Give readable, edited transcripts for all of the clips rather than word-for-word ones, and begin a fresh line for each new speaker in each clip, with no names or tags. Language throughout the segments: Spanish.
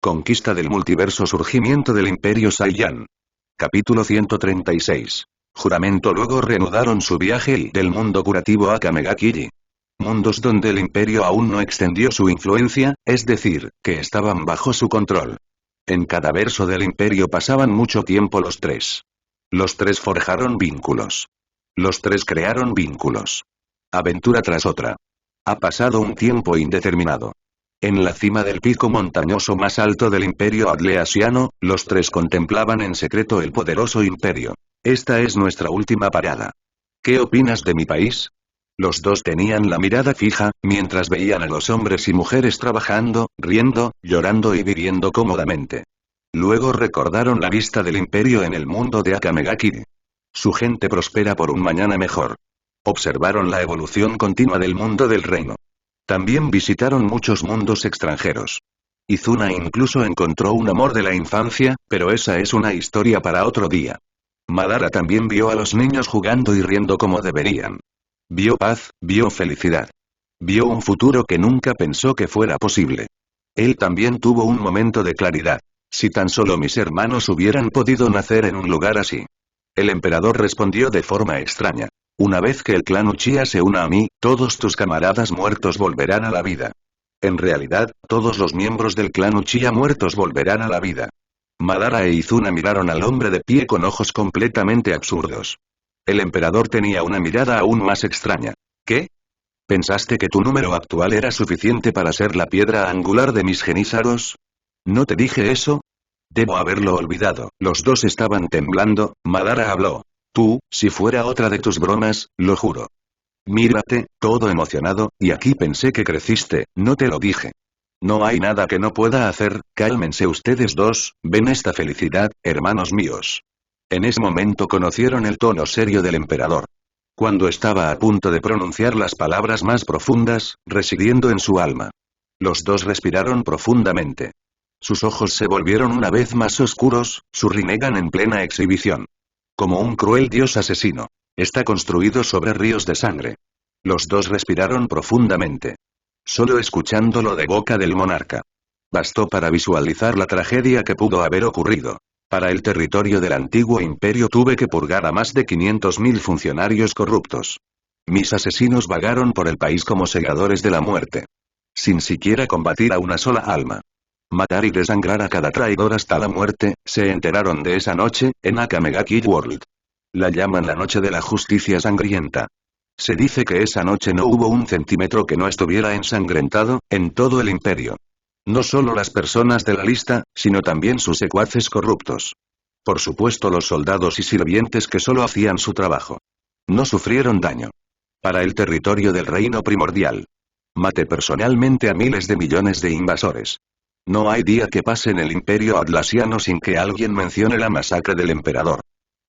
Conquista del multiverso. Surgimiento del Imperio Saiyan. Capítulo 136. Juramento. Luego reanudaron su viaje y del mundo curativo a Kamegakiri. Mundos donde el Imperio aún no extendió su influencia, es decir, que estaban bajo su control. En cada verso del Imperio pasaban mucho tiempo los tres. Los tres forjaron vínculos. Los tres crearon vínculos. Aventura tras otra. Ha pasado un tiempo indeterminado. En la cima del pico montañoso más alto del Imperio Atleasiano, los tres contemplaban en secreto el poderoso imperio. Esta es nuestra última parada. ¿Qué opinas de mi país? Los dos tenían la mirada fija, mientras veían a los hombres y mujeres trabajando, riendo, llorando y viviendo cómodamente. Luego recordaron la vista del imperio en el mundo de Akamegakiri. Su gente prospera por un mañana mejor. Observaron la evolución continua del mundo del reino. También visitaron muchos mundos extranjeros. Izuna incluso encontró un amor de la infancia, pero esa es una historia para otro día. Madara también vio a los niños jugando y riendo como deberían. Vio paz, vio felicidad. Vio un futuro que nunca pensó que fuera posible. Él también tuvo un momento de claridad. Si tan solo mis hermanos hubieran podido nacer en un lugar así. El emperador respondió de forma extraña. Una vez que el clan Uchiha se una a mí, todos tus camaradas muertos volverán a la vida. En realidad, todos los miembros del clan Uchiha muertos volverán a la vida. Madara e Izuna miraron al hombre de pie con ojos completamente absurdos. El emperador tenía una mirada aún más extraña. ¿Qué? ¿Pensaste que tu número actual era suficiente para ser la piedra angular de mis genízaros? ¿No te dije eso? Debo haberlo olvidado. Los dos estaban temblando. Madara habló. Tú, si fuera otra de tus bromas, lo juro. Mírate, todo emocionado, y aquí pensé que creciste, no te lo dije. No hay nada que no pueda hacer, cálmense ustedes dos, ven esta felicidad, hermanos míos. En ese momento conocieron el tono serio del emperador. Cuando estaba a punto de pronunciar las palabras más profundas, residiendo en su alma. Los dos respiraron profundamente. Sus ojos se volvieron una vez más oscuros, su Rinnegan en plena exhibición. Como un cruel dios asesino. Está construido sobre ríos de sangre. Los dos respiraron profundamente. Solo escuchándolo de boca del monarca. Bastó para visualizar la tragedia que pudo haber ocurrido. Para el territorio del antiguo imperio tuve que purgar a más de 500.000 funcionarios corruptos. Mis asesinos vagaron por el país como segadores de la muerte. Sin siquiera combatir a una sola alma. Matar y desangrar a cada traidor hasta la muerte, se enteraron de esa noche, en Akamegakiri World. La llaman la noche de la justicia sangrienta. Se dice que esa noche no hubo un centímetro que no estuviera ensangrentado, en todo el imperio. No solo las personas de la lista, sino también sus secuaces corruptos. Por supuesto los soldados y sirvientes que solo hacían su trabajo. No sufrieron daño. Para el territorio del reino primordial. Maté personalmente a miles de millones de invasores. No hay día que pase en el imperio atlasiano sin que alguien mencione la masacre del emperador.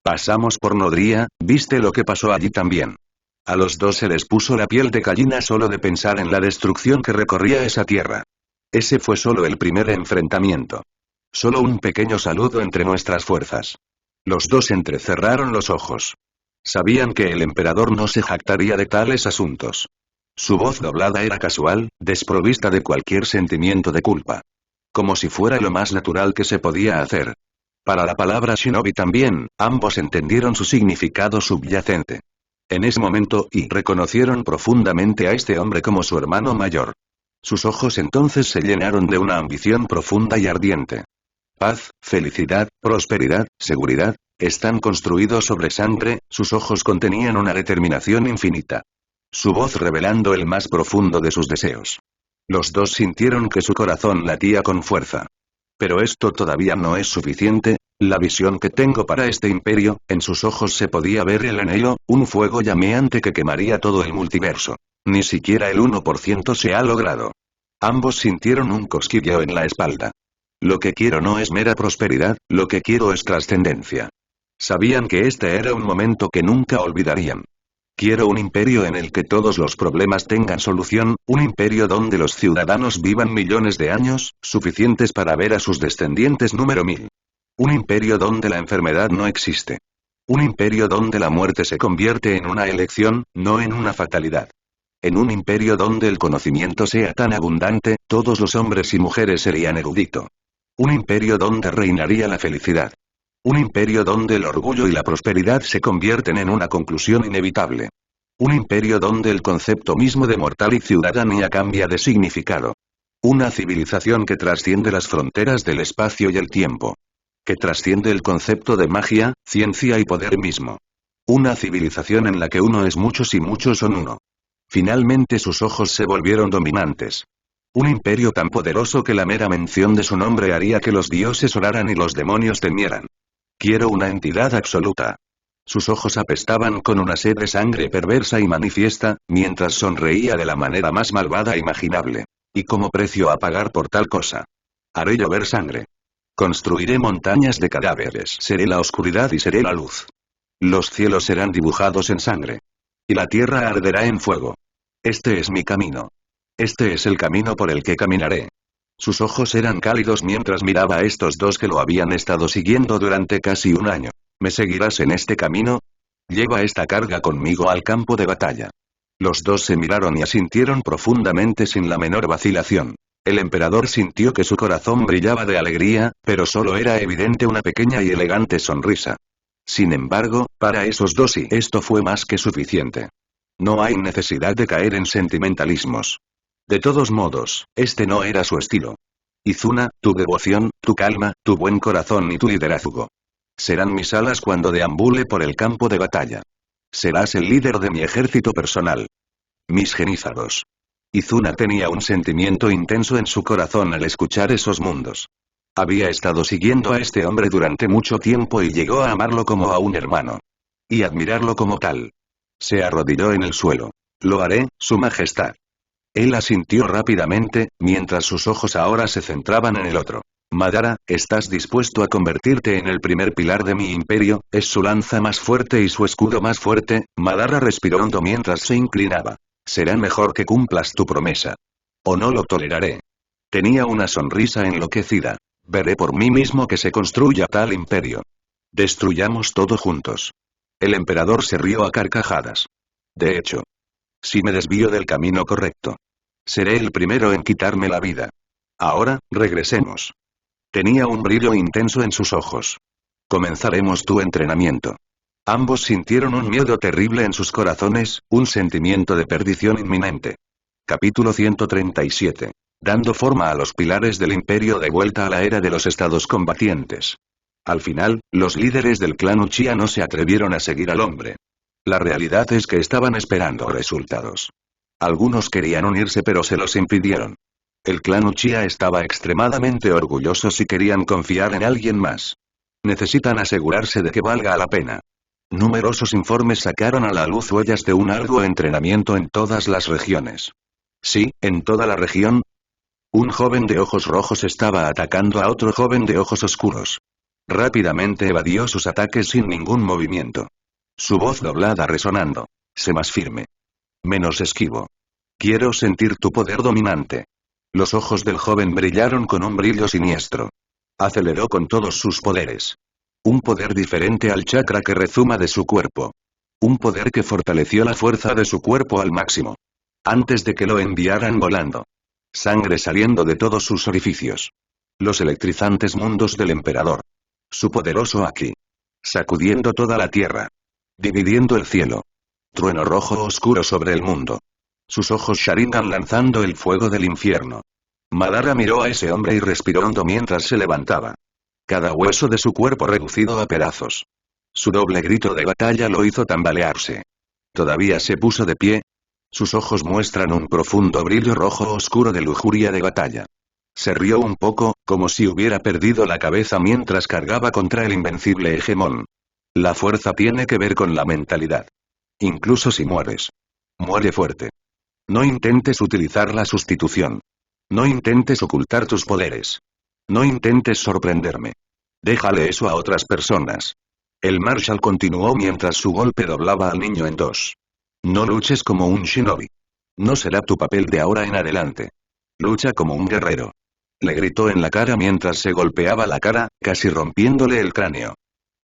Pasamos por Nodria, ¿viste lo que pasó allí también? A los dos se les puso la piel de gallina solo de pensar en la destrucción que recorría esa tierra. Ese fue solo el primer enfrentamiento. Solo un pequeño saludo entre nuestras fuerzas. Los dos entrecerraron los ojos. Sabían que el emperador no se jactaría de tales asuntos. Su voz doblada era casual, desprovista de cualquier sentimiento de culpa. Como si fuera lo más natural que se podía hacer. Para la palabra shinobi también, ambos entendieron su significado subyacente. En ese momento, y reconocieron profundamente a este hombre como su hermano mayor. Sus ojos entonces se llenaron de una ambición profunda y ardiente. Paz, felicidad, prosperidad, seguridad, están construidos sobre sangre, sus ojos contenían una determinación infinita. Su voz revelando el más profundo de sus deseos. Los dos sintieron que su corazón latía con fuerza. Pero esto todavía no es suficiente, la visión que tengo para este imperio, en sus ojos se podía ver el anhelo, un fuego llameante que quemaría todo el multiverso. Ni siquiera el 1% se ha logrado. Ambos sintieron un cosquilleo en la espalda. Lo que quiero no es mera prosperidad, lo que quiero es trascendencia. Sabían que este era un momento que nunca olvidarían. Quiero un imperio en el que todos los problemas tengan solución, un imperio donde los ciudadanos vivan millones de años, suficientes para ver a sus descendientes número 1000. Un imperio donde la enfermedad no existe. Un imperio donde la muerte se convierte en una elección, no en una fatalidad. En un imperio donde el conocimiento sea tan abundante, todos los hombres y mujeres serían eruditos. Un imperio donde reinaría la felicidad. Un imperio donde el orgullo y la prosperidad se convierten en una conclusión inevitable. Un imperio donde el concepto mismo de mortal y ciudadanía cambia de significado. Una civilización que trasciende las fronteras del espacio y el tiempo. Que trasciende el concepto de magia, ciencia y poder mismo. Una civilización en la que uno es muchos y muchos son uno. Finalmente sus ojos se volvieron dominantes. Un imperio tan poderoso que la mera mención de su nombre haría que los dioses oraran y los demonios temieran. Quiero una entidad absoluta. Sus ojos apestaban con una sed de sangre perversa y manifiesta, mientras sonreía de la manera más malvada imaginable. Y como precio a pagar por tal cosa. Haré llover sangre. Construiré montañas de cadáveres. Seré la oscuridad y seré la luz. Los cielos serán dibujados en sangre. Y la tierra arderá en fuego. Este es mi camino. Este es el camino por el que caminaré. Sus ojos eran cálidos mientras miraba a estos dos que lo habían estado siguiendo durante casi un año. ¿Me seguirás en este camino? Lleva esta carga conmigo al campo de batalla. Los dos se miraron y asintieron profundamente sin la menor vacilación. El emperador sintió que su corazón brillaba de alegría, pero solo era evidente una pequeña y elegante sonrisa. Sin embargo, para esos dos y esto fue más que suficiente. No hay necesidad de caer en sentimentalismos. De todos modos, este no era su estilo. Izuna, tu devoción, tu calma, tu buen corazón y tu liderazgo. Serán mis alas cuando deambule por el campo de batalla. Serás el líder de mi ejército personal. Mis genízaros. Izuna tenía un sentimiento intenso en su corazón al escuchar esos mundos. Había estado siguiendo a este hombre durante mucho tiempo y llegó a amarlo como a un hermano. Y admirarlo como tal. Se arrodilló en el suelo. Lo haré, su majestad. Él asintió rápidamente, mientras sus ojos ahora se centraban en el otro. Madara, ¿estás dispuesto a convertirte en el primer pilar de mi imperio? Es su lanza más fuerte y su escudo más fuerte. Madara respiró hondo mientras se inclinaba. Será mejor que cumplas tu promesa. O no lo toleraré. Tenía una sonrisa enloquecida. Veré por mí mismo que se construya tal imperio. Destruyamos todo juntos. El emperador se rió a carcajadas. De hecho, si me desvío del camino correcto, seré el primero en quitarme la vida. Ahora, regresemos. Tenía un brillo intenso en sus ojos. Comenzaremos tu entrenamiento. Ambos sintieron un miedo terrible en sus corazones, un sentimiento de perdición inminente. Capítulo 137. Dando forma a los pilares del imperio de vuelta a la era de los estados combatientes. Al final, los líderes del clan Uchiha no se atrevieron a seguir al hombre. La realidad es que estaban esperando resultados. Algunos querían unirse pero se los impidieron. El clan Uchiha estaba extremadamente orgullosos y querían confiar en alguien más. Necesitan asegurarse de que valga la pena. Numerosos informes sacaron a la luz huellas de un arduo entrenamiento en todas las regiones. Sí, en toda la región. Un joven de ojos rojos estaba atacando a otro joven de ojos oscuros. Rápidamente evadió sus ataques sin ningún movimiento. Su voz doblada resonando. Sé más firme. Menos esquivo. Quiero sentir tu poder dominante. Los ojos del joven brillaron con un brillo siniestro. Aceleró con todos sus poderes. Un poder diferente al chakra que rezuma de su cuerpo. Un poder que fortaleció la fuerza de su cuerpo al máximo. Antes de que lo enviaran volando. Sangre saliendo de todos sus orificios. Los electrizantes mundos del emperador. Su poderoso Aki. Sacudiendo toda la tierra. Dividiendo el cielo. Trueno rojo oscuro sobre el mundo. Sus ojos Sharingan lanzando el fuego del infierno. Madara miró a ese hombre y respiró hondo mientras se levantaba. Cada hueso de su cuerpo reducido a pedazos. Su doble grito de batalla lo hizo tambalearse. Todavía se puso de pie. Sus ojos muestran un profundo brillo rojo oscuro de lujuria de batalla. Se rió un poco, como si hubiera perdido la cabeza mientras cargaba contra el invencible hegemón. La fuerza tiene que ver con la mentalidad. Incluso si mueres. Muere fuerte. No intentes utilizar la sustitución. No intentes ocultar tus poderes. No intentes sorprenderme. Déjale eso a otras personas. El Marshal continuó mientras su golpe doblaba al niño en dos. No luches como un shinobi. No será tu papel de ahora en adelante. Lucha como un guerrero. Le gritó en la cara mientras se golpeaba la cara, casi rompiéndole el cráneo.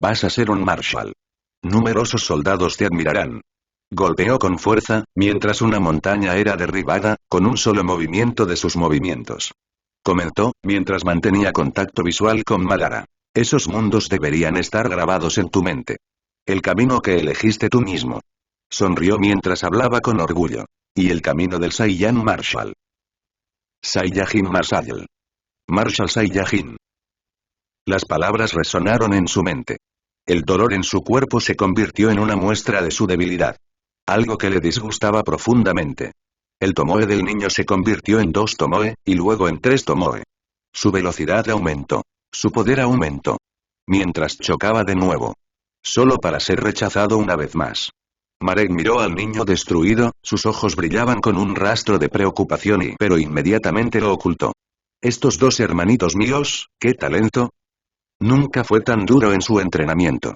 Vas a ser un Marshal. Numerosos soldados te admirarán. Golpeó con fuerza, mientras una montaña era derribada, con un solo movimiento de sus movimientos. comentó, mientras mantenía contacto visual con Madara. Esos mundos deberían estar grabados en tu mente. El camino que elegiste tú mismo. Sonrió mientras hablaba con orgullo. Y el camino del Saiyan Marshall. Saiyajin Marshall. Marshall Saiyajin. Las palabras resonaron en su mente. El dolor en su cuerpo se convirtió en una muestra de su debilidad. Algo que le disgustaba profundamente. El tomoe del niño se convirtió en 2 tomoe, y luego en 3 tomoe. Su velocidad aumentó. Su poder aumentó. Mientras chocaba de nuevo. Solo para ser rechazado una vez más. Marek miró al niño destruido, sus ojos brillaban con un rastro de preocupación pero inmediatamente lo ocultó. Estos 2 hermanitos míos, ¿qué talento? Nunca fue tan duro en su entrenamiento.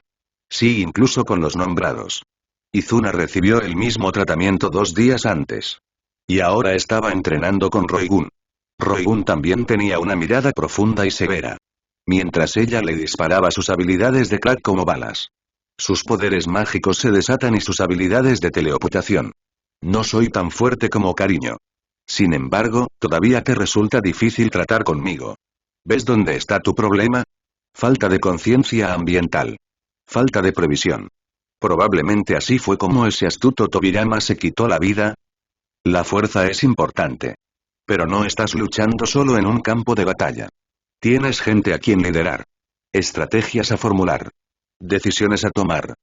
Sí, incluso con los nombrados. Izuna recibió el mismo tratamiento 2 días antes. Y ahora estaba entrenando con Roigun. Roigun también tenía una mirada profunda y severa. Mientras ella le disparaba sus habilidades de crack como balas. Sus poderes mágicos se desatan y sus habilidades de teleocultación. No soy tan fuerte como cariño. Sin embargo, todavía te resulta difícil tratar conmigo. ¿Ves dónde está tu problema? Falta de conciencia ambiental. Falta de previsión. Probablemente así fue como ese astuto Tobirama se quitó la vida. La fuerza es importante. Pero no estás luchando solo en un campo de batalla. Tienes gente a quien liderar. Estrategias a formular. Decisiones a tomar.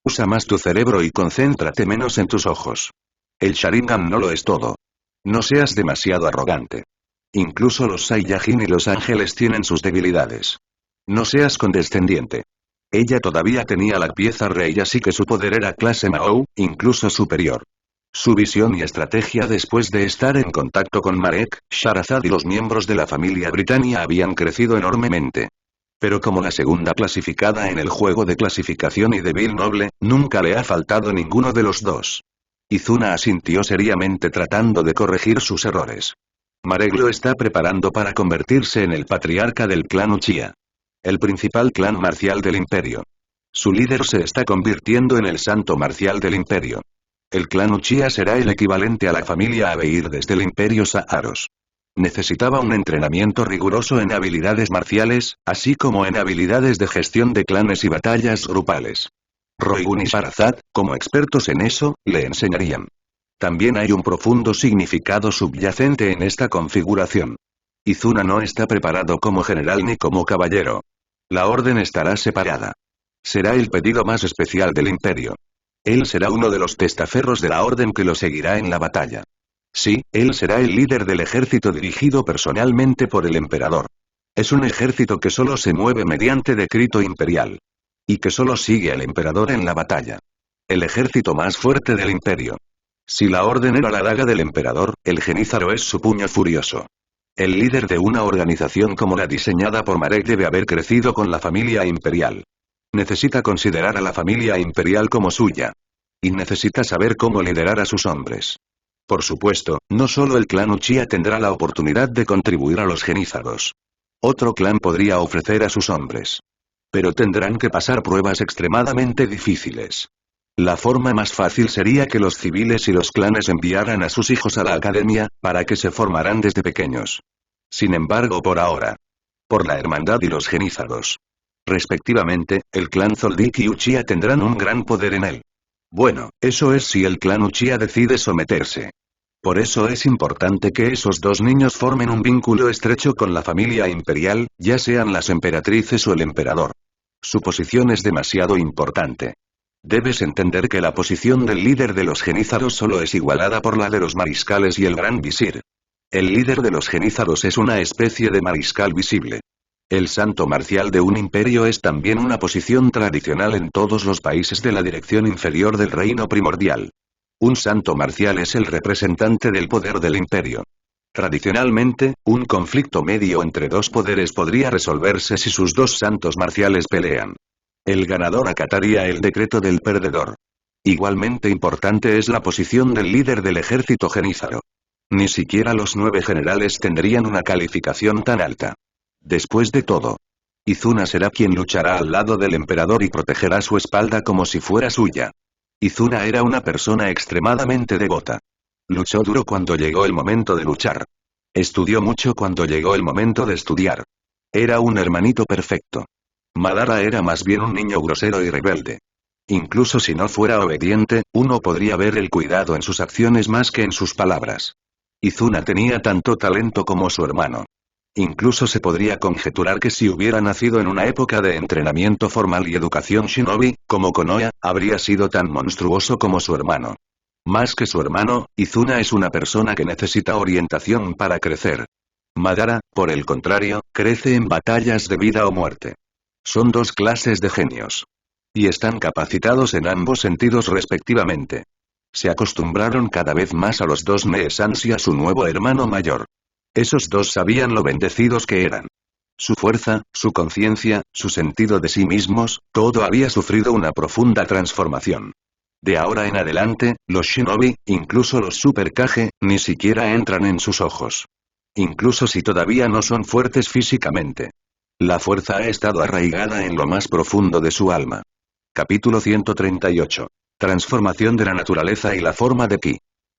Usa más tu cerebro y concéntrate menos en tus ojos. El Sharingan no lo es todo. No seas demasiado arrogante. Incluso los Saiyajin y los ángeles tienen sus debilidades. No seas condescendiente. Ella todavía tenía la pieza rey así que su poder era clase Mao, incluso superior. Su visión y estrategia después de estar en contacto con Marek, Sharazad y los miembros de la familia Britannia habían crecido enormemente. Pero como la segunda clasificada en el juego de clasificación y débil noble, nunca le ha faltado ninguno de los 2. Izuna asintió seriamente tratando de corregir sus errores. Marek lo está preparando para convertirse en el patriarca del clan Uchiha. El principal clan marcial del imperio. Su líder se está convirtiendo en el santo marcial del imperio. El clan Uchiha será el equivalente a la familia Abeir desde el imperio Saaros. Necesitaba un entrenamiento riguroso en habilidades marciales, así como en habilidades de gestión de clanes y batallas grupales. Roigun y Sharazad, como expertos en eso, le enseñarían. También hay un profundo significado subyacente en esta configuración. Izuna no está preparado como general ni como caballero. La orden estará separada. Será el pedido más especial del imperio. Él será uno de los testaferros de la orden que lo seguirá en la batalla. Sí, él será el líder del ejército dirigido personalmente por el emperador. Es un ejército que solo se mueve mediante decreto imperial. Y que solo sigue al emperador en la batalla. El ejército más fuerte del imperio. Si la orden era la daga del emperador, el Genízaro es su puño furioso. El líder de una organización como la diseñada por Marek debe haber crecido con la familia imperial. Necesita considerar a la familia imperial como suya. Y necesita saber cómo liderar a sus hombres. Por supuesto, no solo el clan Uchiha tendrá la oportunidad de contribuir a los genízaros. Otro clan podría ofrecer a sus hombres. Pero tendrán que pasar pruebas extremadamente difíciles. La forma más fácil sería que los civiles y los clanes enviaran a sus hijos a la academia, para que se formaran desde pequeños. Sin embargo, por ahora. Por la hermandad y los genízaros. Respectivamente, el clan Zoldyck y Uchiha tendrán un gran poder en él. Bueno, eso es si el clan Uchiha decide someterse. Por eso es importante que esos 2 niños formen un vínculo estrecho con la familia imperial, ya sean las emperatrices o el emperador. Su posición es demasiado importante. Debes entender que la posición del líder de los genízaros solo es igualada por la de los mariscales y el gran visir. El líder de los genízaros es una especie de mariscal visible. El santo marcial de un imperio es también una posición tradicional en todos los países de la dirección inferior del reino primordial. Un santo marcial es el representante del poder del imperio. Tradicionalmente, un conflicto medio entre 2 poderes podría resolverse si sus 2 santos marciales pelean. El ganador acataría el decreto del perdedor. Igualmente importante es la posición del líder del ejército genízaro. Ni siquiera los 9 generales tendrían una calificación tan alta. Después de todo, Izuna será quien luchará al lado del emperador y protegerá su espalda como si fuera suya. Izuna era una persona extremadamente devota. Luchó duro cuando llegó el momento de luchar. Estudió mucho cuando llegó el momento de estudiar. Era un hermanito perfecto. Madara era más bien un niño grosero y rebelde. Incluso si no fuera obediente, uno podría ver el cuidado en sus acciones más que en sus palabras. Izuna tenía tanto talento como su hermano. Incluso se podría conjeturar que si hubiera nacido en una época de entrenamiento formal y educación shinobi, como Konoha, habría sido tan monstruoso como su hermano. Más que su hermano, Izuna es una persona que necesita orientación para crecer. Madara, por el contrario, crece en batallas de vida o muerte. Son dos clases de genios. Y están capacitados en ambos sentidos respectivamente. Se acostumbraron cada vez más a los dos Mee-sans y a su nuevo hermano mayor. Esos dos sabían lo bendecidos que eran. Su fuerza, su conciencia, su sentido de sí mismos, todo había sufrido una profunda transformación. De ahora en adelante, los shinobi, incluso los Super Kage, ni siquiera entran en sus ojos. Incluso si todavía no son fuertes físicamente. La fuerza ha estado arraigada en lo más profundo de su alma. Capítulo 138. Transformación de la naturaleza y la forma de Ki.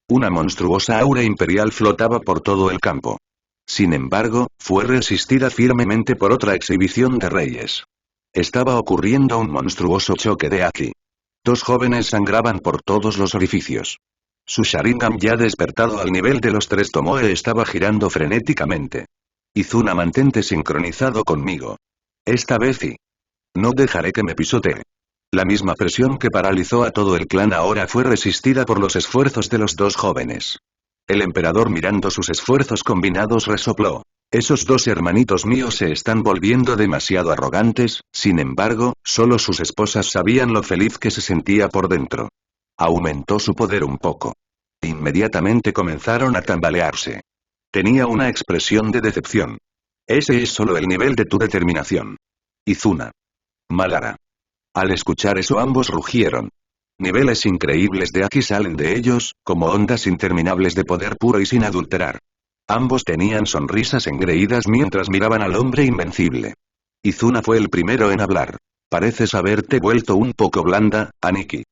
Una monstruosa aura imperial flotaba por todo el campo. Sin embargo, fue resistida firmemente por otra exhibición de reyes. Estaba ocurriendo un monstruoso choque de Aki. Dos jóvenes sangraban por todos los orificios. Su Sharingan ya despertado al nivel de los tres Tomoe estaba girando frenéticamente. Izuna, mantente sincronizado conmigo. Esta vez y no dejaré que me pisotee. La misma presión que paralizó a todo el clan ahora fue resistida por los esfuerzos de los dos jóvenes. El emperador, mirando sus esfuerzos combinados, resopló. Esos dos hermanitos míos se están volviendo demasiado arrogantes. Sin embargo, solo sus esposas sabían lo feliz que se sentía por dentro. Aumentó su poder un poco. Inmediatamente comenzaron a tambalearse. Tenía una expresión de decepción. Ese es solo el nivel de tu determinación. Izuna. Madara. Al escuchar eso ambos rugieron. Niveles increíbles de Aki salen de ellos, como ondas interminables de poder puro y sin adulterar. Ambos tenían sonrisas engreídas mientras miraban al hombre invencible. Izuna fue el primero en hablar. Pareces haberte vuelto un poco blanda, Aniki.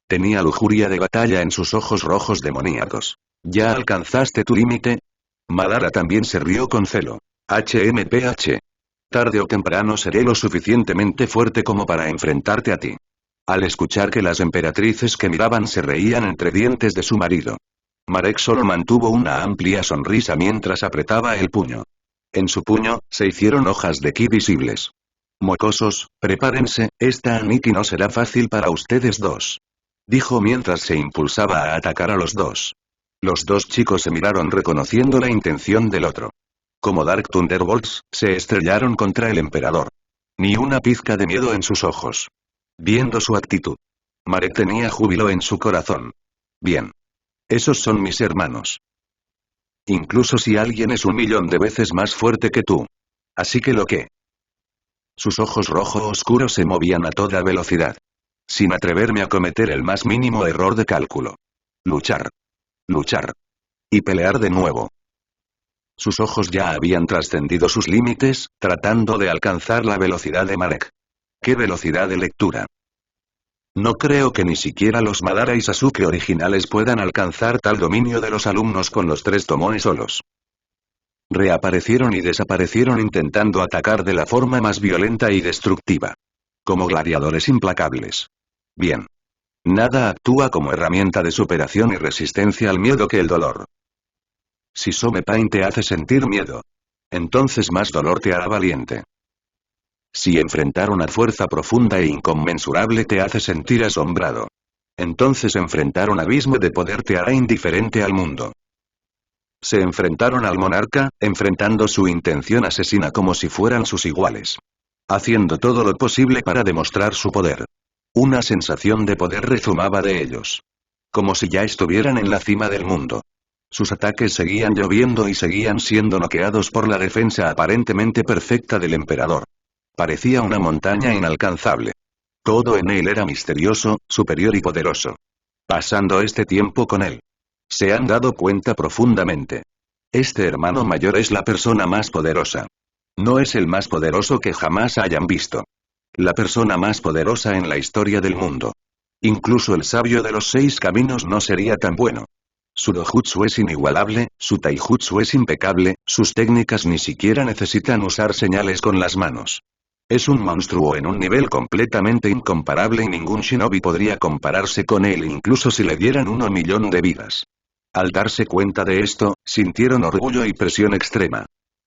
Tenía lujuria de batalla en sus ojos rojos demoníacos. ¿Ya alcanzaste tu límite? Madara también se rió con celo. HMPH. Tarde o temprano seré lo suficientemente fuerte como para enfrentarte a ti. Al escuchar que las emperatrices que miraban se reían entre dientes de su marido. Marek solo mantuvo una amplia sonrisa mientras apretaba el puño. En su puño, se hicieron hojas de ki visibles. Mocosos, prepárense, esta Aniki no será fácil para ustedes dos. Dijo mientras se impulsaba a atacar a los dos. Los dos chicos se miraron reconociendo la intención del otro. Como Dark Thunderbolts, se estrellaron contra el emperador. Ni una pizca de miedo en sus ojos. Viendo su actitud, Marek tenía júbilo en su corazón. Bien. Esos son mis hermanos. Incluso si alguien es 1.000.000 de veces más fuerte que tú. Así que lo que. Sus ojos rojo oscuro se movían a toda velocidad. Sin atreverme a cometer el más mínimo error de cálculo. Luchar. Luchar. Y pelear de nuevo. Sus ojos ya habían trascendido sus límites, tratando de alcanzar la velocidad de Marek. ¡Qué velocidad de lectura! No creo que ni siquiera los Madara y Sasuke originales puedan alcanzar tal dominio de los alumnos con los tres Tomoe solos. Reaparecieron y desaparecieron intentando atacar de la forma más violenta y destructiva. Como gladiadores implacables. Bien. Nada actúa como herramienta de superación y resistencia al miedo que el dolor. Si Some Pain te hace sentir miedo, entonces más dolor te hará valiente. Si enfrentar una fuerza profunda e inconmensurable te hace sentir asombrado, entonces enfrentar un abismo de poder te hará indiferente al mundo. Se enfrentaron al monarca, enfrentando su intención asesina como si fueran sus iguales. Haciendo todo lo posible para demostrar su poder. Una sensación de poder rezumaba de ellos. Como si ya estuvieran en la cima del mundo. Sus ataques seguían lloviendo y seguían siendo noqueados por la defensa aparentemente perfecta del emperador. Parecía una montaña inalcanzable. Todo en él era misterioso, superior y poderoso. Pasando este tiempo con él. Se han dado cuenta profundamente. Este hermano mayor es la persona más poderosa. No es el más poderoso que jamás hayan visto. La persona más poderosa en la historia del mundo. Incluso el sabio de los 6 caminos no sería tan bueno. Su dojutsu es inigualable, su taijutsu es impecable, sus técnicas ni siquiera necesitan usar señales con las manos. Es un monstruo en un nivel completamente incomparable y ningún shinobi podría compararse con él incluso si le dieran 1.000.000 de vidas. Al darse cuenta de esto, sintieron orgullo y presión extrema.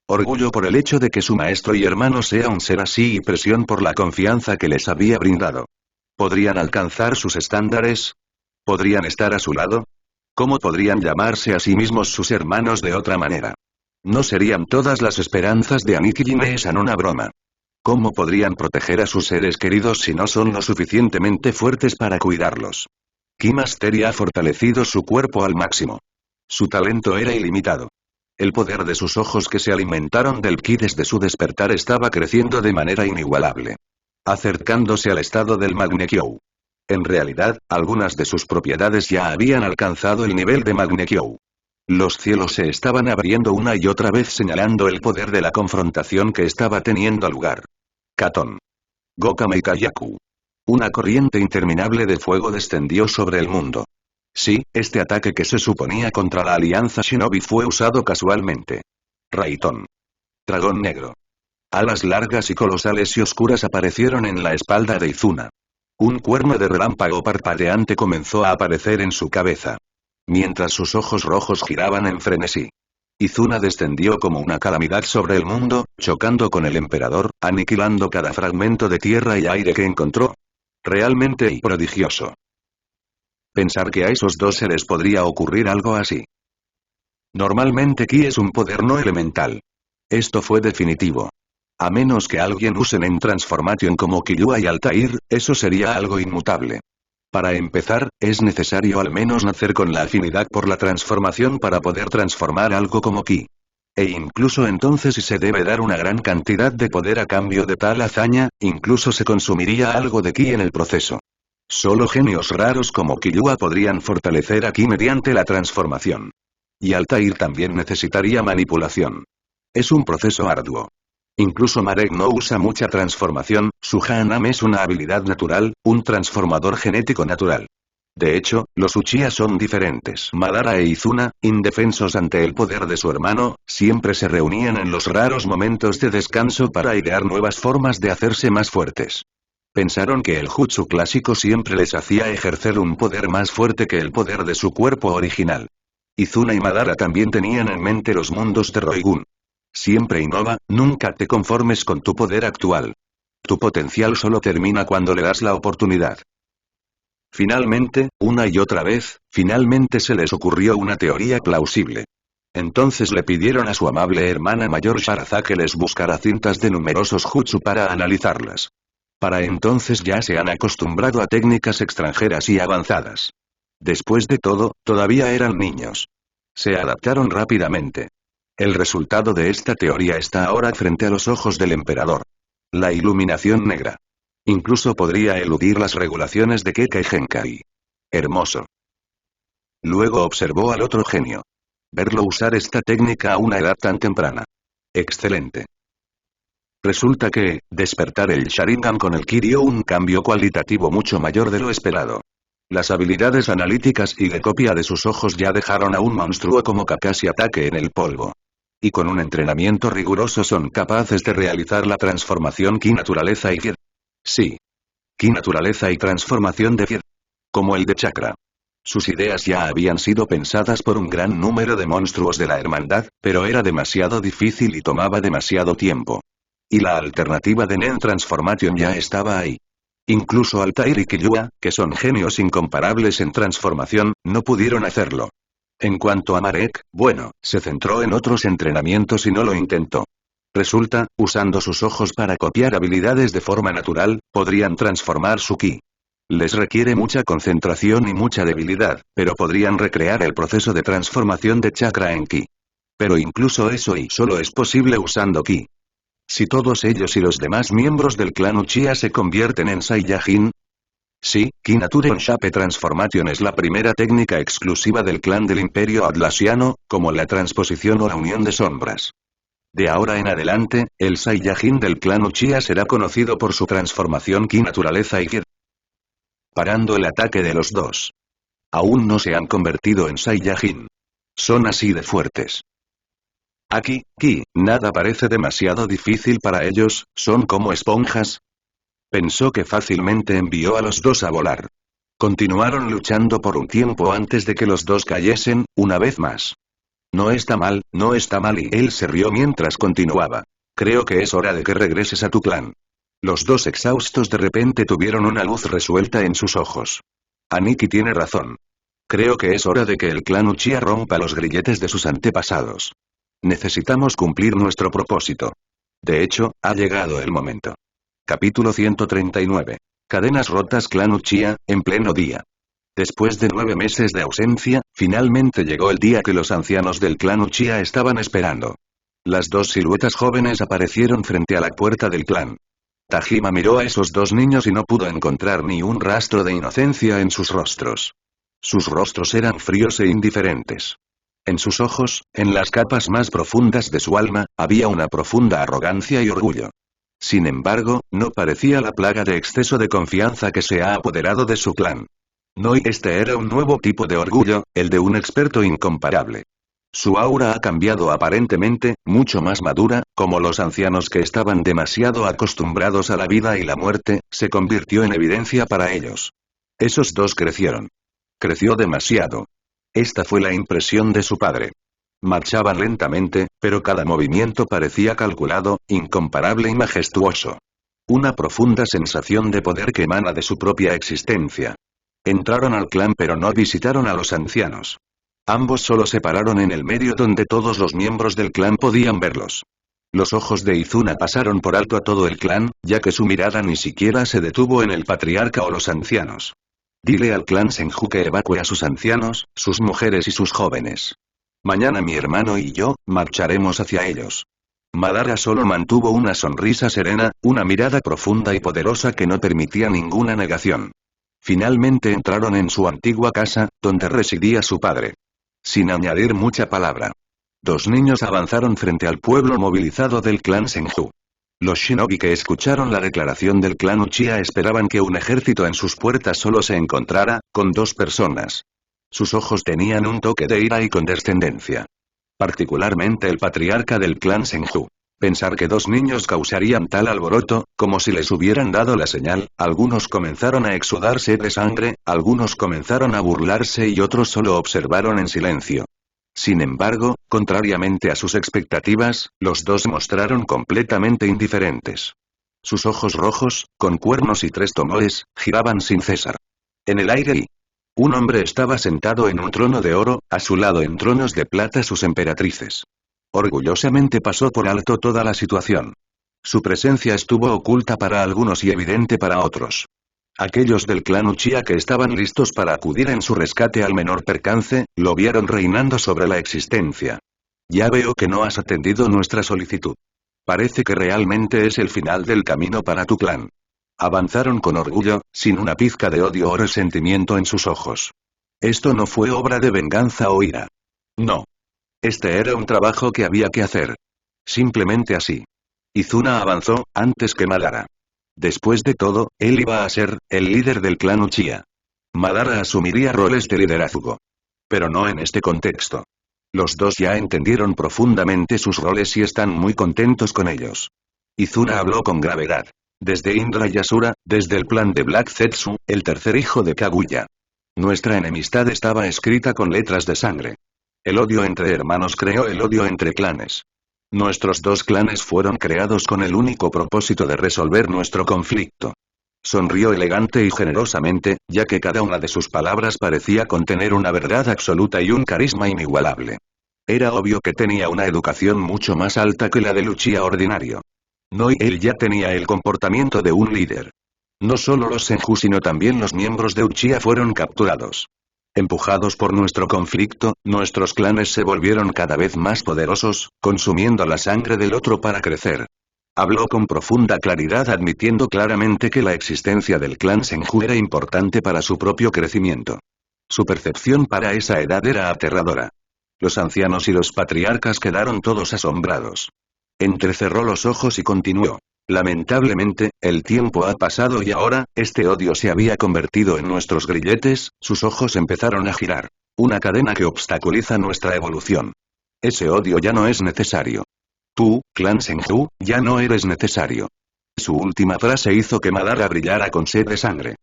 Orgullo por el hecho de que su maestro y hermano sea un ser así y presión por la confianza que les había brindado. ¿Podrían alcanzar sus estándares? ¿Podrían estar a su lado? ¿Cómo podrían llamarse a sí mismos sus hermanos de otra manera? ¿No serían todas las esperanzas de Aniki Jime-san una broma? ¿Cómo podrían proteger a sus seres queridos si no son lo suficientemente fuertes para cuidarlos? Ki-Mastery ha fortalecido su cuerpo al máximo. Su talento era ilimitado. El poder de sus ojos que se alimentaron del ki desde su despertar estaba creciendo de manera inigualable. Acercándose al estado del Magnekyou. En realidad, algunas de sus propiedades ya habían alcanzado el nivel de Magnekyou. Los cielos se estaban abriendo una y otra vez señalando el poder de la confrontación que estaba teniendo lugar. Katon. Gokame Kayaku. Una corriente interminable de fuego descendió sobre el mundo. Sí, este ataque que se suponía contra la alianza Shinobi fue usado casualmente. Raiton. Dragón negro. Alas largas y colosales y oscuras aparecieron en la espalda de Izuna. Un cuerno de relámpago parpadeante comenzó a aparecer en su cabeza. Mientras sus ojos rojos giraban en frenesí. Izuna descendió como una calamidad sobre el mundo, chocando con el emperador, aniquilando cada fragmento de tierra y aire que encontró. Realmente prodigioso. Pensar que a esos dos seres podría ocurrir algo así. Normalmente Ki es un poder no elemental. Esto fue definitivo. A menos que alguien use Nen Transformation como Killua y Altair, eso sería algo inmutable. Para empezar, es necesario al menos nacer con la afinidad por la transformación para poder transformar algo como Ki. E incluso entonces si se debe dar una gran cantidad de poder a cambio de tal hazaña, incluso se consumiría algo de Ki en el proceso. Solo genios raros como Killua podrían fortalecer a Ki mediante la transformación. Y Altair también necesitaría manipulación. Es un proceso arduo. Incluso Marek no usa mucha transformación, su Haname es una habilidad natural, un transformador genético natural. De hecho, los Uchiha son diferentes. Madara e Izuna, indefensos ante el poder de su hermano, siempre se reunían en los raros momentos de descanso para idear nuevas formas de hacerse más fuertes. Pensaron que el jutsu clásico siempre les hacía ejercer un poder más fuerte que el poder de su cuerpo original. Izuna y Madara también tenían en mente los mundos de Roigun. Siempre innova, nunca te conformes con tu poder actual. Tu potencial solo termina cuando le das la oportunidad. Finalmente, una y otra vez, finalmente se les ocurrió una teoría plausible. Entonces le pidieron a su amable hermana mayor Sharaza que les buscara cintas de numerosos jutsu para analizarlas. Para entonces ya se han acostumbrado a técnicas extranjeras y avanzadas. Después de todo, todavía eran niños. Se adaptaron rápidamente. El resultado de esta teoría está ahora frente a los ojos del emperador. La iluminación negra. Incluso podría eludir las regulaciones de Kekkei Genkai. Hermoso. Luego observó al otro genio. Verlo usar esta técnica a una edad tan temprana. Excelente. Resulta que, despertar el Sharingan con el Ki dio un cambio cualitativo mucho mayor de lo esperado. Las habilidades analíticas y de copia de sus ojos ya dejaron a un monstruo como Kakashi Ataque en el polvo. Y con un entrenamiento riguroso son capaces de realizar la transformación Ki naturaleza y Ki. Sí. Ki naturaleza y transformación de Ki. Como el de chakra. Sus ideas ya habían sido pensadas por un gran número de monstruos de la hermandad, pero era demasiado difícil y tomaba demasiado tiempo. Y la alternativa de Nen Transformation ya estaba ahí. Incluso Altair y Killua, que son genios incomparables en transformación, no pudieron hacerlo. En cuanto a Marek, bueno, se centró en otros entrenamientos y no lo intentó. Resulta, usando sus ojos para copiar habilidades de forma natural, podrían transformar su ki. Les requiere mucha concentración y mucha debilidad, pero podrían recrear el proceso de transformación de chakra en ki. Pero incluso eso y solo es posible usando ki. Si todos ellos y los demás miembros del clan Uchiha se convierten en Saiyajin. Sí, Ki Nature Shape Transformation es la primera técnica exclusiva del clan del Imperio Atlasiano, como la transposición o la unión de sombras. De ahora en adelante, el Saiyajin del clan Uchiha será conocido por su transformación Ki naturaleza y Ki. Parando el ataque de los dos. Aún no se han convertido en Saiyajin. Son así de fuertes. Aquí, nada parece demasiado difícil para ellos, son como esponjas. Pensó que fácilmente envió a los dos a volar. Continuaron luchando por un tiempo antes de que los dos cayesen, una vez más. No está mal, y él se rió mientras continuaba. Creo que es hora de que regreses a tu clan. Los dos exhaustos de repente tuvieron una luz resuelta en sus ojos. Aniki tiene razón. Creo que es hora de que el clan Uchiha rompa los grilletes de sus antepasados. Necesitamos cumplir nuestro propósito. De hecho, ha llegado el momento. Capítulo 139. Cadenas rotas clan Uchiha, en pleno día. Después de 9 meses de ausencia, finalmente llegó el día que los ancianos del clan Uchiha estaban esperando. Las dos siluetas jóvenes aparecieron frente a la puerta del clan. Tajima miró a esos dos niños y no pudo encontrar ni un rastro de inocencia en sus rostros. Sus rostros eran fríos e indiferentes. En sus ojos, en las capas más profundas de su alma, había una profunda arrogancia y orgullo. Sin embargo, no parecía la plaga de exceso de confianza que se ha apoderado de su clan. No, y este era un nuevo tipo de orgullo, el de un experto incomparable. Su aura ha cambiado aparentemente, mucho más madura, como los ancianos que estaban demasiado acostumbrados a la vida y la muerte, se convirtió en evidencia para ellos. Esos dos crecieron. Creció demasiado. Esta fue la impresión de su padre. Marchaban lentamente, pero cada movimiento parecía calculado, incomparable y majestuoso. Una profunda sensación de poder que emana de su propia existencia. Entraron al clan pero no visitaron a los ancianos. Ambos solo se pararon en el medio donde todos los miembros del clan podían verlos. Los ojos de Izuna pasaron por alto a todo el clan, ya que su mirada ni siquiera se detuvo en el patriarca o los ancianos. Dile al clan Senju que evacue a sus ancianos, sus mujeres y sus jóvenes. Mañana mi hermano y yo, marcharemos hacia ellos. Madara solo mantuvo una sonrisa serena, una mirada profunda y poderosa que no permitía ninguna negación. Finalmente entraron en su antigua casa, donde residía su padre. Sin añadir mucha palabra. Dos niños avanzaron frente al pueblo movilizado del clan Senju. Los shinobi que escucharon la declaración del clan Uchiha esperaban que un ejército en sus puertas solo se encontrara, con dos personas. Sus ojos tenían un toque de ira y condescendencia. Particularmente el patriarca del clan Senju. Pensar que dos niños causarían tal alboroto, como si les hubieran dado la señal, algunos comenzaron a exudarse de sangre, algunos comenzaron a burlarse y otros solo observaron en silencio. Sin embargo, contrariamente a sus expectativas, los dos mostraron completamente indiferentes. Sus ojos rojos, con cuernos y 3 tomoes, giraban sin cesar. En el aire un hombre estaba sentado en un trono de oro, a su lado en tronos de plata sus emperatrices. Orgullosamente pasó por alto toda la situación. Su presencia estuvo oculta para algunos y evidente para otros. Aquellos del clan Uchiha que estaban listos para acudir en su rescate al menor percance, lo vieron reinando sobre la existencia. Ya veo que no has atendido nuestra solicitud. Parece que realmente es el final del camino para tu clan. Avanzaron con orgullo, sin una pizca de odio o resentimiento en sus ojos. Esto no fue obra de venganza o ira. No. Este era un trabajo que había que hacer. Simplemente así. Izuna avanzó, antes que Madara. Después de todo, él iba a ser, el líder del clan Uchiha. Madara asumiría roles de liderazgo. Pero no en este contexto. Los dos ya entendieron profundamente sus roles y están muy contentos con ellos. Izuna habló con gravedad. Desde Indra y Asura, desde el plan de Black Zetsu, el tercer hijo de Kaguya. Nuestra enemistad estaba escrita con letras de sangre. El odio entre hermanos creó el odio entre clanes. Nuestros dos clanes fueron creados con el único propósito de resolver nuestro conflicto. Sonrió elegante y generosamente, ya que cada una de sus palabras parecía contener una verdad absoluta y un carisma inigualable. Era obvio que tenía una educación mucho más alta que la del Uchiha ordinario. No, y él ya tenía el comportamiento de un líder. No solo los Senju sino también los miembros de Uchiha fueron capturados. Empujados por nuestro conflicto, nuestros clanes se volvieron cada vez más poderosos, consumiendo la sangre del otro para crecer. Habló con profunda claridad admitiendo claramente que la existencia del clan Senju era importante para su propio crecimiento. Su percepción para esa edad era aterradora. Los ancianos y los patriarcas quedaron todos asombrados. Entrecerró los ojos y continuó. Lamentablemente, el tiempo ha pasado y ahora, este odio se había convertido en nuestros grilletes, sus ojos empezaron a girar. Una cadena que obstaculiza nuestra evolución. Ese odio ya no es necesario. Tú, Clan Senju, ya no eres necesario. Su última frase hizo que Madara brillara con sed de sangre.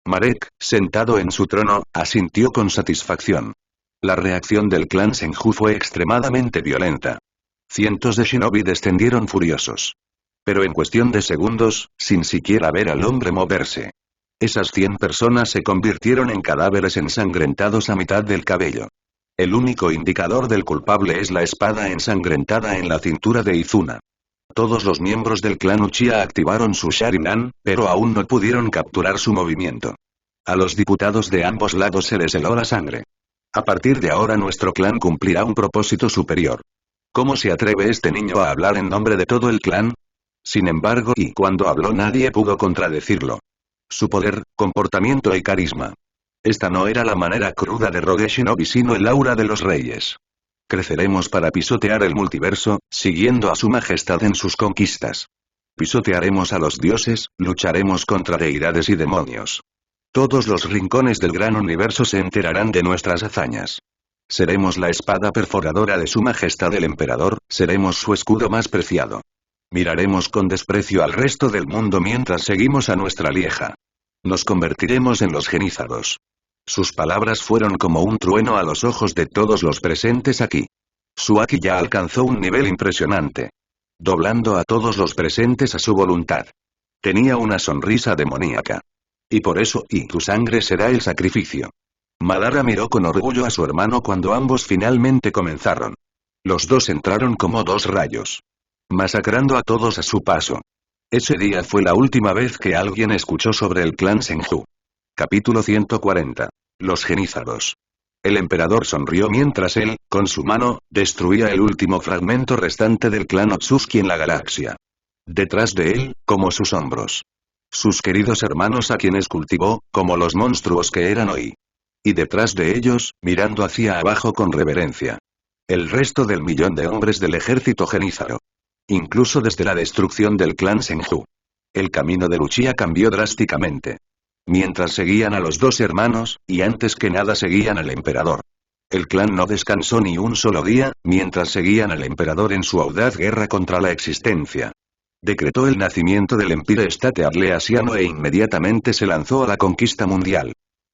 Marek, sentado en su trono, asintió con satisfacción. La reacción del clan Senju fue extremadamente violenta. Cientos de shinobi descendieron furiosos. Pero en cuestión de segundos, sin siquiera ver al hombre moverse. Esas 100 personas se convirtieron en cadáveres ensangrentados a mitad del cabello. El único indicador del culpable es la espada ensangrentada en la cintura de Izuna. Todos los miembros del clan Uchiha activaron su Sharingan, pero aún no pudieron capturar su movimiento. A los diputados de ambos lados se les heló la sangre. A partir de ahora nuestro clan cumplirá un propósito superior. ¿Cómo se atreve este niño a hablar en nombre de todo el clan? Sin embargo, y cuando habló nadie pudo contradecirlo. Su poder, comportamiento y carisma. Esta no era la manera cruda de Rogue Shinobi sino el aura de los reyes. Creceremos para pisotear el multiverso, siguiendo a su majestad en sus conquistas. Pisotearemos a los dioses, lucharemos contra deidades y demonios. Todos los rincones del gran universo se enterarán de nuestras hazañas. Seremos la espada perforadora de su majestad el emperador, seremos su escudo más preciado. Miraremos con desprecio al resto del mundo mientras seguimos a nuestra lieja. Nos convertiremos en los genízaros. Sus palabras fueron como un trueno a los ojos de todos los presentes aquí. Su Aki ya alcanzó un nivel impresionante. Doblando a todos los presentes a su voluntad. Tenía una sonrisa demoníaca. Y por eso, y tu sangre será el sacrificio. Madara miró con orgullo a su hermano cuando ambos finalmente comenzaron. Los dos entraron como dos rayos. Masacrando a todos a su paso. Ese día fue la última vez que alguien escuchó sobre el clan Senju. Capítulo 140. Los genízaros. El emperador sonrió mientras él, con su mano, destruía el último fragmento restante del clan Otsutsuki en la galaxia. Detrás de él, como sus hombros. Sus queridos hermanos a quienes cultivó, como los monstruos que eran hoy. Y detrás de ellos, mirando hacia abajo con reverencia. El resto del millón de hombres del ejército genízaro. Incluso desde la destrucción del clan Senju. El camino de Uchiha cambió drásticamente. Mientras seguían a los dos hermanos, y antes que nada seguían al emperador. El clan no descansó ni un solo día, mientras seguían al emperador en su audaz guerra contra la existencia. Decretó el nacimiento del Empire State Atleasiano e inmediatamente se lanzó a la conquista mundial.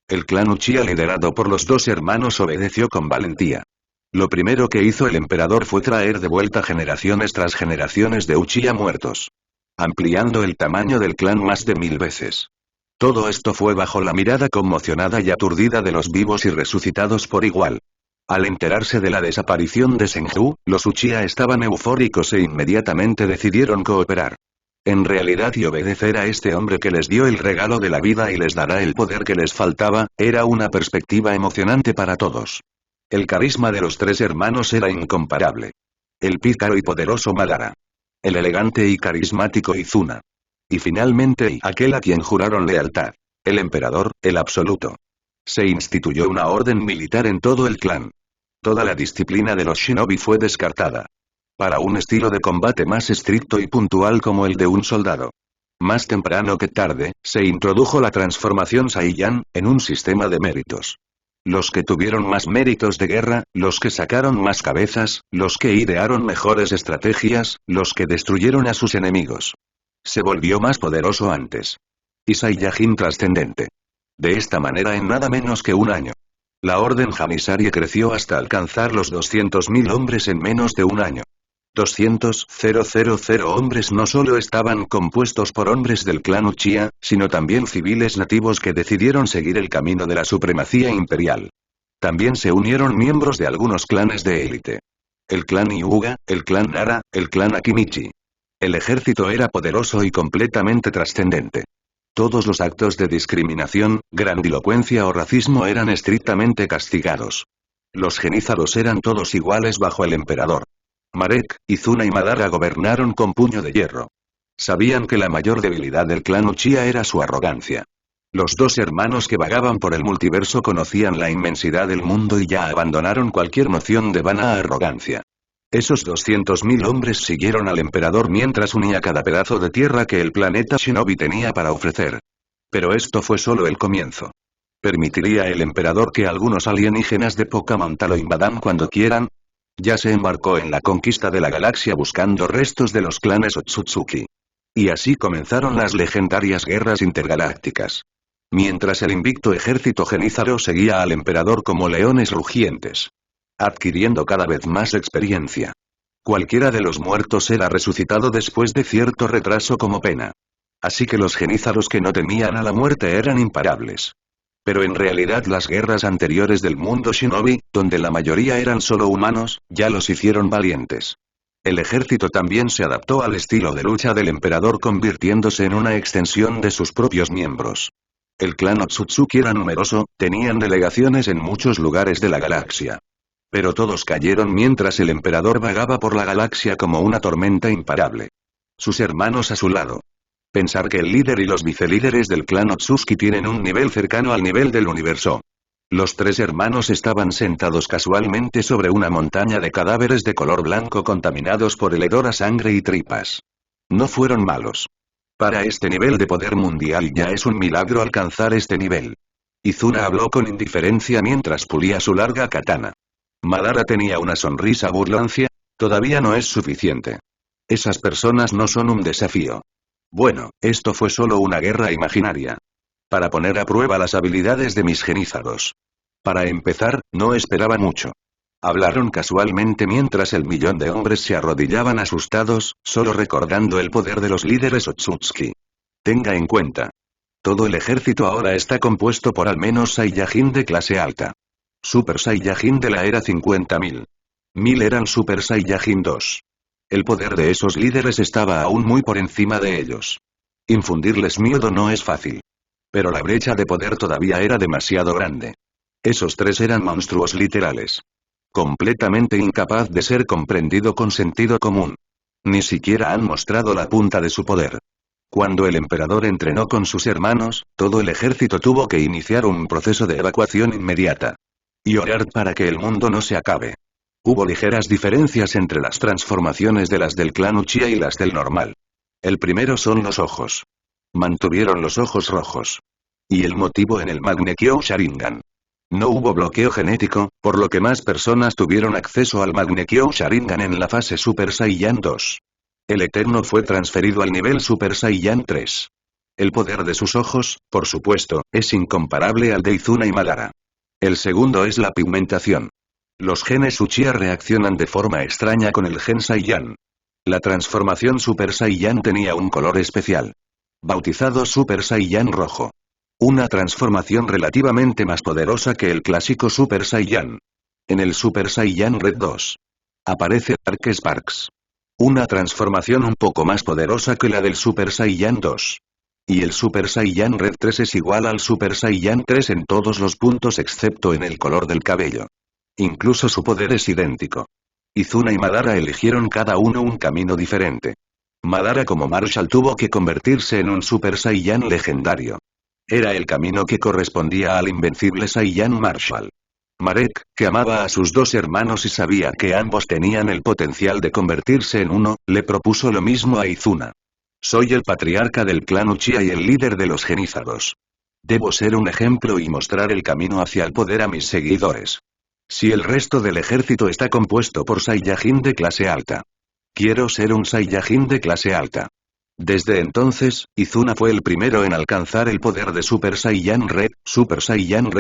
El clan Uchiha liderado por los dos hermanos obedeció con valentía. Lo primero que hizo el emperador fue traer de vuelta generaciones tras generaciones de Uchiha muertos. Ampliando el tamaño del clan más de 1000 veces. Todo esto fue bajo la mirada conmocionada y aturdida de los vivos y resucitados por igual. Al enterarse de la desaparición de Senju, los Uchiha estaban eufóricos e inmediatamente decidieron cooperar. En realidad y obedecer a este hombre que les dio el regalo de la vida y les dará el poder que les faltaba, era una perspectiva emocionante para todos. El carisma de los tres hermanos era incomparable. El pícaro y poderoso Madara. El elegante y carismático Izuna. Y finalmente aquel a quien juraron lealtad. El emperador, el absoluto. Se instituyó una orden militar en todo el clan. Toda la disciplina de los shinobi fue descartada. Para un estilo de combate más estricto y puntual como el de un soldado. Más temprano que tarde, se introdujo la transformación Saiyan, en un sistema de méritos. Los que tuvieron más méritos de guerra, los que sacaron más cabezas, los que idearon mejores estrategias, los que destruyeron a sus enemigos. Se volvió más poderoso antes. Y Saiyajin trascendente. De esta manera en nada menos que un año. La orden Janisarie creció hasta alcanzar los 200.000 hombres en menos de un año. 200.000 hombres no solo estaban compuestos por hombres del clan Uchiha, sino también civiles nativos que decidieron seguir el camino de la supremacía imperial. También se unieron miembros de algunos clanes de élite. El clan Hyuga, el clan Nara, el clan Akimichi. El ejército era poderoso y completamente trascendente. Todos los actos de discriminación, grandilocuencia o racismo eran estrictamente castigados. Los genízaros eran todos iguales bajo el emperador. Marek, Izuna y Madara gobernaron con puño de hierro. Sabían que la mayor debilidad del clan Uchiha era su arrogancia. Los dos hermanos que vagaban por el multiverso conocían la inmensidad del mundo y ya abandonaron cualquier noción de vana arrogancia. Esos 200.000 hombres siguieron al emperador mientras unía cada pedazo de tierra que el planeta Shinobi tenía para ofrecer. Pero esto fue solo el comienzo. ¿Permitiría el emperador que algunos alienígenas de poca monta lo invadan cuando quieran? Ya se embarcó en la conquista de la galaxia buscando restos de los clanes Otsutsuki. Y así comenzaron las legendarias guerras intergalácticas. Mientras el invicto ejército genízaro seguía al emperador como leones rugientes, adquiriendo cada vez más experiencia. Cualquiera de los muertos era resucitado después de cierto retraso como pena. Así que los genízaros que no temían a la muerte eran imparables. Pero en realidad las guerras anteriores del mundo Shinobi, donde la mayoría eran solo humanos, ya los hicieron valientes. El ejército también se adaptó al estilo de lucha del emperador convirtiéndose en una extensión de sus propios miembros. El clan Otsutsuki era numeroso, tenían delegaciones en muchos lugares de la galaxia. Pero todos cayeron mientras el emperador vagaba por la galaxia como una tormenta imparable. Sus hermanos a su lado. Pensar que el líder y los vicelíderes del clan Otsutsuki tienen un nivel cercano al nivel del universo. Los tres hermanos estaban sentados casualmente sobre una montaña de cadáveres de color blanco contaminados por el hedor a sangre y tripas. No fueron malos. Para este nivel de poder mundial ya es un milagro alcanzar este nivel. Izuna habló con indiferencia mientras pulía su larga katana. Madara tenía una sonrisa burlancia. Todavía no es suficiente. Esas personas no son un desafío. Bueno, esto fue solo una guerra imaginaria. Para poner a prueba las habilidades de mis genízaros. Para empezar, no esperaba mucho. Hablaron casualmente mientras el millón de hombres se arrodillaban asustados, solo recordando el poder de los líderes Otsutsuki. Tenga en cuenta. Todo el ejército ahora está compuesto por al menos Saiyajin de clase alta. Super Saiyajin de la era 50.000. 1000 eran Super Saiyajin 2. El poder de esos líderes estaba aún muy por encima de ellos. Infundirles miedo no es fácil. Pero la brecha de poder todavía era demasiado grande. Esos tres eran monstruos literales. Completamente incapaz de ser comprendido con sentido común. Ni siquiera han mostrado la punta de su poder. Cuando el emperador entrenó con sus hermanos, todo el ejército tuvo que iniciar un proceso de evacuación inmediata. Y orar para que el mundo no se acabe. Hubo ligeras diferencias entre las transformaciones de las del clan Uchiha y las del normal. El primero son los ojos. Mantuvieron los ojos rojos. Y el motivo en el Mangekyou Sharingan. No hubo bloqueo genético, por lo que más personas tuvieron acceso al Mangekyou Sharingan en la fase Super Saiyan 2. El Eterno fue transferido al nivel Super Saiyan 3. El poder de sus ojos, por supuesto, es incomparable al de Izuna y Madara. El segundo es la pigmentación. Los genes Uchiha reaccionan de forma extraña con el gen Saiyan. La transformación Super Saiyan tenía un color especial. Bautizado Super Saiyan rojo. Una transformación relativamente más poderosa que el clásico Super Saiyan. En el Super Saiyan Red 2. Aparece Dark Sparks. Una transformación un poco más poderosa que la del Super Saiyan 2. Y el Super Saiyan Red 3 es igual al Super Saiyan 3 en todos los puntos excepto en el color del cabello. Incluso su poder es idéntico. Izuna y Madara eligieron cada uno un camino diferente. Madara como Marshall tuvo que convertirse en un Super Saiyan legendario. Era el camino que correspondía al invencible Saiyan Marshall. Marek, que amaba a sus dos hermanos y sabía que ambos tenían el potencial de convertirse en uno, le propuso lo mismo a Izuna. Soy el patriarca del clan Uchiha y el líder de los genízaros. Debo ser un ejemplo y mostrar el camino hacia el poder a mis seguidores. Si el resto del ejército está compuesto por Saiyajin de clase alta. Quiero ser un Saiyajin de clase alta. Desde entonces, Izuna fue el primero en alcanzar el poder de Super Saiyan Red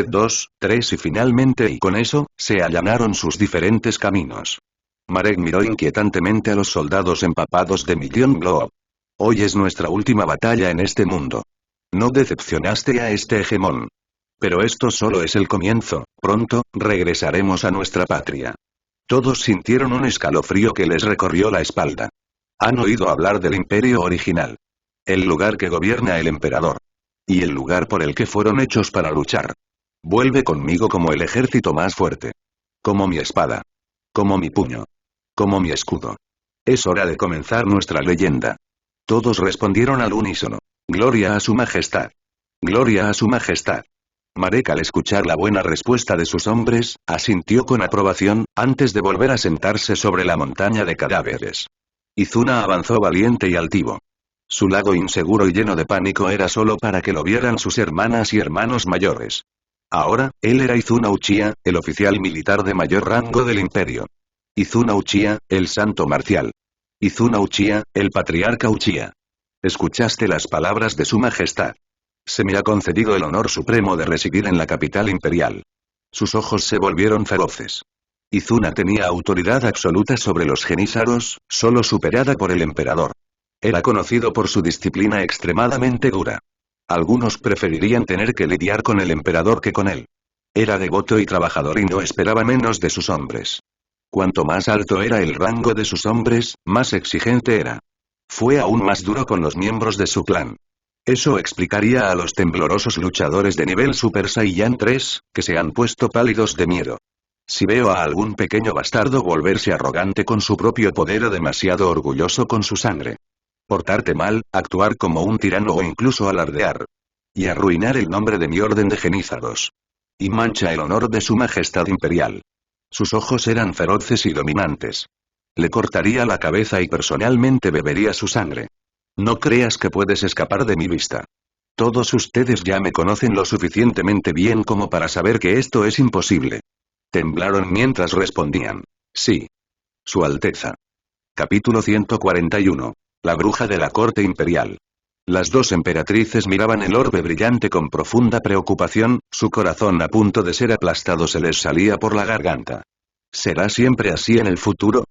2, 3 y finalmente y con eso, se allanaron sus diferentes caminos. Marek miró inquietantemente a los soldados empapados de Million Globe. Hoy es nuestra última batalla en este mundo. No decepcionaste a este hegemón. Pero esto solo es el comienzo, pronto, regresaremos a nuestra patria. Todos sintieron un escalofrío que les recorrió la espalda. Han oído hablar del imperio original. El lugar que gobierna el emperador. Y el lugar por el que fueron hechos para luchar. Vuelve conmigo como el ejército más fuerte. Como mi espada. Como mi puño. Como mi escudo. Es hora de comenzar nuestra leyenda. Todos respondieron al unísono. Gloria a su majestad. Gloria a su majestad. Marek, al escuchar la buena respuesta de sus hombres, asintió con aprobación, antes de volver a sentarse sobre la montaña de cadáveres. Izuna avanzó valiente y altivo. Su lado inseguro y lleno de pánico era solo para que lo vieran sus hermanas y hermanos mayores. Ahora, él era Izuna Uchiha, el oficial militar de mayor rango del imperio. Izuna Uchiha, el santo marcial. Izuna Uchiha, el patriarca Uchiha. ¿Escuchaste las palabras de su majestad? Se me ha concedido el honor supremo de residir en la capital imperial. Sus ojos se volvieron feroces. Izuna tenía autoridad absoluta sobre los genízaros, solo superada por el emperador. Era conocido por su disciplina extremadamente dura. Algunos preferirían tener que lidiar con el emperador que con él. Era devoto y trabajador y no esperaba menos de sus hombres. Cuanto más alto era el rango de sus hombres, más exigente era. Fue aún más duro con los miembros de su clan. Eso explicaría a los temblorosos luchadores de nivel Super Saiyan 3, que se han puesto pálidos de miedo. Si veo a algún pequeño bastardo volverse arrogante con su propio poder o demasiado orgulloso con su sangre. Portarte mal, actuar como un tirano o incluso alardear. Y arruinar el nombre de mi orden de genízaros. Y mancha el honor de su majestad imperial. Sus ojos eran feroces y dominantes. Le cortaría la cabeza y personalmente bebería su sangre. No creas que puedes escapar de mi vista. Todos ustedes ya me conocen lo suficientemente bien como para saber que esto es imposible. Temblaron mientras respondían. Sí. Su Alteza. Capítulo 141. La bruja de la corte imperial. Las dos emperatrices miraban el orbe brillante con profunda preocupación, su corazón a punto de ser aplastado se les salía por la garganta. ¿Será siempre así en el futuro?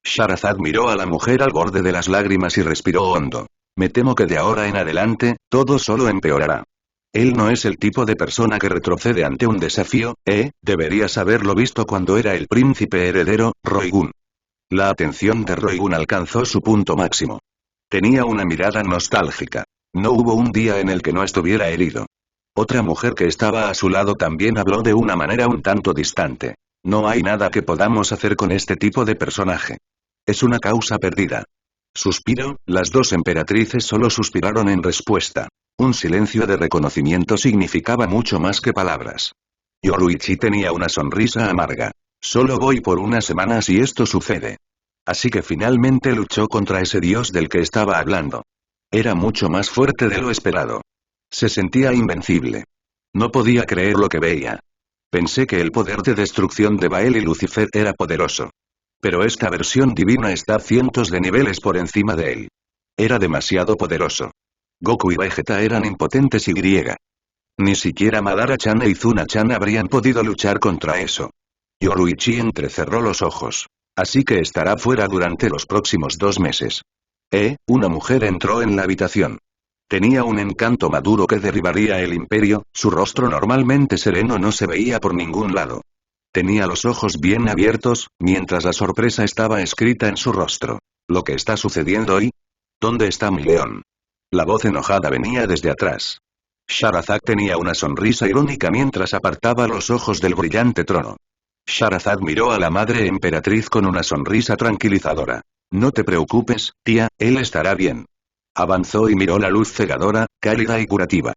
Shahrazad miró a la mujer al borde de las lágrimas y respiró hondo. Me temo que de ahora en adelante, todo solo empeorará. Él no es el tipo de persona que retrocede ante un desafío, deberías haberlo visto cuando era el príncipe heredero, Roigun. La atención de Roigun alcanzó su punto máximo. Tenía una mirada nostálgica. No hubo un día en el que no estuviera herido. Otra mujer que estaba a su lado también habló de una manera un tanto distante. No hay nada que podamos hacer con este tipo de personaje. Es una causa perdida. Suspiro, las dos emperatrices solo suspiraron en respuesta. Un silencio de reconocimiento significaba mucho más que palabras. Yoruichi tenía una sonrisa amarga. Solo voy por unas semanas y esto sucede. Así que finalmente luchó contra ese dios del que estaba hablando. Era mucho más fuerte de lo esperado. Se sentía invencible. No podía creer lo que veía. Pensé que el poder de destrucción de Bael y Lucifer era poderoso. Pero esta versión divina está cientos de niveles por encima de él. Era demasiado poderoso. Goku y Vegeta eran impotentes y griega. Ni siquiera Madara-chan e Izuna-chan habrían podido luchar contra eso. Yoruichi entrecerró los ojos. Así que estará fuera durante los próximos 2 meses. Una mujer entró en la habitación. Tenía un encanto maduro que derribaría el imperio, su rostro normalmente sereno no se veía por ningún lado. Tenía los ojos bien abiertos, mientras la sorpresa estaba escrita en su rostro. ¿Lo que está sucediendo hoy? ¿Dónde está mi león? La voz enojada venía desde atrás. Shahrazad tenía una sonrisa irónica mientras apartaba los ojos del brillante trono. Shahrazad miró a la madre emperatriz con una sonrisa tranquilizadora. No te preocupes, tía, él estará bien. Avanzó y miró la luz cegadora, cálida y curativa.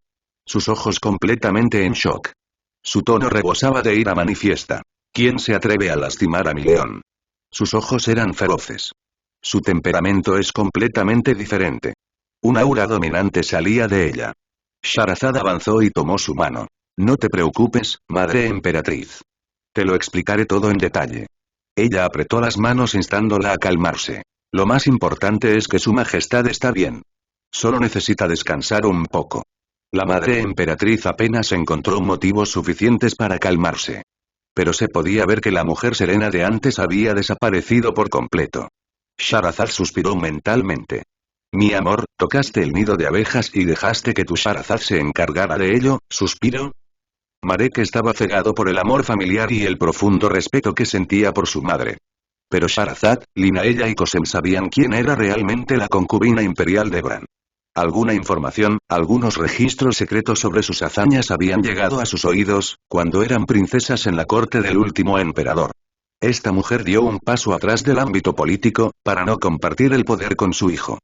Sus ojos completamente en shock. Su tono rebosaba de ira manifiesta. ¿Quién se atreve a lastimar a mi león? Sus ojos eran feroces. Su temperamento es completamente diferente. Un aura dominante salía de ella. Shahrazad avanzó y tomó su mano. No te preocupes, madre emperatriz. Te lo explicaré todo en detalle. Ella apretó las manos instándola a calmarse. Lo más importante es que su majestad está bien. Solo necesita descansar un poco. La madre emperatriz apenas encontró motivos suficientes para calmarse. Pero se podía ver que la mujer serena de antes había desaparecido por completo. Shahrazad suspiró mentalmente. Mi amor, tocaste el nido de abejas y dejaste que tu Shahrazad se encargara de ello, suspiro. Marek estaba cegado por el amor familiar y el profundo respeto que sentía por su madre. Pero Shahrazad, Linaella y Kosem sabían quién era realmente la concubina imperial de Bran. Alguna información, algunos registros secretos sobre sus hazañas habían llegado a sus oídos, cuando eran princesas en la corte del último emperador. Esta mujer dio un paso atrás del ámbito político, para no compartir el poder con su hijo.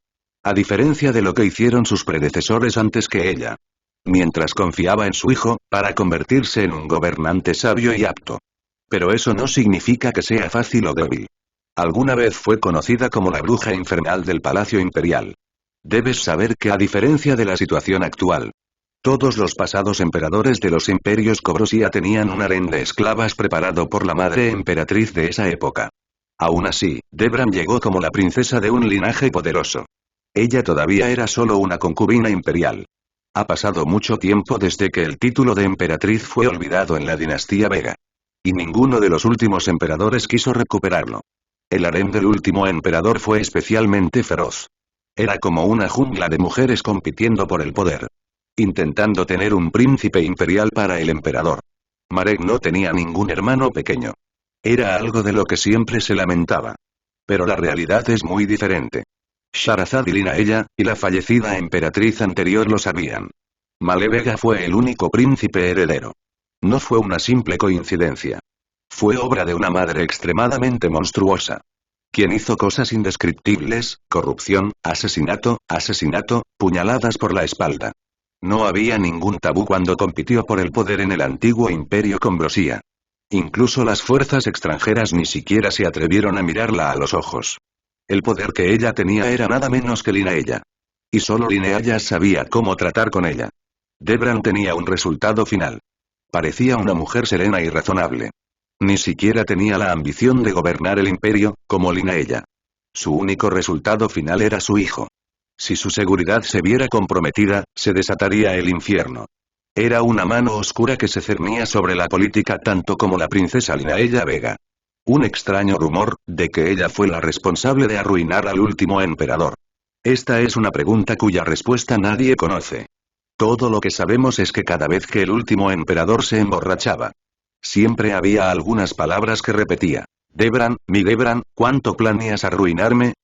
A diferencia de lo que hicieron sus predecesores antes que ella. mientras confiaba en su hijo, para convertirse en un gobernante sabio y apto. Pero eso no significa que sea fácil o débil. Alguna vez fue conocida como la bruja infernal del Palacio Imperial. Debes saber que a diferencia de la situación actual, todos los pasados emperadores de los imperios Cobrosia tenían un harén de esclavas preparado por la madre emperatriz de esa época. Aún así, Debran llegó como la princesa de un linaje poderoso. Ella todavía era solo una concubina imperial. Ha pasado mucho tiempo desde que el título de emperatriz fue olvidado en la dinastía Vega. Y ninguno de los últimos emperadores quiso recuperarlo. El harén del último emperador fue especialmente feroz. Era como una jungla de mujeres compitiendo por el poder. Intentando tener un príncipe imperial para el emperador. Marek no tenía ningún hermano pequeño. Era algo de lo que siempre se lamentaba. Pero la realidad es muy diferente. Sharazad y Linaella, y la fallecida emperatriz anterior lo sabían. Male Vega fue el único príncipe heredero. No fue una simple coincidencia. Fue obra de una madre extremadamente monstruosa. Quien hizo cosas indescriptibles, corrupción, asesinato, puñaladas por la espalda. No había ningún tabú cuando compitió por el poder en el antiguo imperio Cambrosia. Incluso las fuerzas extranjeras ni siquiera se atrevieron a mirarla a los ojos. El poder que ella tenía era nada menos que Linaella. Y solo Linaella sabía cómo tratar con ella. Debran tenía un resultado final. Parecía una mujer serena y razonable. Ni siquiera tenía la ambición de gobernar el imperio, como Linaella. Su único resultado final era su hijo. Si su seguridad se viera comprometida, se desataría el infierno. Era una mano oscura que se cernía sobre la política tanto como la princesa Linaella Vega. Un extraño rumor, de que ella fue la responsable de arruinar al último emperador. Esta es una pregunta cuya respuesta nadie conoce. Todo lo que sabemos es que cada vez que el último emperador se emborrachaba, siempre había algunas palabras que repetía. Debran, mi Debran, ¿cuánto planeas arruinarme?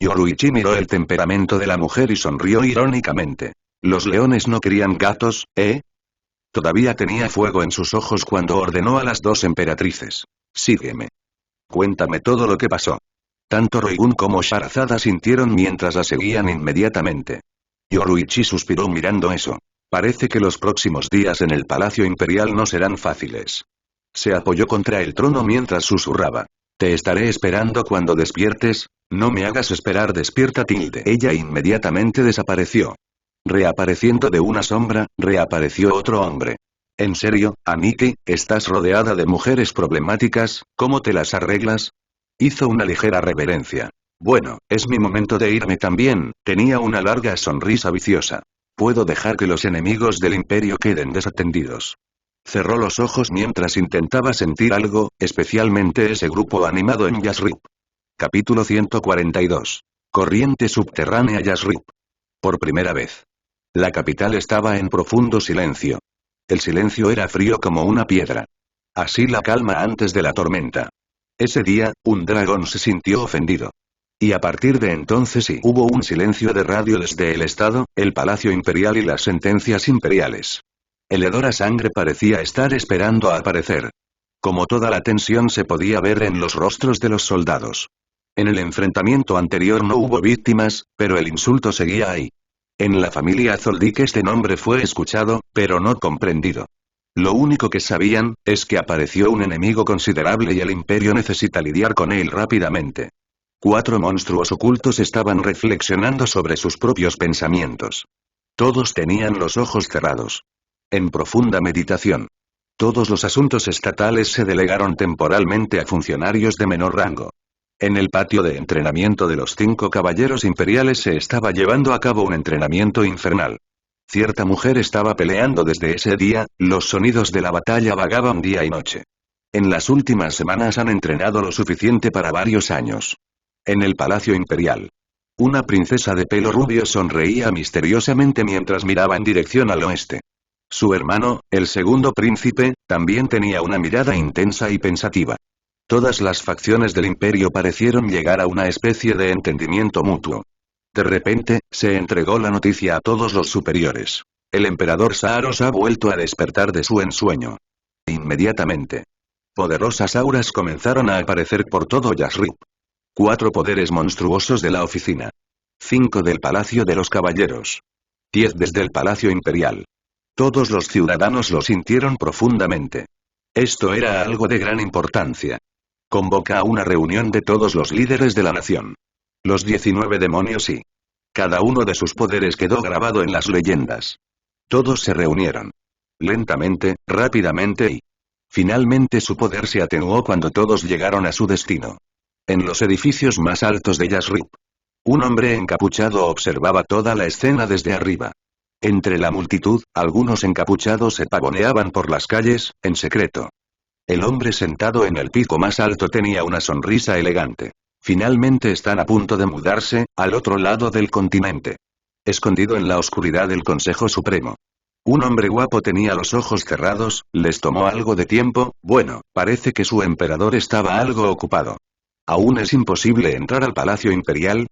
Yoruichi miró el temperamento de la mujer y sonrió irónicamente. ¿Los leones no crían gatos, eh? Todavía tenía fuego en sus ojos cuando ordenó a las dos emperatrices. Sígueme. Cuéntame todo lo que pasó. Tanto Roigun como Sharazada sintieron mientras la seguían inmediatamente. Yoruichi suspiró mirando eso. Parece que los próximos días en el Palacio Imperial no serán fáciles. Se apoyó contra el trono mientras susurraba. Te estaré esperando cuando despiertes, no me hagas esperar, despierta tilde. Ella inmediatamente desapareció. Reapareciendo de una sombra, reapareció otro hombre. ¿En serio, Aniki, estás rodeada de mujeres problemáticas, cómo te las arreglas? Hizo una ligera reverencia. Bueno, es mi momento de irme también, tenía una larga sonrisa viciosa. Puedo dejar que los enemigos del imperio queden desatendidos. Cerró los ojos mientras intentaba sentir algo, especialmente ese grupo animado en Yasrib. Capítulo 142. Corriente subterránea Yasrib. Por primera vez. La capital estaba en profundo silencio. El silencio era frío como una piedra. Así la calma antes de la tormenta. Ese día, un dragón se sintió ofendido. Y a partir de entonces sí hubo un silencio de radio desde el Estado, el Palacio Imperial y las sentencias imperiales. El hedor a sangre parecía estar esperando a aparecer. Como toda la tensión se podía ver en los rostros de los soldados. En el enfrentamiento anterior no hubo víctimas, pero el insulto seguía ahí. En la familia Zoldyck este nombre fue escuchado, pero no comprendido. Lo único que sabían, es que apareció un enemigo considerable y el imperio necesita lidiar con él rápidamente. 4 monstruos ocultos estaban reflexionando sobre sus propios pensamientos. Todos tenían los ojos cerrados. En profunda meditación. Todos los asuntos estatales se delegaron temporalmente a funcionarios de menor rango. En el patio de entrenamiento de los 5 caballeros imperiales se estaba llevando a cabo un entrenamiento infernal. Cierta mujer estaba peleando desde ese día, los sonidos de la batalla vagaban día y noche. En las últimas semanas han entrenado lo suficiente para varios años. En el Palacio Imperial. Una princesa de pelo rubio sonreía misteriosamente mientras miraba en dirección al oeste. Su hermano, el segundo príncipe, también tenía una mirada intensa y pensativa. Todas las facciones del imperio parecieron llegar a una especie de entendimiento mutuo. De repente, se entregó la noticia a todos los superiores. El emperador Saaros ha vuelto a despertar de su ensueño. Inmediatamente. Poderosas auras comenzaron a aparecer por todo Yasrib. 4 poderes monstruosos de la oficina. 5 del Palacio de los Caballeros. 10 desde el Palacio Imperial. Todos los ciudadanos lo sintieron profundamente. Esto era algo de gran importancia. Convoca a una reunión de todos los líderes de la nación. Los 19 demonios y cada uno de sus poderes quedó grabado en las leyendas. Todos se reunieron. Lentamente, rápidamente y finalmente su poder se atenuó cuando todos llegaron a su destino. En los edificios más altos de Yasrib. Un hombre encapuchado observaba toda la escena desde arriba. Entre la multitud, algunos encapuchados se pavoneaban por las calles, en secreto. El hombre sentado en el pico más alto tenía una sonrisa elegante. Finalmente están a punto de mudarse, al otro lado del continente. Escondido en la oscuridad del Consejo Supremo. Un hombre guapo tenía los ojos cerrados, les tomó algo de tiempo, bueno, parece que su emperador estaba algo ocupado. ¿Aún es imposible entrar al Palacio Imperial?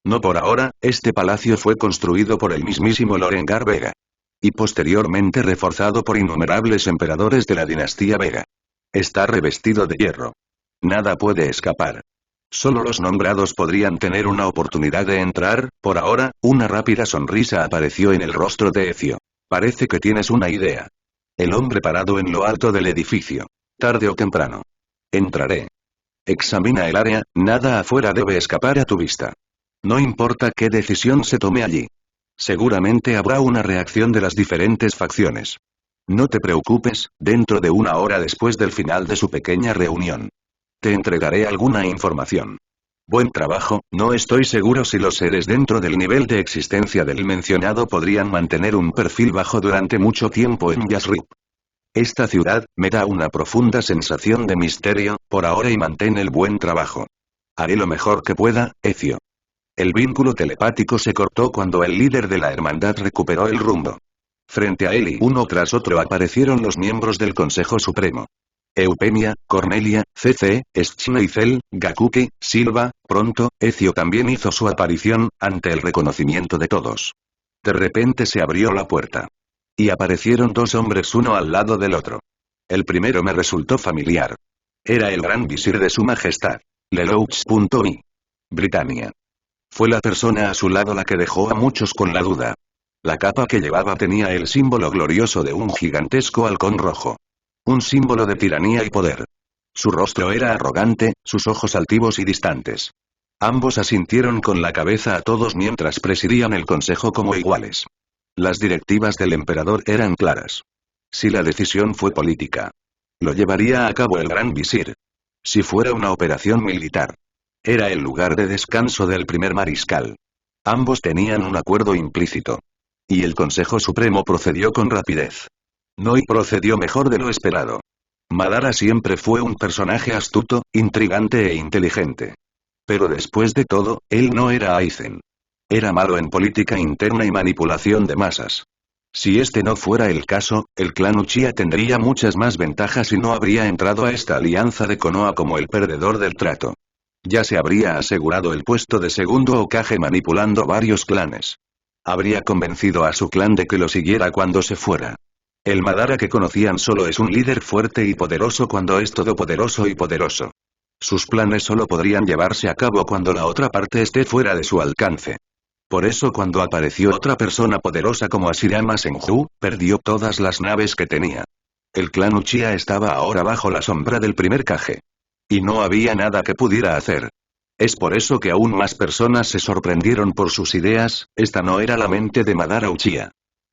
No por ahora, este palacio fue construido por el mismísimo Lorengar Vega. Y posteriormente reforzado por innumerables emperadores de la dinastía Vega. Está revestido de hierro. Nada puede escapar. Solo los nombrados podrían tener una oportunidad de entrar, por ahora, una rápida sonrisa apareció en el rostro de Ezio. Parece que tienes una idea. El hombre parado en lo alto del edificio. Tarde o temprano. Entraré. Examina el área, nada afuera debe escapar a tu vista. No importa qué decisión se tome allí. Seguramente habrá una reacción de las diferentes facciones. No te preocupes, dentro de una hora después del final de su pequeña reunión. Te entregaré alguna información. Buen trabajo, no estoy seguro si los seres dentro del nivel de existencia del mencionado podrían mantener un perfil bajo durante mucho tiempo en Yasrib. Esta ciudad, me da una profunda sensación de misterio, por ahora y mantén el buen trabajo. Haré lo mejor que pueda, Ezio. El vínculo telepático se cortó cuando el líder de la hermandad recuperó el rumbo. Frente a él y uno tras otro aparecieron los miembros del Consejo Supremo. Eupemia, Cornelia, CC, Schneizel, Gakuki, Silva, pronto, Ezio también hizo su aparición, ante el reconocimiento de todos. De repente se abrió la puerta. Y aparecieron dos hombres uno al lado del otro. El primero me resultó familiar. Era el gran visir de su majestad. Lelouch.i. Britannia. Fue la persona a su lado la que dejó a muchos con la duda. La capa que llevaba tenía el símbolo glorioso de un gigantesco halcón rojo. Un símbolo de tiranía y poder. Su rostro era arrogante, sus ojos altivos y distantes. Ambos asintieron con la cabeza a todos mientras presidían el consejo como iguales. Las directivas del emperador eran claras. Si la decisión fue política, lo llevaría a cabo el gran visir. Si fuera una operación militar, era el lugar de descanso del primer mariscal. Ambos tenían un acuerdo implícito. Y el Consejo Supremo procedió con rapidez. No y procedió mejor de lo esperado. Madara siempre fue un personaje astuto, intrigante e inteligente. Pero después de todo, él no era Aizen. Era malo en política interna y manipulación de masas. Si este no fuera el caso, el clan Uchiha tendría muchas más ventajas y no habría entrado a esta alianza de Konoha como el perdedor del trato. Ya se habría asegurado el puesto de segundo Hokage manipulando varios clanes. Habría convencido a su clan de que lo siguiera cuando se fuera. El Madara que conocían solo es un líder fuerte y poderoso cuando es todopoderoso y poderoso. Sus planes solo podrían llevarse a cabo cuando la otra parte esté fuera de su alcance. Por eso cuando apareció otra persona poderosa como Hashirama Senju, perdió todas las naves que tenía. El clan Uchiha estaba ahora bajo la sombra del primer Kage. Y no había nada que pudiera hacer. Es por eso que aún más personas se sorprendieron por sus ideas, esta no era la mente de Madara Uchiha.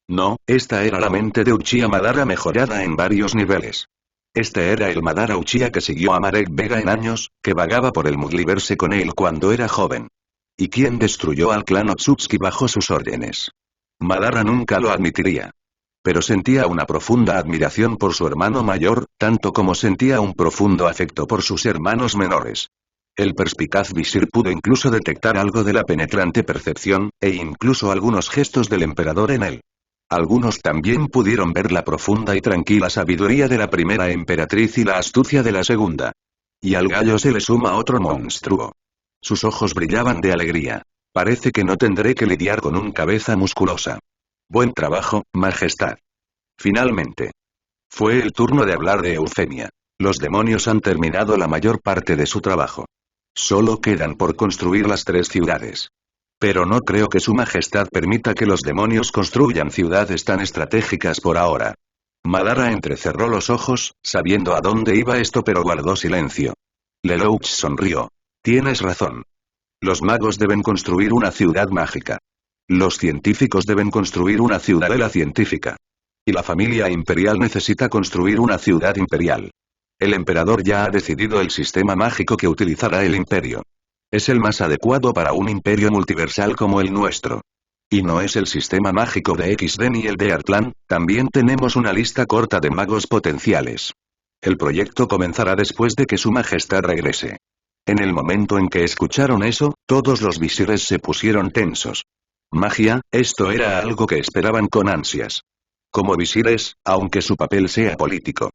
No, esta era la mente de Uchiha Madara mejorada en varios niveles. Este era el Madara Uchiha que siguió a Marek Vega en años, que vagaba por el multiverse con él cuando era joven. Y quien destruyó al clan Otsutsuki bajo sus órdenes. Madara nunca lo admitiría. Pero sentía una profunda admiración por su hermano mayor, tanto como sentía un profundo afecto por sus hermanos menores. El perspicaz visir pudo incluso detectar algo de la penetrante percepción, e incluso algunos gestos del emperador en él. Algunos también pudieron ver la profunda y tranquila sabiduría de la primera emperatriz y la astucia de la segunda. Y al gallo se le suma otro monstruo. Sus ojos brillaban de alegría. Parece que no tendré que lidiar con un cabeza musculosa. Buen trabajo, majestad. Finalmente. Fue el turno de hablar de Eufemia. Los demonios han terminado la mayor parte de su trabajo. Solo quedan por construir las 3 ciudades. Pero no creo que su majestad permita que los demonios construyan ciudades tan estratégicas por ahora. Madara entrecerró los ojos, sabiendo a dónde iba esto pero guardó silencio. Lelouch sonrió. Tienes razón. Los magos deben construir una ciudad mágica. Los científicos deben construir una ciudadela científica. Y la familia imperial necesita construir una ciudad imperial. El emperador ya ha decidido el sistema mágico que utilizará el imperio. Es el más adecuado para un imperio multiversal como el nuestro. Y no es el sistema mágico de XD ni el de Artlan, también tenemos una lista corta de magos potenciales. El proyecto comenzará después de que su majestad regrese. En el momento en que escucharon eso, todos los visires se pusieron tensos. Magia, esto era algo que esperaban con ansias. Como visires, aunque su papel sea político.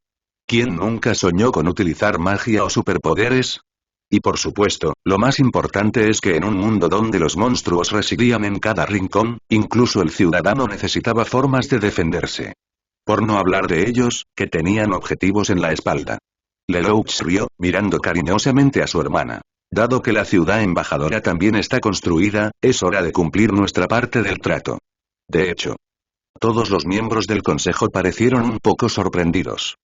¿Quién nunca soñó con utilizar magia o superpoderes? Y por supuesto, lo más importante es que en un mundo donde los monstruos residían en cada rincón, incluso el ciudadano necesitaba formas de defenderse. Por no hablar de ellos, que tenían objetivos en la espalda. Lelouch rió, mirando cariñosamente a su hermana. Dado que la ciudad embajadora también está construida, es hora de cumplir nuestra parte del trato. De hecho, todos los miembros del consejo parecieron un poco sorprendidos.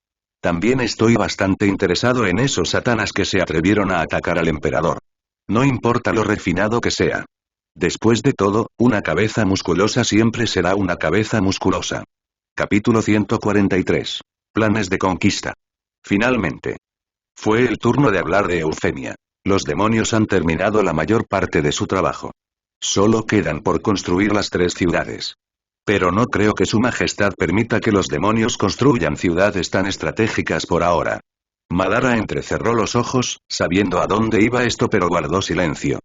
También estoy bastante interesado en esos satanas que se atrevieron a atacar al emperador. No importa lo refinado que sea. Después de todo, una cabeza musculosa siempre será una cabeza musculosa. Capítulo 143. Planes de conquista. Finalmente. Fue el turno de hablar de Eufemia. Los demonios han terminado la mayor parte de su trabajo. Solo quedan por construir las 3 ciudades. Pero no creo que su majestad permita que los demonios construyan ciudades tan estratégicas por ahora. Madara entrecerró los ojos, sabiendo a dónde iba esto pero guardó silencio.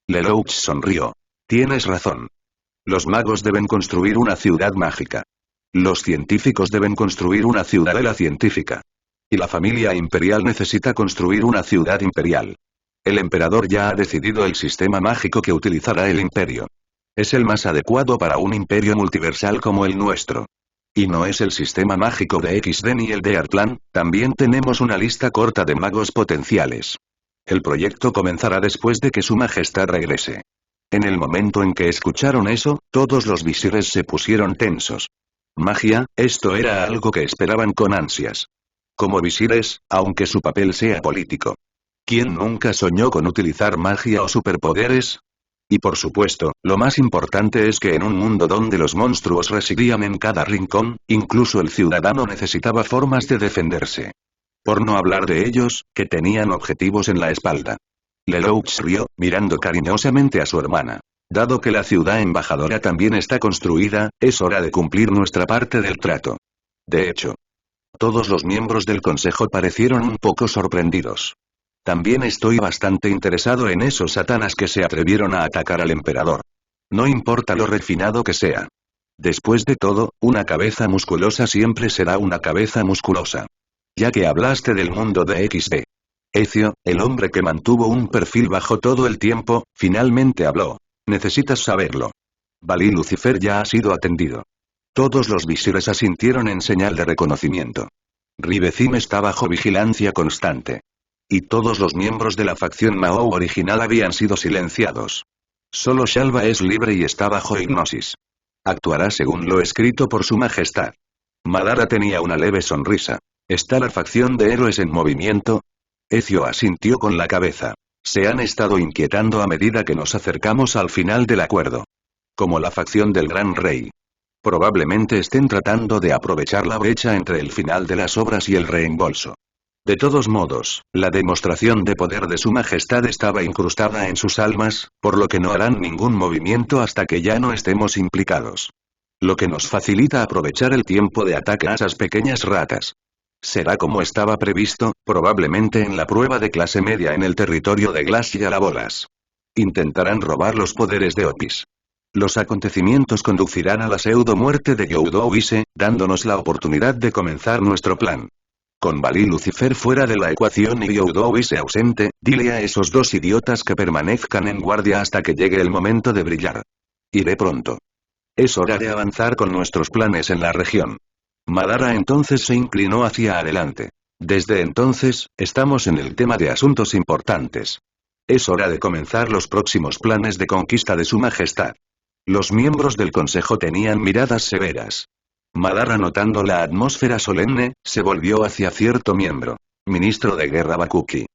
Lelouch sonrió. Tienes razón. Los magos deben construir una ciudad mágica. Los científicos deben construir una ciudadela científica. Y la familia imperial necesita construir una ciudad imperial. El emperador ya ha decidido el sistema mágico que utilizará el imperio. Es el más adecuado para un imperio multiversal como el nuestro. Y no es el sistema mágico de XD ni el de Artlan, también tenemos una lista corta de magos potenciales. El proyecto comenzará después de que su majestad regrese. En el momento en que escucharon eso, todos los visires se pusieron tensos. Magia, esto era algo que esperaban con ansias. Como visires, aunque su papel sea político. ¿Quién nunca soñó con utilizar magia o superpoderes? Y por supuesto, lo más importante es que en un mundo donde los monstruos residían en cada rincón, incluso el ciudadano necesitaba formas de defenderse. Por no hablar de ellos, que tenían objetivos en la espalda. Lelouch rió, mirando cariñosamente a su hermana. Dado que la ciudad embajadora también está construida, es hora de cumplir nuestra parte del trato. De hecho, todos los miembros del consejo parecieron un poco sorprendidos. También estoy bastante interesado en esos satanas que se atrevieron a atacar al emperador. No importa lo refinado que sea. Después de todo, una cabeza musculosa siempre será una cabeza musculosa. Ya que hablaste del mundo de XD. Ezio, el hombre que mantuvo un perfil bajo todo el tiempo, finalmente habló. Necesitas saberlo. Valí Lucifer ya ha sido atendido. Todos los visires asintieron en señal de reconocimiento. Ribecim está bajo vigilancia constante. Y todos los miembros de la facción Mao original habían sido silenciados. Solo Shalva es libre y está bajo hipnosis. Actuará según lo escrito por su majestad. Madara tenía una leve sonrisa. ¿Está la facción de héroes en movimiento? Ezio asintió con la cabeza. Se han estado inquietando a medida que nos acercamos al final del acuerdo. Como la facción del Gran Rey. Probablemente estén tratando de aprovechar la brecha entre el final de las obras y el reembolso. De todos modos, la demostración de poder de su majestad estaba incrustada en sus almas, por lo que no harán ningún movimiento hasta que ya no estemos implicados. Lo que nos facilita aprovechar el tiempo de ataque a esas pequeñas ratas. Será como estaba previsto, probablemente en la prueba de clase media en el territorio de Glacialabolas. Intentarán robar los poderes de Opis. Los acontecimientos conducirán a la pseudo-muerte de Youdouise, dándonos la oportunidad de comenzar nuestro plan. Con Valí Lucifer fuera de la ecuación y Youdouise ausente, dile a esos 2 idiotas que permanezcan en guardia hasta que llegue el momento de brillar. Iré pronto. Es hora de avanzar con nuestros planes en la región. Madara entonces se inclinó hacia adelante. Desde entonces, estamos en el tema de asuntos importantes. Es hora de comenzar los próximos planes de conquista de su majestad. Los miembros del consejo tenían miradas severas. Madara, notando la atmósfera solemne, se volvió hacia cierto miembro. Ministro de Guerra Bakuki.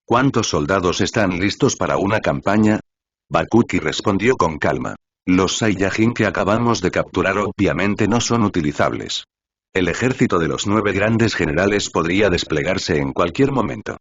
¿Cuántos soldados están listos para una campaña? Bakuki respondió con calma. Los Saiyajin que acabamos de capturar obviamente no son utilizables. El ejército de los 9 grandes generales podría desplegarse en cualquier momento.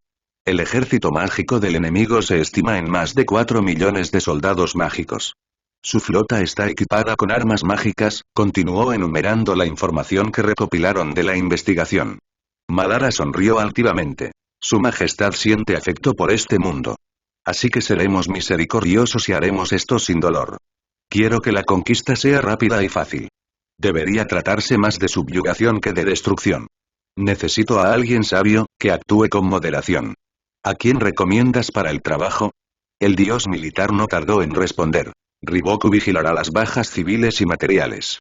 El ejército mágico del enemigo se estima en más de 4 millones de soldados mágicos. Su flota está equipada con armas mágicas, continuó enumerando la información que recopilaron de la investigación. Madara sonrió altivamente. Su majestad siente afecto por este mundo. Así que seremos misericordiosos y haremos esto sin dolor. Quiero que la conquista sea rápida y fácil. Debería tratarse más de subyugación que de destrucción. Necesito a alguien sabio, que actúe con moderación. ¿A quién recomiendas para el trabajo? El dios militar no tardó en responder. Riboku vigilará las bajas civiles y materiales.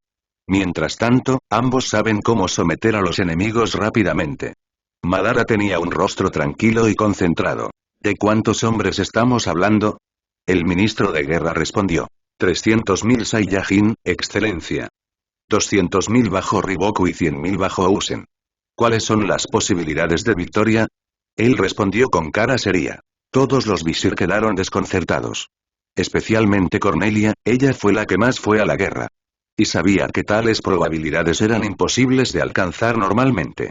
Mientras tanto, ambos saben cómo someter a los enemigos rápidamente. Madara tenía un rostro tranquilo y concentrado. ¿De cuántos hombres estamos hablando? El ministro de guerra respondió. 300.000 Saiyajin, excelencia. 200.000 bajo Riboku y 100.000 bajo Usen. ¿Cuáles son las posibilidades de victoria? Él respondió con cara seria. Todos los visir quedaron desconcertados. Especialmente Cornelia, ella fue la que más fue a la guerra. Y sabía que tales probabilidades eran imposibles de alcanzar normalmente.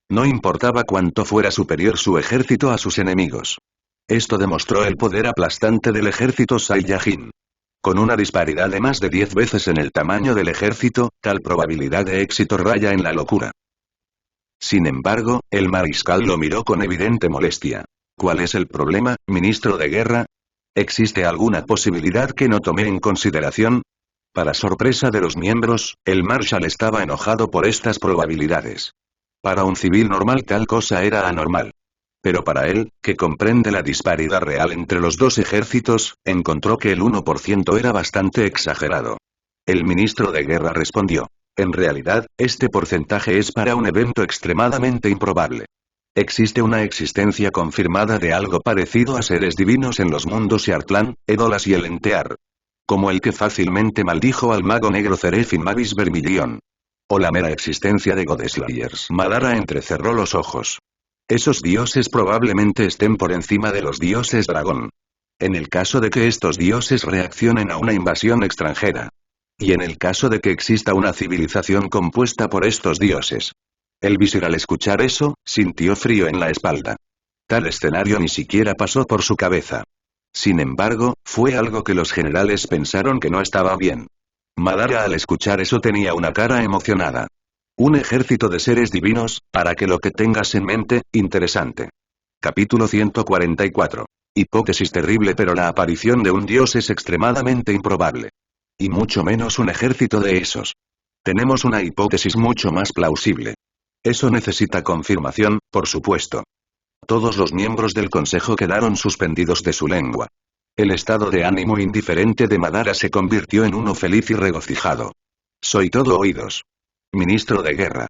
No importaba cuánto fuera superior su ejército a sus enemigos. Esto demostró el poder aplastante del ejército Saiyajin. Con una disparidad de más de 10 veces en el tamaño del ejército, tal probabilidad de éxito raya en la locura. Sin embargo, el mariscal lo miró con evidente molestia. ¿Cuál es el problema, ministro de guerra? ¿Existe alguna posibilidad que no tomé en consideración? Para sorpresa de los miembros, el marshal estaba enojado por estas probabilidades. Para un civil normal tal cosa era anormal. Pero para él, que comprende la disparidad real entre los dos ejércitos, encontró que el 1% era bastante exagerado. El ministro de guerra respondió. En realidad, este porcentaje es para un evento extremadamente improbable. Existe una existencia confirmada de algo parecido a seres divinos en los mundos Yartlan, Edolas y Elentear. Como el que fácilmente maldijo al mago negro Cerefin Mavis Vermilion. O la mera existencia de Godeslayers. Madara entrecerró los ojos. Esos dioses probablemente estén por encima de los dioses dragón. En el caso de que estos dioses reaccionen a una invasión extranjera. Y en el caso de que exista una civilización compuesta por estos dioses. El visir al escuchar eso, sintió frío en la espalda. Tal escenario ni siquiera pasó por su cabeza. Sin embargo, fue algo que los generales pensaron que no estaba bien. Madara al escuchar eso tenía una cara emocionada. Un ejército de seres divinos, para que lo que tengas en mente, interesante. Capítulo 144. Hipótesis terrible, pero la aparición de un dios es extremadamente improbable. Y mucho menos un ejército de esos. Tenemos una hipótesis mucho más plausible. Eso necesita confirmación, por supuesto. Todos los miembros del consejo quedaron suspendidos de su lengua. El estado de ánimo indiferente de Madara se convirtió en uno feliz y regocijado. Soy todo oídos. Ministro de guerra.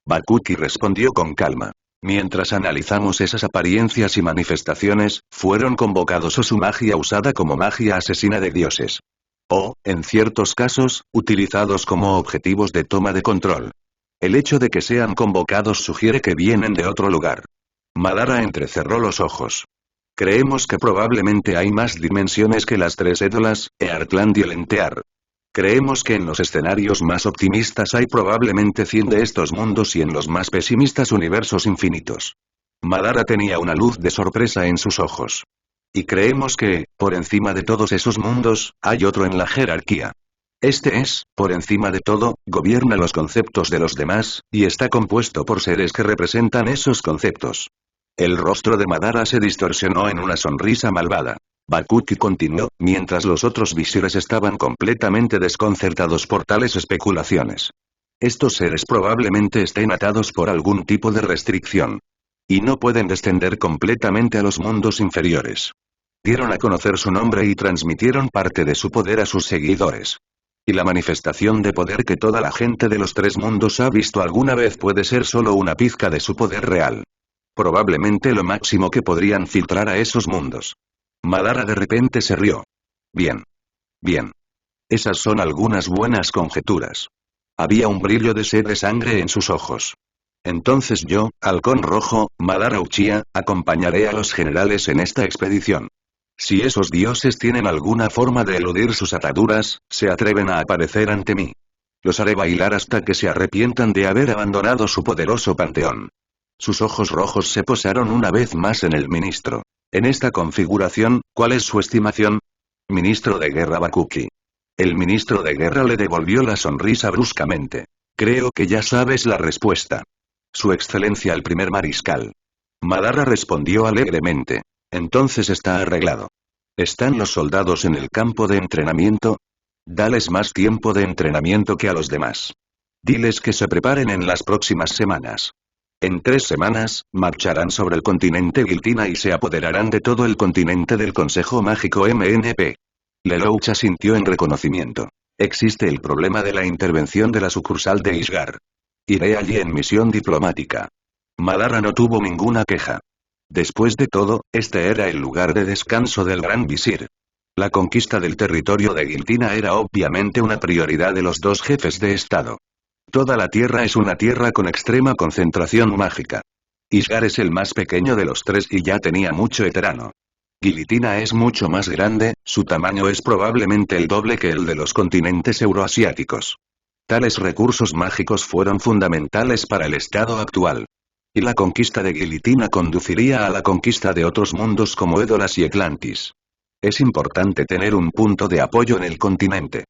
Bakuki respondió con calma. Mientras analizamos esas apariencias y manifestaciones, fueron convocados o su magia usada como magia asesina de dioses. O, en ciertos casos, utilizados como objetivos de toma de control. El hecho de que sean convocados sugiere que vienen de otro lugar. Madara entrecerró los ojos. Creemos que probablemente hay más dimensiones que las 3 Edolas, Earthland y Elentear. Creemos que en los escenarios más optimistas hay probablemente 100 de estos mundos y en los más pesimistas universos infinitos. Madara tenía una luz de sorpresa en sus ojos. Y creemos que, por encima de todos esos mundos, hay otro en la jerarquía. Este es, por encima de todo, gobierna los conceptos de los demás, y está compuesto por seres que representan esos conceptos. El rostro de Madara se distorsionó en una sonrisa malvada. Bakuki continuó, mientras los otros visires estaban completamente desconcertados por tales especulaciones. Estos seres probablemente estén atados por algún tipo de restricción. Y no pueden descender completamente a los mundos inferiores. Dieron a conocer su nombre y transmitieron parte de su poder a sus seguidores. Y la manifestación de poder que toda la gente de los 3 mundos ha visto alguna vez puede ser solo una pizca de su poder real. Probablemente lo máximo que podrían filtrar a esos mundos. Madara de repente se rió. Bien. Bien. Esas son algunas buenas conjeturas. Había un brillo de sed de sangre en sus ojos. Entonces yo, Halcón Rojo, Madara Uchiha, acompañaré a los generales en esta expedición. Si esos dioses tienen alguna forma de eludir sus ataduras, se atreven a aparecer ante mí. Los haré bailar hasta que se arrepientan de haber abandonado su poderoso panteón. Sus ojos rojos se posaron una vez más en el ministro. En esta configuración, ¿cuál es su estimación? Ministro de Guerra Bakuki. El ministro de Guerra le devolvió la sonrisa bruscamente. Creo que ya sabes la respuesta. Su excelencia el primer mariscal. Madara respondió alegremente. Entonces está arreglado. ¿Están los soldados en el campo de entrenamiento? Dales más tiempo de entrenamiento que a los demás. Diles que se preparen en las próximas semanas. En 3 semanas, marcharán sobre el continente Giltina y se apoderarán de todo el continente del Consejo Mágico MNP. Lelouch asintió en reconocimiento. Existe el problema de la intervención de la sucursal de Ishgar. Iré allí en misión diplomática. Madara no tuvo ninguna queja. Después de todo, este era el lugar de descanso del Gran Visir. La conquista del territorio de Giltina era obviamente una prioridad de los 2 jefes de estado. Toda la tierra es una tierra con extrema concentración mágica. Ishgar es el más pequeño de los 3 y ya tenía mucho veterano. Giltina es mucho más grande, su tamaño es probablemente el doble que el de los continentes euroasiáticos. Tales recursos mágicos fueron fundamentales para el estado actual. Y la conquista de Giltina conduciría a la conquista de otros mundos como Edoras y Atlantis. Es importante tener un punto de apoyo en el continente.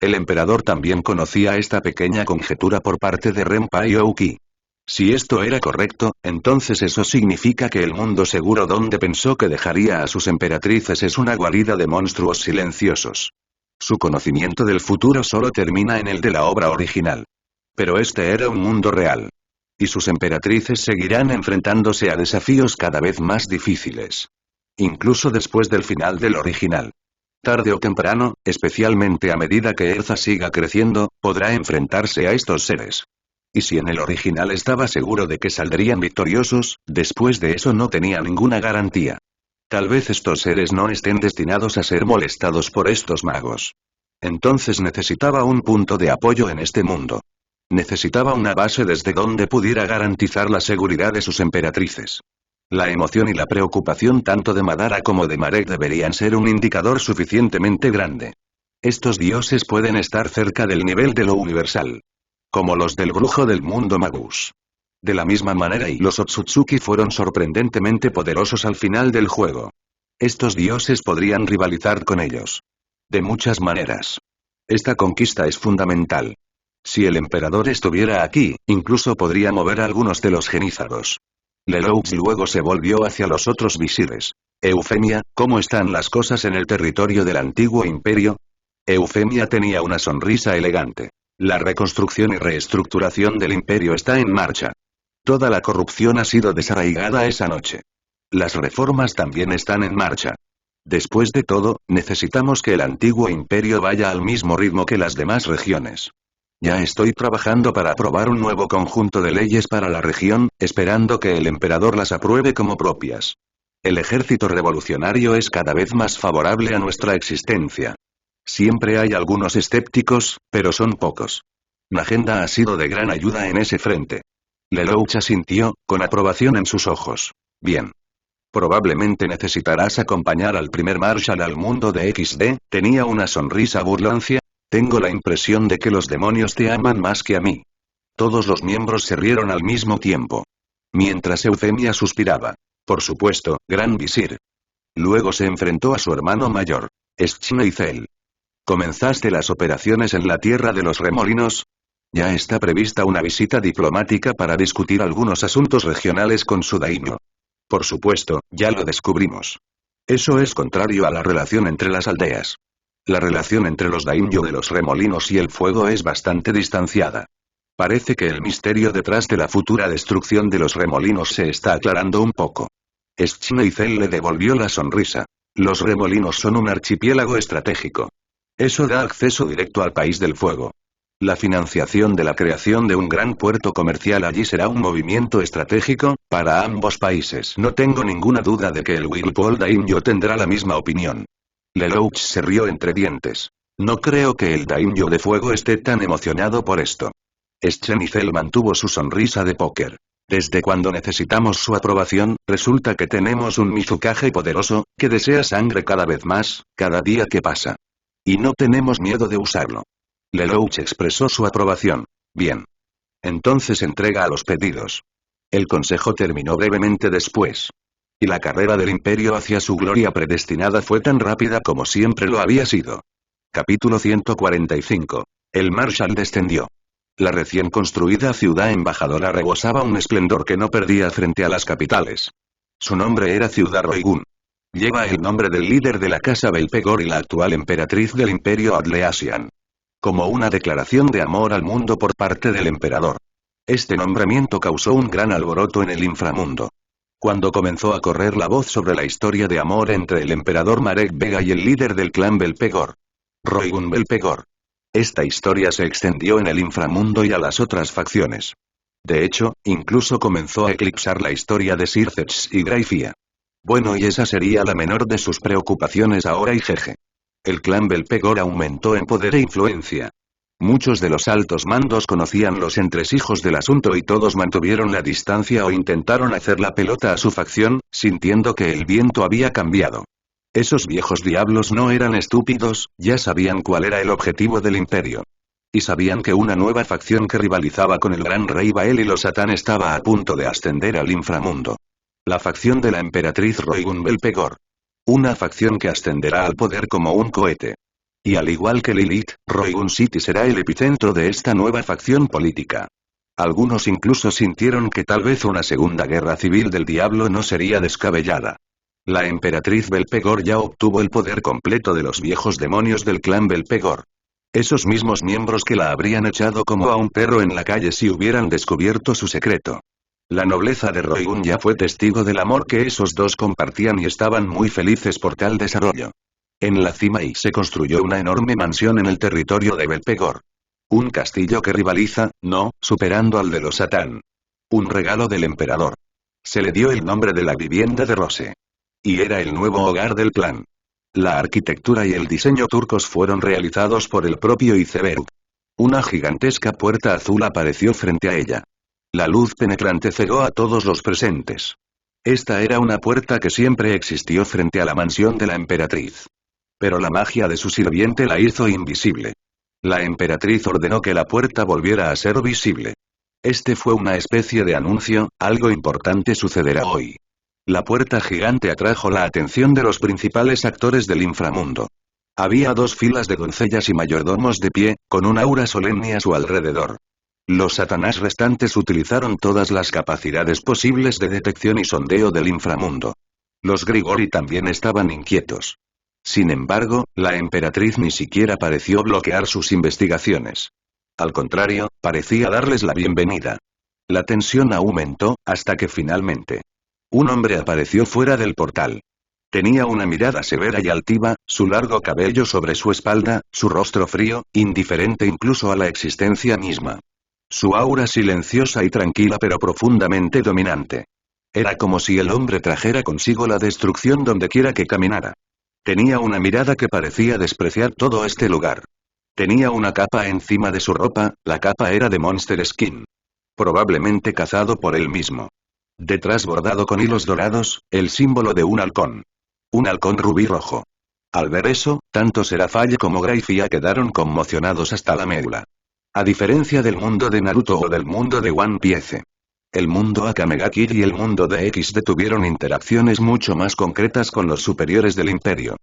El emperador también conocía esta pequeña conjetura por parte de Renpai Ouki. Si esto era correcto, entonces eso significa que el mundo seguro donde pensó que dejaría a sus emperatrices es una guarida de monstruos silenciosos. Su conocimiento del futuro solo termina en el de la obra original. Pero este era un mundo real. Y sus emperatrices seguirán enfrentándose a desafíos cada vez más difíciles. Incluso después del final del original. Tarde o temprano, especialmente a medida que Erza siga creciendo, podrá enfrentarse a estos seres. Y si en el original estaba seguro de que saldrían victoriosos, después de eso no tenía ninguna garantía. Tal vez estos seres no estén destinados a ser molestados por estos magos. Entonces necesitaba un punto de apoyo en este mundo. Necesitaba una base desde donde pudiera garantizar la seguridad de sus emperatrices. La emoción y la preocupación tanto de Madara como de Marek deberían ser un indicador suficientemente grande. Estos dioses pueden estar cerca del nivel de lo universal. Como los del brujo del mundo Magus. De la misma manera y los Otsutsuki fueron sorprendentemente poderosos al final del juego. Estos dioses podrían rivalizar con ellos. De muchas maneras. Esta conquista es fundamental. Si el emperador estuviera aquí, incluso podría mover a algunos de los genízaros. Lelouch luego se volvió hacia los otros visires. Eufemia, ¿cómo están las cosas en el territorio del antiguo imperio? Eufemia tenía una sonrisa elegante. La reconstrucción y reestructuración del imperio está en marcha. Toda la corrupción ha sido desarraigada esa noche. Las reformas también están en marcha. Después de todo, necesitamos que el antiguo imperio vaya al mismo ritmo que las demás regiones. Ya estoy trabajando para aprobar un nuevo conjunto de leyes para la región, esperando que el emperador las apruebe como propias. El ejército revolucionario es cada vez más favorable a nuestra existencia. Siempre hay algunos escépticos, pero son pocos. La agenda ha sido de gran ayuda en ese frente. Lelouch asintió, con aprobación en sus ojos. Bien. Probablemente necesitarás acompañar al primer Marshal al mundo de XD, tenía una sonrisa burlancia. Tengo la impresión de que los demonios te aman más que a mí. Todos los miembros se rieron al mismo tiempo. Mientras Eufemia suspiraba. Por supuesto, Gran Visir. Luego se enfrentó a su hermano mayor. Schneidel. ¿Comenzaste las operaciones en la tierra de los remolinos? Ya está prevista una visita diplomática para discutir algunos asuntos regionales con su daimyo. Por supuesto, ya lo descubrimos. Eso es contrario a la relación entre las aldeas. La relación entre los daimyo de los remolinos y el fuego es bastante distanciada. Parece que el misterio detrás de la futura destrucción de los remolinos se está aclarando un poco. Schneidel le devolvió la sonrisa. Los remolinos son un archipiélago estratégico. Eso da acceso directo al país del fuego. La financiación de la creación de un gran puerto comercial allí será un movimiento estratégico, para ambos países. No tengo ninguna duda de que el Whirlpool Daimyo tendrá la misma opinión. Lelouch se rió entre dientes. No creo que el Daimyo de Fuego esté tan emocionado por esto. Schenifel mantuvo su sonrisa de póker. Desde cuando necesitamos su aprobación, resulta que tenemos un Mizukage poderoso, que desea sangre cada vez más, cada día que pasa. Y no tenemos miedo de usarlo. Lelouch expresó su aprobación. Bien. Entonces entrega a los pedidos. El consejo terminó brevemente después. Y la carrera del imperio hacia su gloria predestinada fue tan rápida como siempre lo había sido. Capítulo 145. El Marshal descendió. La recién construida ciudad embajadora rebosaba un esplendor que no perdía frente a las capitales. Su nombre era Ciudad Roigun. Lleva el nombre del líder de la casa Belpegor y la actual emperatriz del imperio Adleasian. Como una declaración de amor al mundo por parte del emperador. Este nombramiento causó un gran alboroto en el inframundo. Cuando comenzó a correr la voz sobre la historia de amor entre el emperador Marek Vega y el líder del clan Belpegor. Roigun Belpegor. Esta historia se extendió en el inframundo y a las otras facciones. De hecho, incluso comenzó a eclipsar la historia de Sircex y Graifia. Bueno, y esa sería la menor de sus preocupaciones ahora y jeje. El clan Belpegor aumentó en poder e influencia. Muchos de los altos mandos conocían los entresijos del asunto y todos mantuvieron la distancia o intentaron hacer la pelota a su facción, sintiendo que el viento había cambiado. Esos viejos diablos no eran estúpidos, ya sabían cuál era el objetivo del imperio. Y sabían que una nueva facción que rivalizaba con el gran rey Bael y los Satán estaba a punto de ascender al inframundo. La facción de la emperatriz Roigun Belpegor. Una facción que ascenderá al poder como un cohete. Y al igual que Lilith, Roigun City será el epicentro de esta nueva facción política. Algunos incluso sintieron que tal vez una segunda guerra civil del diablo no sería descabellada. La emperatriz Belpegor ya obtuvo el poder completo de los viejos demonios del clan Belpegor. Esos mismos miembros que la habrían echado como a un perro en la calle si hubieran descubierto su secreto. La nobleza de Roigun ya fue testigo del amor que esos dos compartían y estaban muy felices por tal desarrollo. En la cima se construyó una enorme mansión en el territorio de Belpegor. Un castillo que rivaliza, no, superando al de los Satán. Un regalo del emperador. Se le dio el nombre de la vivienda de Rose. Y era el nuevo hogar del clan. La arquitectura y el diseño turcos fueron realizados por el propio iceberg. Una gigantesca puerta azul apareció frente a ella. La luz penetrante cegó a todos los presentes. Esta era una puerta que siempre existió frente a la mansión de la emperatriz. Pero la magia de su sirviente la hizo invisible. La emperatriz ordenó que la puerta volviera a ser visible. Este fue una especie de anuncio, algo importante sucederá hoy. La puerta gigante atrajo la atención de los principales actores del inframundo. Había dos filas de doncellas y mayordomos de pie, con un aura solemne a su alrededor. Los Satanás restantes utilizaron todas las capacidades posibles de detección y sondeo del inframundo. Los Grigori también estaban inquietos. Sin embargo, la emperatriz ni siquiera pareció bloquear sus investigaciones. Al contrario, parecía darles la bienvenida. La tensión aumentó, hasta que finalmente un hombre apareció fuera del portal. Tenía una mirada severa y altiva, su largo cabello sobre su espalda, su rostro frío, indiferente incluso a la existencia misma. Su aura silenciosa y tranquila pero profundamente dominante. Era como si el hombre trajera consigo la destrucción donde quiera que caminara. Tenía una mirada que parecía despreciar todo este lugar. Tenía una capa encima de su ropa, la capa era de Monster Skin. Probablemente cazado por él mismo. Detrás bordado con hilos dorados, el símbolo de un halcón. Un halcón rubí rojo. Al ver eso, tanto Seraphine como Graifia quedaron conmocionados hasta la médula. A diferencia del mundo de Naruto o del mundo de One Piece. El mundo Akame ga Kill y el mundo de XD tuvieron interacciones mucho más concretas con los superiores del imperio.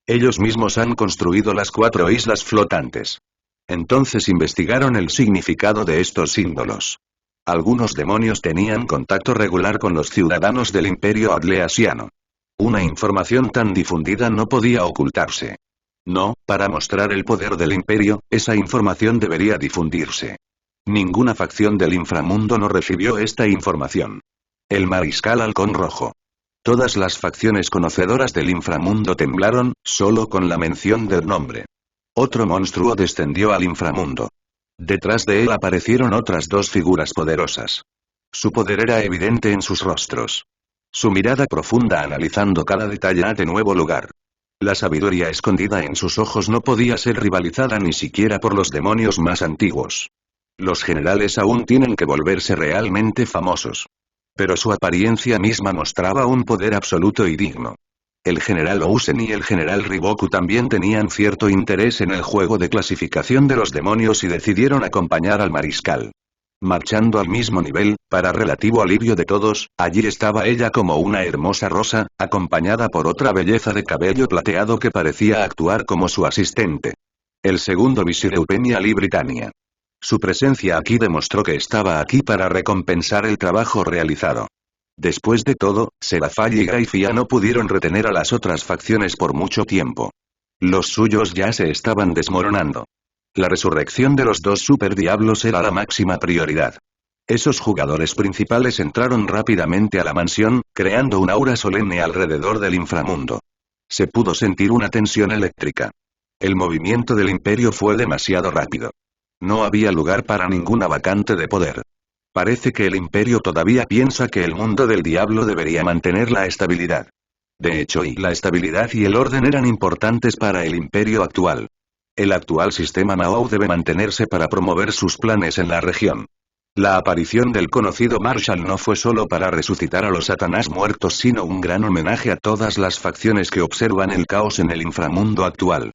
Ellos mismos han construido las 4 islas flotantes. Entonces investigaron el significado de estos símbolos. Algunos demonios tenían contacto regular con los ciudadanos del imperio adleasiano. Una información tan difundida no podía ocultarse. No, para mostrar el poder del imperio, esa información debería difundirse. Ninguna facción del inframundo no recibió esta información. El mariscal halcón rojo. Todas las facciones conocedoras del inframundo temblaron, solo con la mención del nombre. Otro monstruo descendió al inframundo. Detrás de él aparecieron otras dos figuras poderosas. Su poder era evidente en sus rostros. Su mirada profunda analizando cada detalle de nuevo lugar. La sabiduría escondida en sus ojos no podía ser rivalizada ni siquiera por los demonios más antiguos. Los generales aún tienen que volverse realmente famosos. Pero su apariencia misma mostraba un poder absoluto y digno. El general Ousen y el general Riboku también tenían cierto interés en el juego de clasificación de los demonios y decidieron acompañar al mariscal. Marchando al mismo nivel, para relativo alivio de todos, allí estaba ella como una hermosa rosa, acompañada por otra belleza de cabello plateado que parecía actuar como su asistente. El segundo visir Eupenia Lee Britannia. Su presencia aquí demostró que estaba aquí para recompensar el trabajo realizado. Después de todo, Serafall y Graifia no pudieron retener a las otras facciones por mucho tiempo. Los suyos ya se estaban desmoronando. La resurrección de los dos superdiablos era la máxima prioridad. Esos jugadores principales entraron rápidamente a la mansión, creando un aura solemne alrededor del inframundo. Se pudo sentir una tensión eléctrica. El movimiento del imperio fue demasiado rápido. No había lugar para ninguna vacante de poder. Parece que el imperio todavía piensa que el mundo del diablo debería mantener la estabilidad. De hecho, la estabilidad y el orden eran importantes para el imperio actual. El actual sistema Mao debe mantenerse para promover sus planes en la región. La aparición del conocido Marshall no fue solo para resucitar a los Satanás muertos, sino un gran homenaje a todas las facciones que observan el caos en el inframundo actual.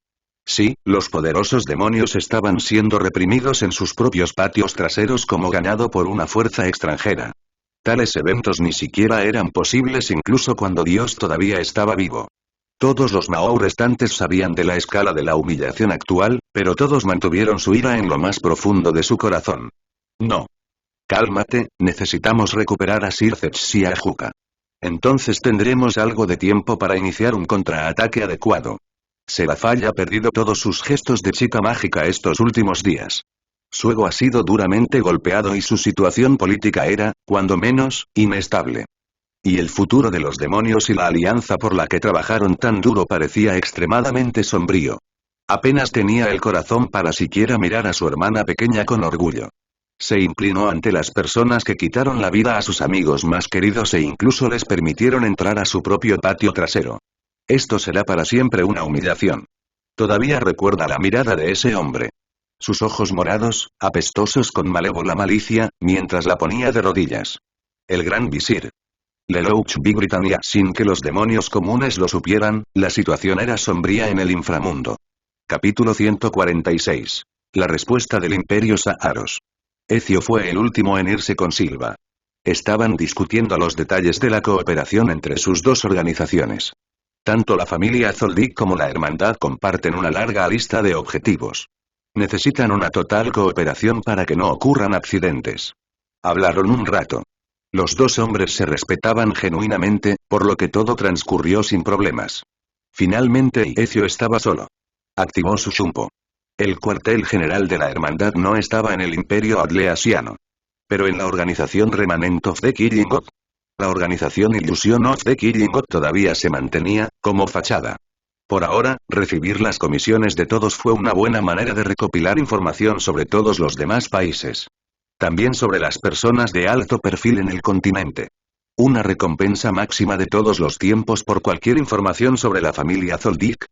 Sí, los poderosos demonios estaban siendo reprimidos en sus propios patios traseros como ganado por una fuerza extranjera. Tales eventos ni siquiera eran posibles incluso cuando Dios todavía estaba vivo. Todos los Mao restantes sabían de la escala de la humillación actual, pero todos mantuvieron su ira en lo más profundo de su corazón. No. Cálmate, necesitamos recuperar a Sir Zetsuya-Juka. Entonces tendremos algo de tiempo para iniciar un contraataque adecuado. Serafall ha perdido todos sus gestos de chica mágica estos últimos días. Su ego ha sido duramente golpeado y su situación política era, cuando menos, inestable. Y el futuro de los demonios y la alianza por la que trabajaron tan duro parecía extremadamente sombrío. Apenas tenía el corazón para siquiera mirar a su hermana pequeña con orgullo. Se inclinó ante las personas que quitaron la vida a sus amigos más queridos e incluso les permitieron entrar a su propio patio trasero. Esto será para siempre una humillación. Todavía recuerda la mirada de ese hombre. Sus ojos morados, apestosos con malévola malicia, mientras la ponía de rodillas. El gran visir. Lelouch Big Britannia. Sin que los demonios comunes lo supieran, la situación era sombría en el inframundo. Capítulo 146. La respuesta del Imperio Saaros. Ezio fue el último en irse con Silva. Estaban discutiendo los detalles de la cooperación entre sus dos organizaciones. Tanto la familia Zoldyck como la hermandad comparten una larga lista de objetivos. Necesitan una total cooperación para que no ocurran accidentes. Hablaron un rato. Los dos hombres se respetaban genuinamente, por lo que todo transcurrió sin problemas. Finalmente Ezio estaba solo. Activó su Shumpo. El cuartel general de la hermandad no estaba en el imperio adleasiano. Pero en la organización Remanent of the Killing God. La organización Illusion of the Killing God todavía se mantenía, como fachada. Por ahora, recibir las comisiones de todos fue una buena manera de recopilar información sobre todos los demás países. También sobre las personas de alto perfil en el continente. Una recompensa máxima de todos los tiempos por cualquier información sobre la familia Zoldyck,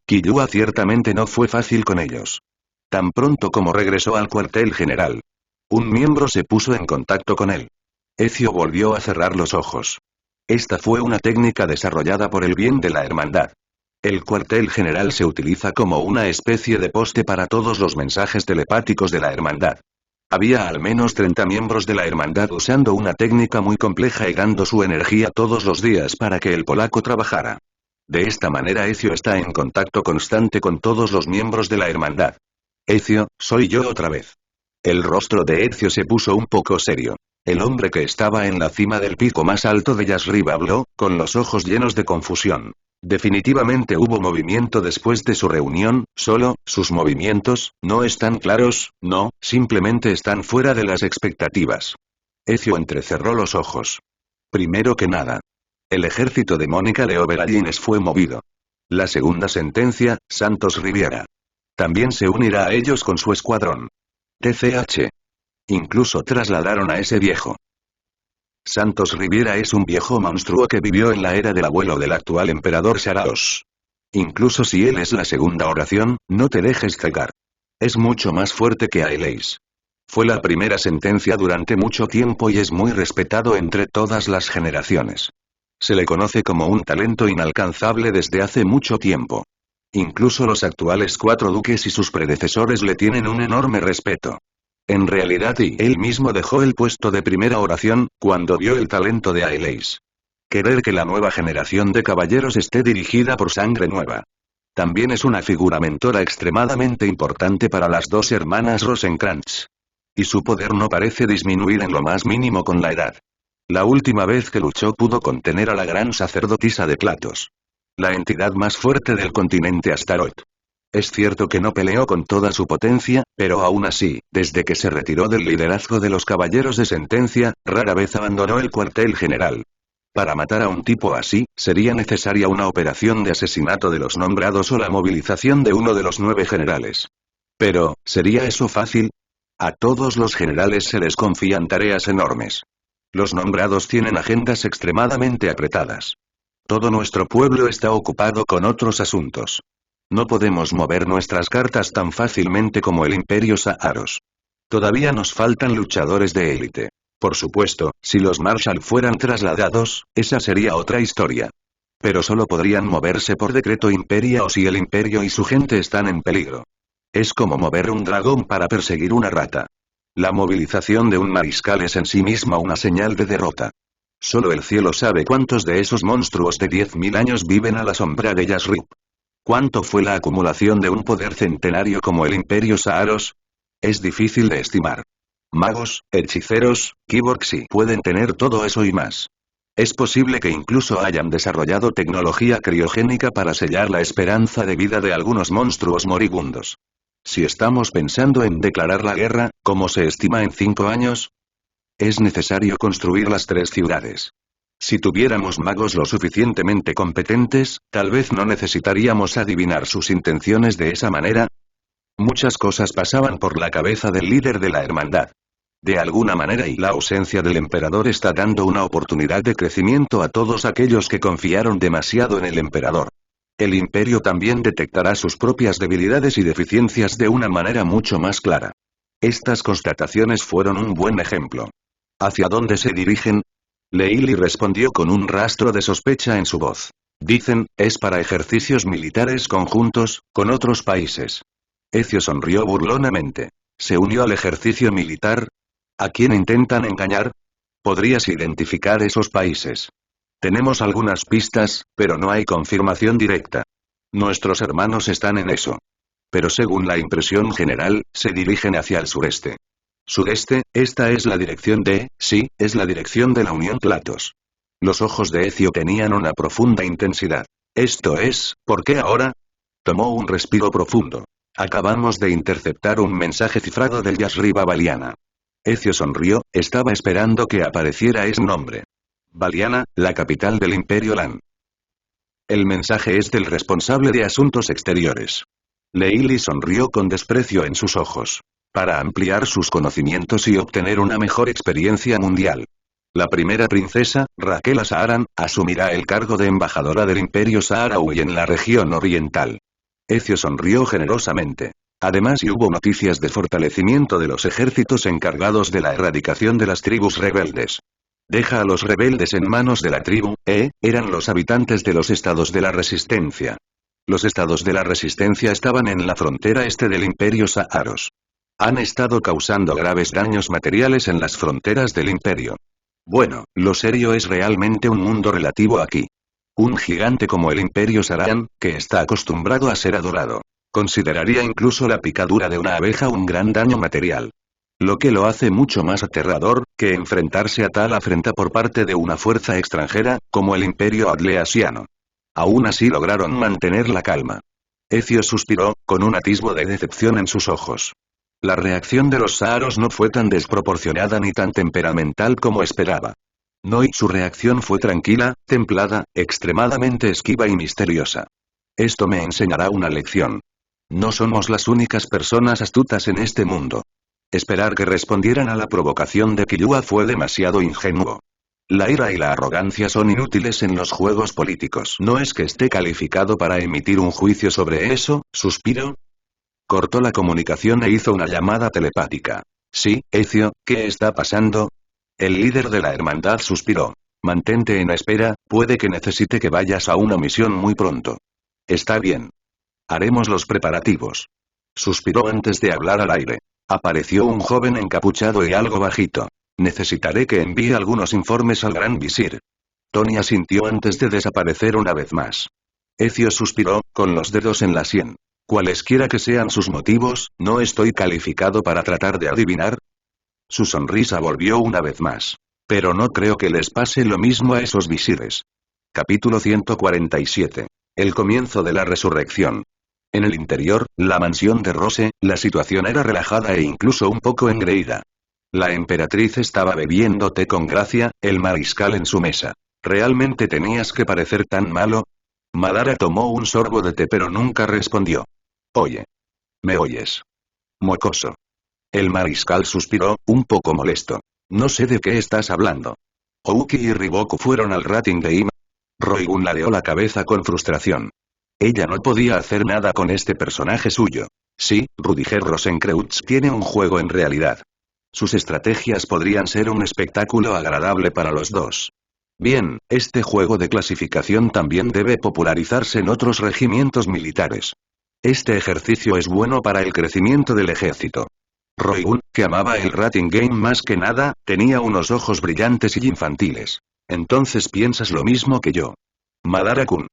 Killua ciertamente no fue fácil con ellos. Tan pronto como regresó al cuartel general. Un miembro se puso en contacto con él. Ezio volvió a cerrar los ojos. Esta fue una técnica desarrollada por el bien de la hermandad. El cuartel general se utiliza como una especie de poste para todos los mensajes telepáticos de la hermandad. Había al menos 30 miembros de la hermandad usando una técnica muy compleja y dando su energía todos los días para que el polaco trabajara. De esta manera Ezio está en contacto constante con todos los miembros de la hermandad. Ezio, soy yo otra vez. El rostro de Ezio se puso un poco serio. El hombre que estaba en la cima del pico más alto de Yasrib habló, con los ojos llenos de confusión. Definitivamente hubo movimiento después de su reunión, solo, sus movimientos, no están claros, no, simplemente están fuera de las expectativas. Ezio entrecerró los ojos. Primero que nada. El ejército de Mónica de Oberallines fue movido. La segunda sentencia, Santos Riviera. También se unirá a ellos con su escuadrón. TCH. Incluso trasladaron a ese viejo. Santos Riviera es un viejo monstruo que vivió en la era del abuelo del actual emperador Sharaos. Incluso si él es la segunda oración, no te dejes cegar. Es mucho más fuerte que Aileis. Fue la primera sentencia durante mucho tiempo y es muy respetado entre todas las generaciones. Se le conoce como un talento inalcanzable desde hace mucho tiempo. Incluso los actuales 4 duques y sus predecesores le tienen un enorme respeto. En realidad él mismo dejó el puesto de primera oración, cuando vio el talento de Aileis. Querer que la nueva generación de caballeros esté dirigida por sangre nueva. También es una figura mentora extremadamente importante para las 2 hermanas Rosenkrantz. Y su poder no parece disminuir en lo más mínimo con la edad. La última vez que luchó pudo contener a la gran sacerdotisa de Platos. La entidad más fuerte del continente Astaroth. Es cierto que no peleó con toda su potencia, pero aún así, desde que se retiró del liderazgo de los caballeros de sentencia, rara vez abandonó el cuartel general. Para matar a un tipo así, sería necesaria una operación de asesinato de los nombrados o la movilización de uno de los 9 generales. Pero, ¿sería eso fácil? A todos los generales se les confían tareas enormes. Los nombrados tienen agendas extremadamente apretadas. Todo nuestro pueblo está ocupado con otros asuntos. No podemos mover nuestras cartas tan fácilmente como el Imperio Saharos. Todavía nos faltan luchadores de élite. Por supuesto, si los Marshall fueran trasladados, esa sería otra historia. Pero solo podrían moverse por decreto Imperio o si el Imperio y su gente están en peligro. Es como mover un dragón para perseguir una rata. La movilización de un mariscal es en sí misma una señal de derrota. Solo el cielo sabe cuántos de esos monstruos de 10.000 años viven a la sombra de Yasrib. ¿Cuánto fue la acumulación de un poder centenario como el Imperio Saharos? Es difícil de estimar. Magos, hechiceros, cyborgs pueden tener todo eso y más. Es posible que incluso hayan desarrollado tecnología criogénica para sellar la esperanza de vida de algunos monstruos moribundos. Si estamos pensando en declarar la guerra, como se estima en 5 años, es necesario construir las 3 ciudades. Si tuviéramos magos lo suficientemente competentes, tal vez no necesitaríamos adivinar sus intenciones de esa manera. Muchas cosas pasaban por la cabeza del líder de la hermandad. De alguna manera y la ausencia del emperador está dando una oportunidad de crecimiento a todos aquellos que confiaron demasiado en el emperador. El imperio también detectará sus propias debilidades y deficiencias de una manera mucho más clara. Estas constataciones fueron un buen ejemplo. ¿Hacia dónde se dirigen? Leili respondió con un rastro de sospecha en su voz. Dicen, es para ejercicios militares conjuntos, con otros países. Ezio sonrió burlonamente. ¿Se unió al ejercicio militar? ¿A quién intentan engañar? ¿Podrías identificar esos países? Tenemos algunas pistas, pero no hay confirmación directa. Nuestros hermanos están en eso. Pero según la impresión general, se dirigen hacia el sureste. Sureste, esta es la dirección es la dirección de la Unión Platos. Los ojos de Ezio tenían una profunda intensidad. Esto es, ¿por qué ahora? Tomó un respiro profundo. Acabamos de interceptar un mensaje cifrado del Yasrib a Valiana. Ezio sonrió, estaba esperando que apareciera ese nombre. Valiana, la capital del Imperio Lan. El mensaje es del responsable de asuntos exteriores. Leili sonrió con desprecio en sus ojos. Para ampliar sus conocimientos y obtener una mejor experiencia mundial. La primera princesa, Raquel Saharan, asumirá el cargo de embajadora del Imperio Saharaui en la región oriental. Ezio sonrió generosamente. Además hubo noticias de fortalecimiento de los ejércitos encargados de la erradicación de las tribus rebeldes. Deja a los rebeldes en manos de la tribu, eran los habitantes de los estados de la resistencia. Los estados de la resistencia estaban en la frontera este del Imperio Saharos. Han estado causando graves daños materiales en las fronteras del imperio. Bueno, lo serio es realmente un mundo relativo aquí. Un gigante como el Imperio Saran, que está acostumbrado a ser adorado, consideraría incluso la picadura de una abeja un gran daño material. Lo que lo hace mucho más aterrador, que enfrentarse a tal afrenta por parte de una fuerza extranjera, como el Imperio Adleasiano. Aún así lograron mantener la calma. Ezio suspiró, con un atisbo de decepción en sus ojos. La reacción de los saharos no fue tan desproporcionada ni tan temperamental como esperaba. No, y su reacción fue tranquila, templada, extremadamente esquiva y misteriosa. Esto me enseñará una lección. No somos las únicas personas astutas en este mundo. Esperar que respondieran a la provocación de Killua fue demasiado ingenuo. La ira y la arrogancia son inútiles en los juegos políticos. ¿No es que esté calificado para emitir un juicio sobre eso? Suspiró. Cortó la comunicación e hizo una llamada telepática. Sí, Ezio, ¿qué está pasando? El líder de la hermandad suspiró. Mantente en espera, puede que necesite que vayas a una misión muy pronto. Está bien. Haremos los preparativos. Suspiró antes de hablar al aire. Apareció un joven encapuchado y algo bajito. Necesitaré que envíe algunos informes al gran visir. Tony asintió antes de desaparecer una vez más. Ezio suspiró, con los dedos en la sien. Cualesquiera que sean sus motivos, ¿no estoy calificado para tratar de adivinar? Su sonrisa volvió una vez más. Pero no creo que les pase lo mismo a esos visires. Capítulo 147. El comienzo de la resurrección. En el interior, la mansión de Rose, la situación era relajada e incluso un poco engreída. La emperatriz estaba bebiendo té con Gracia, el mariscal en su mesa. ¿Realmente tenías que parecer tan malo? Madara tomó un sorbo de té pero nunca respondió. Oye. ¿Me oyes? Mocoso. El mariscal suspiró, un poco molesto. No sé de qué estás hablando. Ouki y Riboku fueron al Rating Game. Roigun ladeó la cabeza con frustración. Ella no podía hacer nada con este personaje suyo. Sí, Rudiger Rosenkreutz tiene un juego en realidad. Sus estrategias podrían ser un espectáculo agradable para los dos. Bien, este juego de clasificación también debe popularizarse en otros regimientos militares. Este ejercicio es bueno para el crecimiento del ejército. Roigun, que amaba el Rating Game más que nada, tenía unos ojos brillantes y infantiles. Entonces piensas lo mismo que yo. Madara-kun.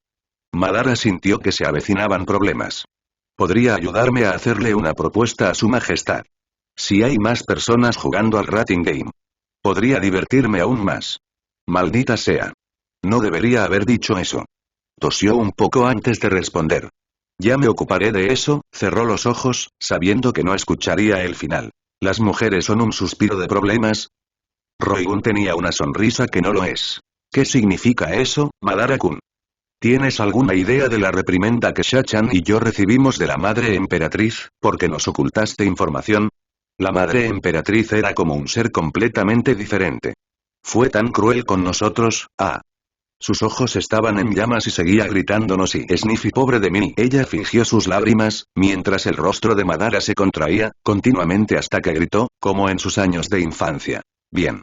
Madara sintió que se avecinaban problemas. Podría ayudarme a hacerle una propuesta a su majestad. Si hay más personas jugando al Rating Game. Podría divertirme aún más. Maldita sea. No debería haber dicho eso. Tosió un poco antes de responder. Ya me ocuparé de eso, cerró los ojos, sabiendo que no escucharía el final. ¿Las mujeres son un suspiro de problemas? Roigun tenía una sonrisa que no lo es. ¿Qué significa eso, Madara-kun? ¿Tienes alguna idea de la reprimenda que Shachan y yo recibimos de la madre emperatriz, porque nos ocultaste información? La madre emperatriz era como un ser completamente diferente. Fue tan cruel con nosotros, ah. Sus ojos estaban en llamas y seguía gritándonos y Sniffy pobre de mí. Ella fingió sus lágrimas, mientras el rostro de Madara se contraía, continuamente hasta que gritó, como en sus años de infancia. Bien.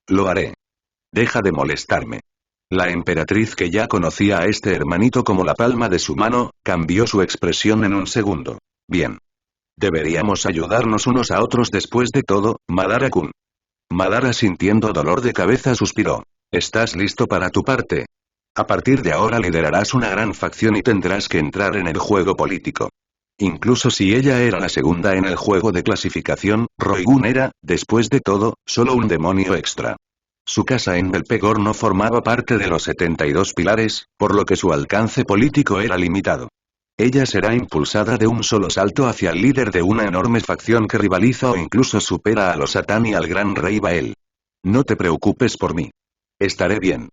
Lo haré. Deja de molestarme. La emperatriz que ya conocía a este hermanito como la palma de su mano, cambió su expresión en un segundo. Bien. Deberíamos ayudarnos unos a otros después de todo, Madara-kun. Madara sintiendo dolor de cabeza suspiró. ¿Estás listo para tu parte? A partir de ahora liderarás una gran facción y tendrás que entrar en el juego político. Incluso si ella era la segunda en el juego de clasificación, Roigun era, después de todo, solo un demonio extra. Su casa en Belpegor no formaba parte de los 72 pilares, por lo que su alcance político era limitado. Ella será impulsada de un solo salto hacia el líder de una enorme facción que rivaliza o incluso supera a los Satán y al gran rey Bael. No te preocupes por mí. Estaré bien.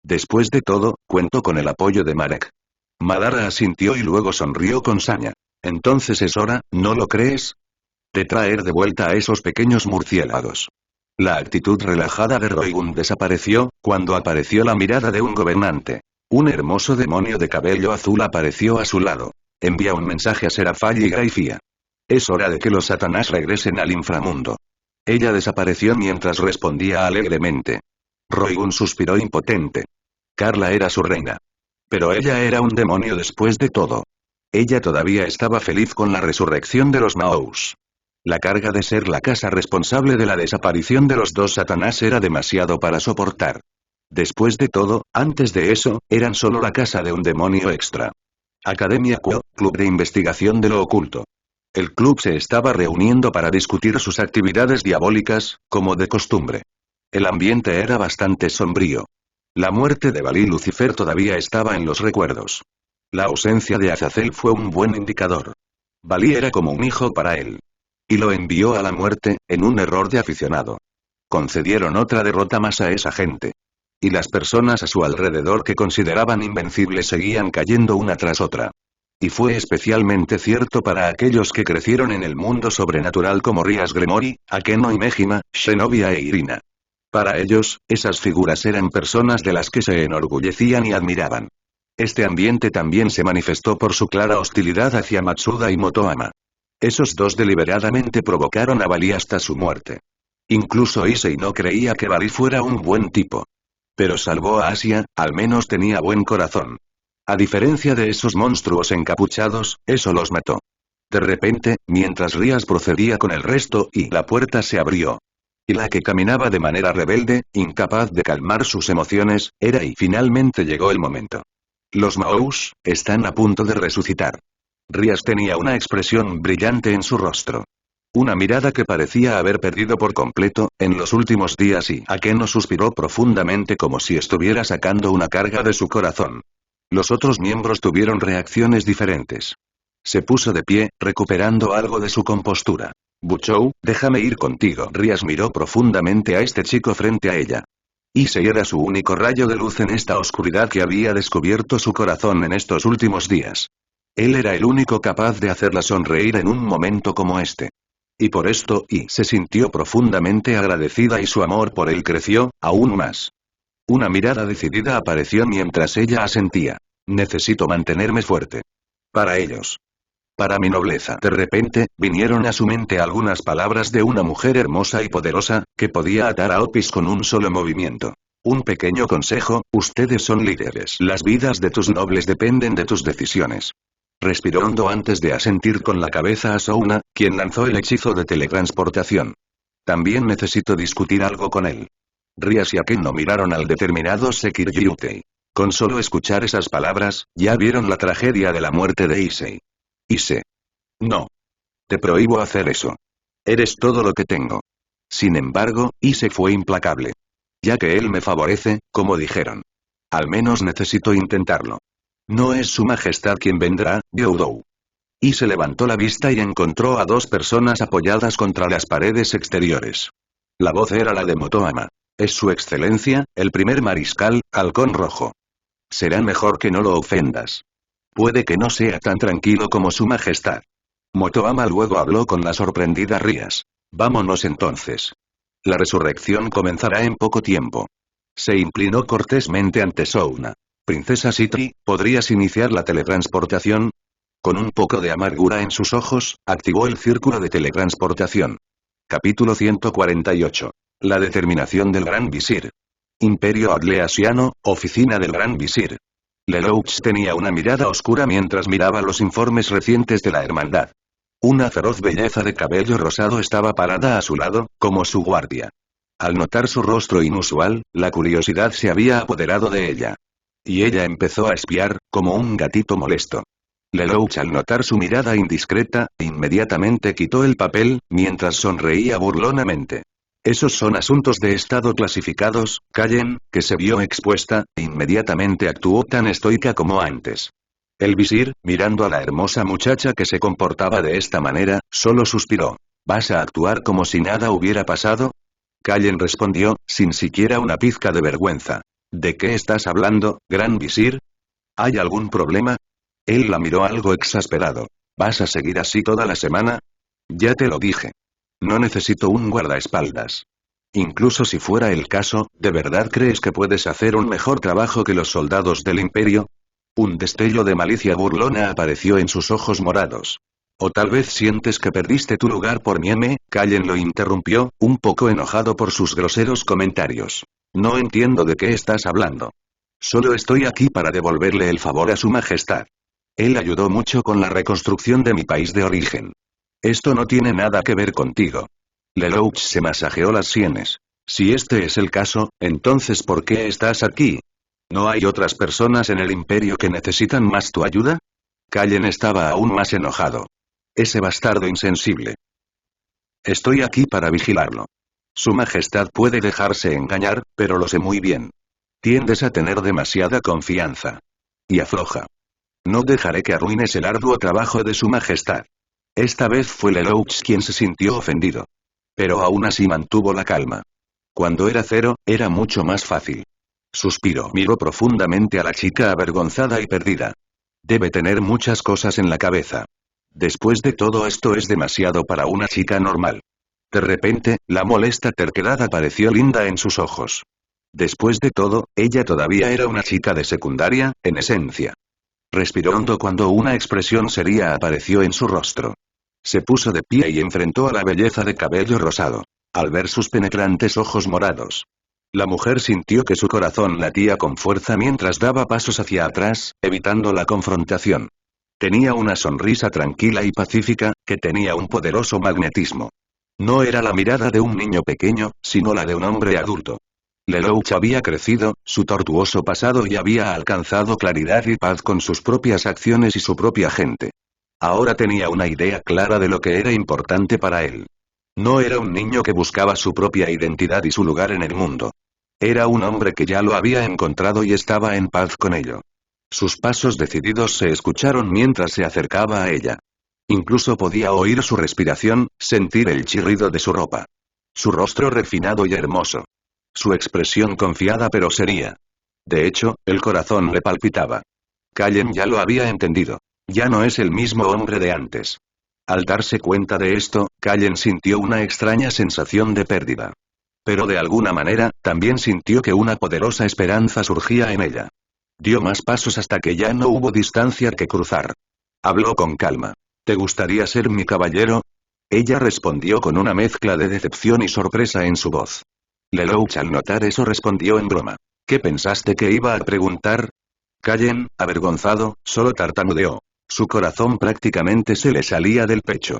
Después de todo, cuento con el apoyo de Marek. Madara asintió y luego sonrió con saña. Entonces es hora, ¿no lo crees? De traer de vuelta a esos pequeños murciélagos. La actitud relajada de Roigun desapareció, cuando apareció la mirada de un gobernante. Un hermoso demonio de cabello azul apareció a su lado. Envía un mensaje a Serafall y Graifia. Es hora de que los Satanás regresen al inframundo. Ella desapareció mientras respondía alegremente. Roigun suspiró impotente. Carla era su reina. Pero ella era un demonio después de todo. Ella todavía estaba feliz con la resurrección de los Maous. La carga de ser la casa responsable de la desaparición de los dos Satanás era demasiado para soportar. Después de todo, antes de eso, eran solo la casa de un demonio extra. Academia Quo, club de investigación de lo oculto. El club se estaba reuniendo para discutir sus actividades diabólicas, como de costumbre. El ambiente era bastante sombrío. La muerte de Balí Lucifer todavía estaba en los recuerdos. La ausencia de Azazel fue un buen indicador. Balí era como un hijo para él. Y lo envió a la muerte, en un error de aficionado. Concedieron otra derrota más a esa gente. Y las personas a su alrededor que consideraban invencibles seguían cayendo una tras otra. Y fue especialmente cierto para aquellos que crecieron en el mundo sobrenatural como Rias Gremory, Akeno y Mejima, Xenobia e Irina. Para ellos, esas figuras eran personas de las que se enorgullecían y admiraban. Este ambiente también se manifestó por su clara hostilidad hacia Matsuda y Motoama. Esos dos deliberadamente provocaron a Bali hasta su muerte. Incluso Issei no creía que Bali fuera un buen tipo. Pero salvó a Asia, al menos tenía buen corazón. A diferencia de esos monstruos encapuchados, eso los mató. De repente, mientras Rias procedía con el resto y la puerta se abrió. Y la que caminaba de manera rebelde, incapaz de calmar sus emociones, era y finalmente llegó el momento. Los Maous están a punto de resucitar. Rias tenía una expresión brillante en su rostro. Una mirada que parecía haber perdido por completo, en los últimos días y Akeno suspiró profundamente como si estuviera sacando una carga de su corazón. Los otros miembros tuvieron reacciones diferentes. Se puso de pie, recuperando algo de su compostura. Buchou, déjame ir contigo. Rias miró profundamente a este chico frente a ella. Issei era su único rayo de luz en esta oscuridad que había descubierto su corazón en estos últimos días. Él era el único capaz de hacerla sonreír en un momento como este. Y por esto, se sintió profundamente agradecida y su amor por él creció, aún más. Una mirada decidida apareció mientras ella asentía. Necesito mantenerme fuerte. Para ellos. Para mi nobleza. De repente, vinieron a su mente algunas palabras de una mujer hermosa y poderosa, que podía atar a Opis con un solo movimiento. Un pequeño consejo, ustedes son líderes. Las vidas de tus nobles dependen de tus decisiones. Respiró hondo antes de asentir con la cabeza a Souna, quien lanzó el hechizo de teletransportación. También necesito discutir algo con él. Rias y Akeno miraron al determinado Sekiryu-tei. Con solo escuchar esas palabras, ya vieron la tragedia de la muerte de Issei. Ise. No. Te prohíbo hacer eso. Eres todo lo que tengo. Sin embargo, Ise fue implacable. Ya que él me favorece, como dijeron. Al menos necesito intentarlo. No es su majestad quien vendrá, Gyodou. Ise levantó la vista y encontró a dos personas apoyadas contra las paredes exteriores. La voz era la de Motoama. Es su excelencia, el primer mariscal, Halcón Rojo. Será mejor que no lo ofendas. Puede que no sea tan tranquilo como su majestad. Motoama luego habló con la sorprendida Rias. Vámonos entonces. La resurrección comenzará en poco tiempo. Se inclinó cortésmente ante Souna. Princesa Citri, ¿podrías iniciar la teletransportación? Con un poco de amargura en sus ojos, activó el círculo de teletransportación. Capítulo 148. La determinación del Gran Visir. Imperio Adleasiano, oficina del Gran Visir. Lelouch tenía una mirada oscura mientras miraba los informes recientes de la hermandad. Una feroz belleza de cabello rosado estaba parada a su lado, como su guardia. Al notar su rostro inusual, la curiosidad se había apoderado de ella. Y ella empezó a espiar, como un gatito molesto. Lelouch al notar su mirada indiscreta, inmediatamente quitó el papel, mientras sonreía burlonamente. Esos son asuntos de estado clasificados, callen, que se vio expuesta, inmediatamente actuó tan estoica como antes. El visir, mirando a la hermosa muchacha que se comportaba de esta manera, solo suspiró. ¿Vas a actuar como si nada hubiera pasado? Callen respondió, sin siquiera una pizca de vergüenza. ¿De qué estás hablando, gran visir? ¿Hay algún problema? Él la miró algo exasperado. ¿Vas a seguir así toda la semana? Ya te lo dije. No necesito un guardaespaldas. Incluso si fuera el caso, ¿de verdad crees que puedes hacer un mejor trabajo que los soldados del imperio? Un destello de malicia burlona apareció en sus ojos morados. ¿O tal vez sientes que perdiste tu lugar por Nieme? Callen lo interrumpió, un poco enojado por sus groseros comentarios. No entiendo de qué estás hablando. Solo estoy aquí para devolverle el favor a su majestad. Él ayudó mucho con la reconstrucción de mi país de origen. Esto no tiene nada que ver contigo. Lelouch se masajeó las sienes. Si este es el caso, entonces ¿por qué estás aquí? ¿No hay otras personas en el imperio que necesitan más tu ayuda? Callen estaba aún más enojado. Ese bastardo insensible. Estoy aquí para vigilarlo. Su majestad puede dejarse engañar, pero lo sé muy bien. Tiendes a tener demasiada confianza. Y afloja. No dejaré que arruines el arduo trabajo de su majestad. Esta vez fue Lelouch quien se sintió ofendido. Pero aún así mantuvo la calma. Cuando era Zero, era mucho más fácil. Suspiró. Miró profundamente a la chica avergonzada y perdida. Debe tener muchas cosas en la cabeza. Después de todo esto es demasiado para una chica normal. De repente, la molesta terquedad apareció linda en sus ojos. Después de todo, ella todavía era una chica de secundaria, en esencia. Respiró hondo cuando una expresión seria apareció en su rostro. Se puso de pie y enfrentó a la belleza de cabello rosado. Al ver sus penetrantes ojos morados, la mujer sintió que su corazón latía con fuerza mientras daba pasos hacia atrás, evitando la confrontación. Tenía una sonrisa tranquila y pacífica, que tenía un poderoso magnetismo. No era la mirada de un niño pequeño, sino la de un hombre adulto. Lelouch había crecido, su tortuoso pasado y había alcanzado claridad y paz con sus propias acciones y su propia gente. Ahora tenía una idea clara de lo que era importante para él. No era un niño que buscaba su propia identidad y su lugar en el mundo. Era un hombre que ya lo había encontrado y estaba en paz con ello. Sus pasos decididos se escucharon mientras se acercaba a ella. Incluso podía oír su respiración, sentir el chirrido de su ropa. Su rostro refinado y hermoso. Su expresión confiada pero seria. De hecho, el corazón le palpitaba. Kallen ya lo había entendido. Ya no es el mismo hombre de antes. Al darse cuenta de esto, Kallen sintió una extraña sensación de pérdida. Pero de alguna manera, también sintió que una poderosa esperanza surgía en ella. Dio más pasos hasta que ya no hubo distancia que cruzar. Habló con calma. ¿Te gustaría ser mi caballero? Ella respondió con una mezcla de decepción y sorpresa en su voz. Lelouch al notar eso respondió en broma. ¿Qué pensaste que iba a preguntar? Kallen, avergonzado, solo tartamudeó. Su corazón prácticamente se le salía del pecho.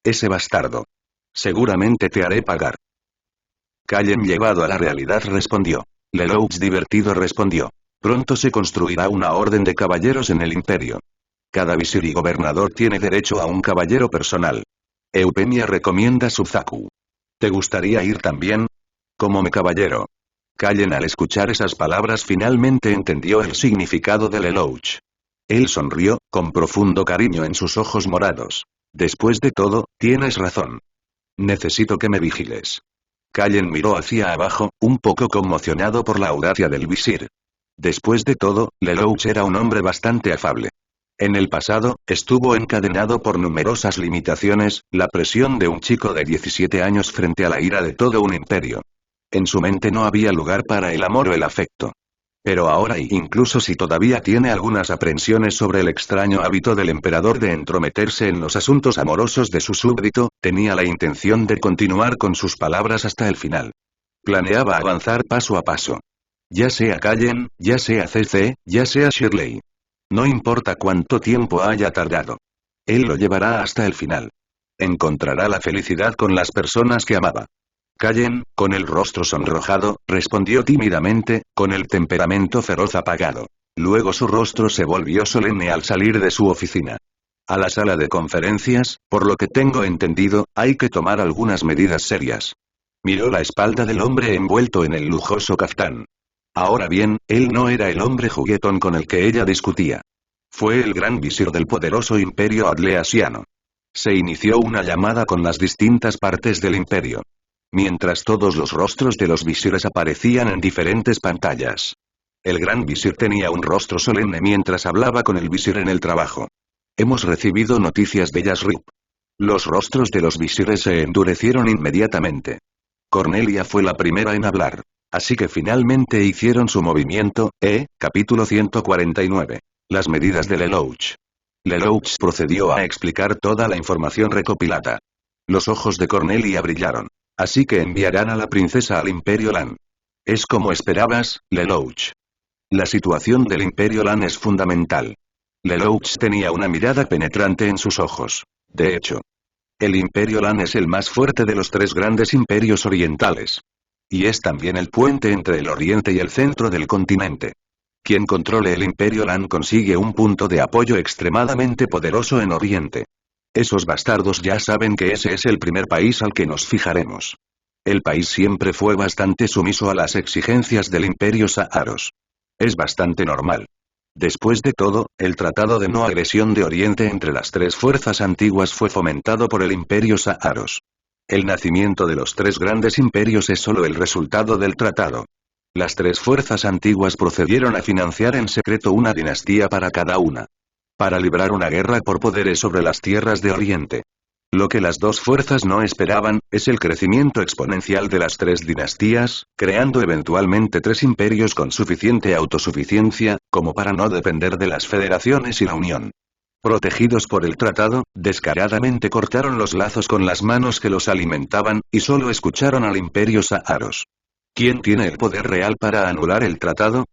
Ese bastardo. Seguramente te haré pagar. Kallen llevado a la realidad respondió. Lelouch divertido respondió. Pronto se construirá una orden de caballeros en el imperio. Cada visir y gobernador tiene derecho a un caballero personal. Eupemia recomienda Suzaku. ¿Te gustaría ir también? Como mi caballero. Kallen al escuchar esas palabras finalmente entendió el significado de Lelouch. Él sonrió, con profundo cariño en sus ojos morados. Después de todo, tienes razón. Necesito que me vigiles. Kallen miró hacia abajo, un poco conmocionado por la audacia del visir. Después de todo, Lelouch era un hombre bastante afable. En el pasado, estuvo encadenado por numerosas limitaciones, la presión de un chico de 17 años frente a la ira de todo un imperio. En su mente no había lugar para el amor o el afecto. Pero ahora incluso si todavía tiene algunas aprensiones sobre el extraño hábito del emperador de entrometerse en los asuntos amorosos de su súbdito, tenía la intención de continuar con sus palabras hasta el final. Planeaba avanzar paso a paso. Ya sea Kallen, ya sea CC, ya sea Shirley. No importa cuánto tiempo haya tardado. Él lo llevará hasta el final. Encontrará la felicidad con las personas que amaba. Kallen, con el rostro sonrojado, respondió tímidamente, con el temperamento feroz apagado. Luego su rostro se volvió solemne al salir de su oficina. A la sala de conferencias, por lo que tengo entendido, hay que tomar algunas medidas serias. Miró la espalda del hombre envuelto en el lujoso caftán. Ahora bien, él no era el hombre juguetón con el que ella discutía. Fue el gran visir del poderoso imperio adleasiano. Se inició una llamada con las distintas partes del imperio. Mientras todos los rostros de los visires aparecían en diferentes pantallas. El gran visir tenía un rostro solemne mientras hablaba con el visir en el trabajo. Hemos recibido noticias de Yasrib. Los rostros de los visires se endurecieron inmediatamente. Cornelia fue la primera en hablar. Así que finalmente hicieron su movimiento, capítulo 149. Las medidas de Lelouch. Lelouch procedió a explicar toda la información recopilada. Los ojos de Cornelia brillaron. Así que enviarán a la princesa al Imperio Lan. Es como esperabas, Lelouch. La situación del Imperio Lan es fundamental. Lelouch tenía una mirada penetrante en sus ojos. De hecho, el Imperio Lan es el más fuerte de los tres grandes imperios orientales. Y es también el puente entre el oriente y el centro del continente. Quien controle el Imperio Lan consigue un punto de apoyo extremadamente poderoso en oriente. Esos bastardos ya saben que ese es el primer país al que nos fijaremos. El país siempre fue bastante sumiso a las exigencias del Imperio Saaros. Es bastante normal. Después de todo, el tratado de no agresión de Oriente entre las tres fuerzas antiguas fue fomentado por el Imperio Saaros. El nacimiento de los tres grandes imperios es solo el resultado del tratado. Las tres fuerzas antiguas procedieron a financiar en secreto una dinastía para cada una. para librar una guerra por poderes sobre las tierras de Oriente. Lo que las dos fuerzas no esperaban, es el crecimiento exponencial de las tres dinastías, creando eventualmente tres imperios con suficiente autosuficiencia, como para no depender de las federaciones y la unión. Protegidos por el tratado, descaradamente cortaron los lazos con las manos que los alimentaban, y solo escucharon al imperio Saaros. ¿Quién tiene el poder real para anular el tratado?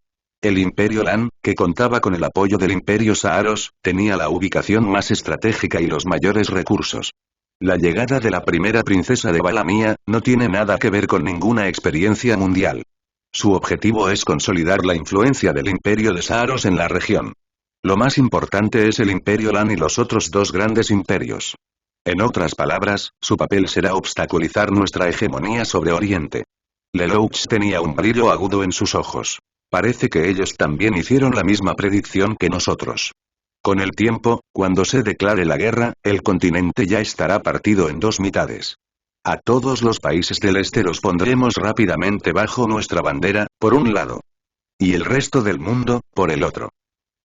El imperio Lan, que contaba con el apoyo del imperio Saaros, tenía la ubicación más estratégica y los mayores recursos. La llegada de la primera princesa de Balamia, no tiene nada que ver con ninguna experiencia mundial. Su objetivo es consolidar la influencia del imperio de Saaros en la región. Lo más importante es el imperio Lan y los otros dos grandes imperios. En otras palabras, su papel será obstaculizar nuestra hegemonía sobre Oriente. Lelouch tenía un brillo agudo en sus ojos. Parece que ellos también hicieron la misma predicción que nosotros. Con el tiempo, cuando se declare la guerra, el continente ya estará partido en dos mitades. A todos los países del este los pondremos rápidamente bajo nuestra bandera, por un lado. Y el resto del mundo, por el otro.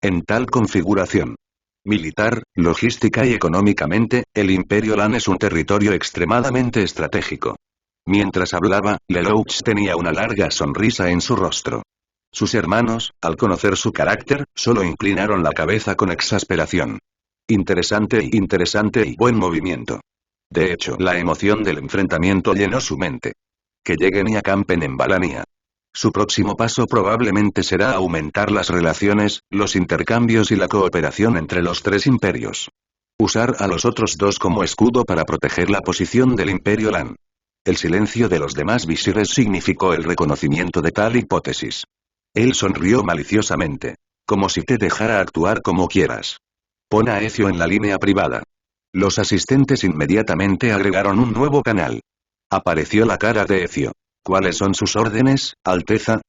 En tal configuración militar, logística y económicamente, el Imperio Lan es un territorio extremadamente estratégico. Mientras hablaba, Lelouch tenía una larga sonrisa en su rostro. Sus hermanos, al conocer su carácter, solo inclinaron la cabeza con exasperación. Interesante y buen movimiento. De hecho, la emoción del enfrentamiento llenó su mente. Que lleguen y acampen en Balania. Su próximo paso probablemente será aumentar las relaciones, los intercambios y la cooperación entre los tres imperios. Usar a los otros dos como escudo para proteger la posición del imperio Lan. El silencio de los demás visires significó el reconocimiento de tal hipótesis. Él sonrió maliciosamente. Como si te dejara actuar como quieras. Pon a Ezio en la línea privada. Los asistentes inmediatamente agregaron un nuevo canal. Apareció la cara de Ezio. ¿Cuáles son sus órdenes, Alteza?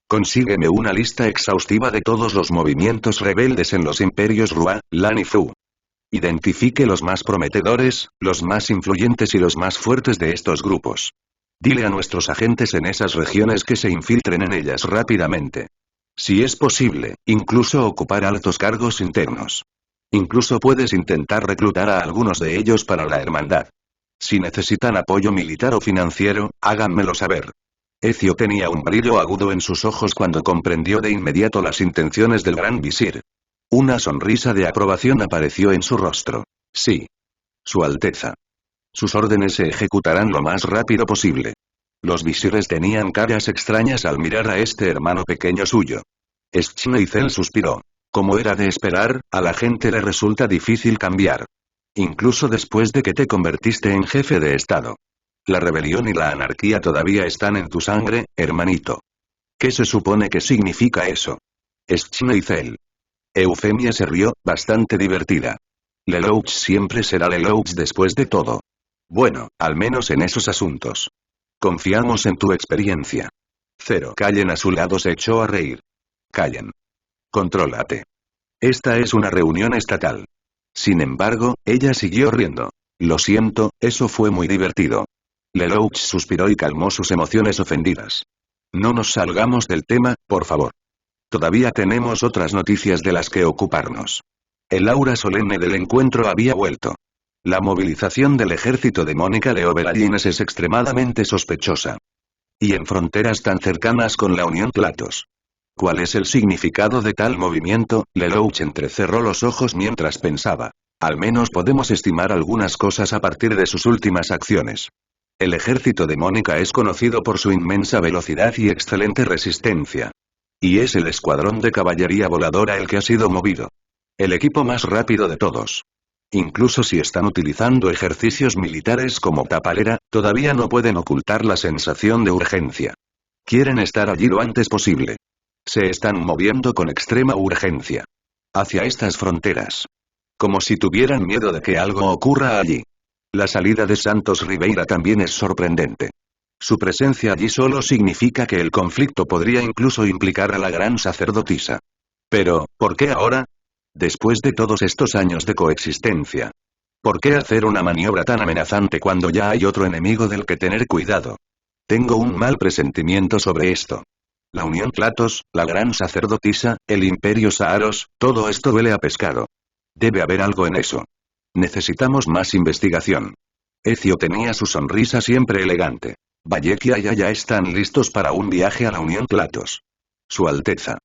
Consígueme una lista exhaustiva de todos los movimientos rebeldes en los imperios Rua, Lan y Fu. Identifique los más prometedores, los más influyentes y los más fuertes de estos grupos. Dile a nuestros agentes en esas regiones que se infiltren en ellas rápidamente. Si es posible, incluso ocupar altos cargos internos. Incluso puedes intentar reclutar a algunos de ellos para la hermandad. Si necesitan apoyo militar o financiero, háganmelo saber. Ezio tenía un brillo agudo en sus ojos cuando comprendió de inmediato las intenciones del gran visir. Una sonrisa de aprobación apareció en su rostro. Sí. Su Alteza. Sus órdenes se ejecutarán lo más rápido posible. Los visires tenían caras extrañas al mirar a este hermano pequeño suyo. Schneizel suspiró. Como era de esperar, a la gente le resulta difícil cambiar. Incluso después de que te convertiste en jefe de Estado. La rebelión y la anarquía todavía están en tu sangre, hermanito. ¿Qué se supone que significa eso? Schneizel. Eufemia se rió, bastante divertida. Lelouch siempre será Lelouch después de todo. Bueno, al menos en esos asuntos. Confiamos en tu experiencia. Cero. Callen a su lado se echó a reír. Callen. Contrólate. Esta es una reunión estatal. Sin embargo, ella siguió riendo. Lo siento, eso fue muy divertido. Lelouch suspiró y calmó sus emociones ofendidas. No nos salgamos del tema, por favor. Todavía tenemos otras noticias de las que ocuparnos. El aura solemne del encuentro había vuelto. La movilización del ejército de Mónica de Oberallines es extremadamente sospechosa. Y en fronteras tan cercanas con la Unión Platos. ¿Cuál es el significado de tal movimiento? Lelouch entrecerró los ojos mientras pensaba. Al menos podemos estimar algunas cosas a partir de sus últimas acciones. El ejército de Mónica es conocido por su inmensa velocidad y excelente resistencia. Y es el escuadrón de caballería voladora el que ha sido movido. El equipo más rápido de todos. Incluso si están utilizando ejercicios militares como tapalera, todavía no pueden ocultar la sensación de urgencia. Quieren estar allí lo antes posible. Se están moviendo con extrema urgencia. Hacia estas fronteras. Como si tuvieran miedo de que algo ocurra allí. La salida de Santos Ribeira también es sorprendente. Su presencia allí solo significa que el conflicto podría incluso implicar a la gran sacerdotisa. Pero, ¿por qué ahora? Después de todos estos años de coexistencia. ¿Por qué hacer una maniobra tan amenazante cuando ya hay otro enemigo del que tener cuidado? Tengo un mal presentimiento sobre esto. La Unión Platos, la gran sacerdotisa, el Imperio Saaros, todo esto huele a pescado. Debe haber algo en eso. Necesitamos más investigación. Ezio tenía su sonrisa siempre elegante. Bayek y Aya ya están listos para un viaje a la Unión Clatos. Su Alteza.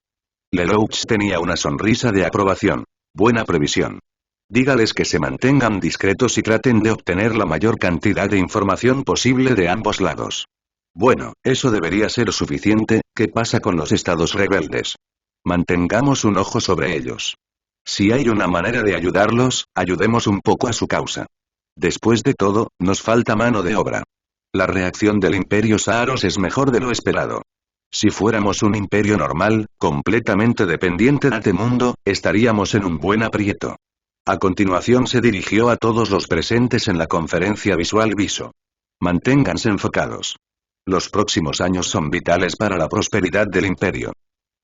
Lelouch tenía una sonrisa de aprobación. Buena previsión. Dígales que se mantengan discretos y traten de obtener la mayor cantidad de información posible de ambos lados. Bueno, eso debería ser suficiente. ¿Qué pasa con los estados rebeldes? Mantengamos un ojo sobre ellos. Si hay una manera de ayudarlos, ayudemos un poco a su causa. Después de todo, nos falta mano de obra. La reacción del Imperio Saaros es mejor de lo esperado. Si fuéramos un imperio normal, completamente dependiente de este mundo, estaríamos en un buen aprieto. A continuación se dirigió a todos los presentes en la conferencia visual Viso. Manténganse enfocados. Los próximos años son vitales para la prosperidad del imperio.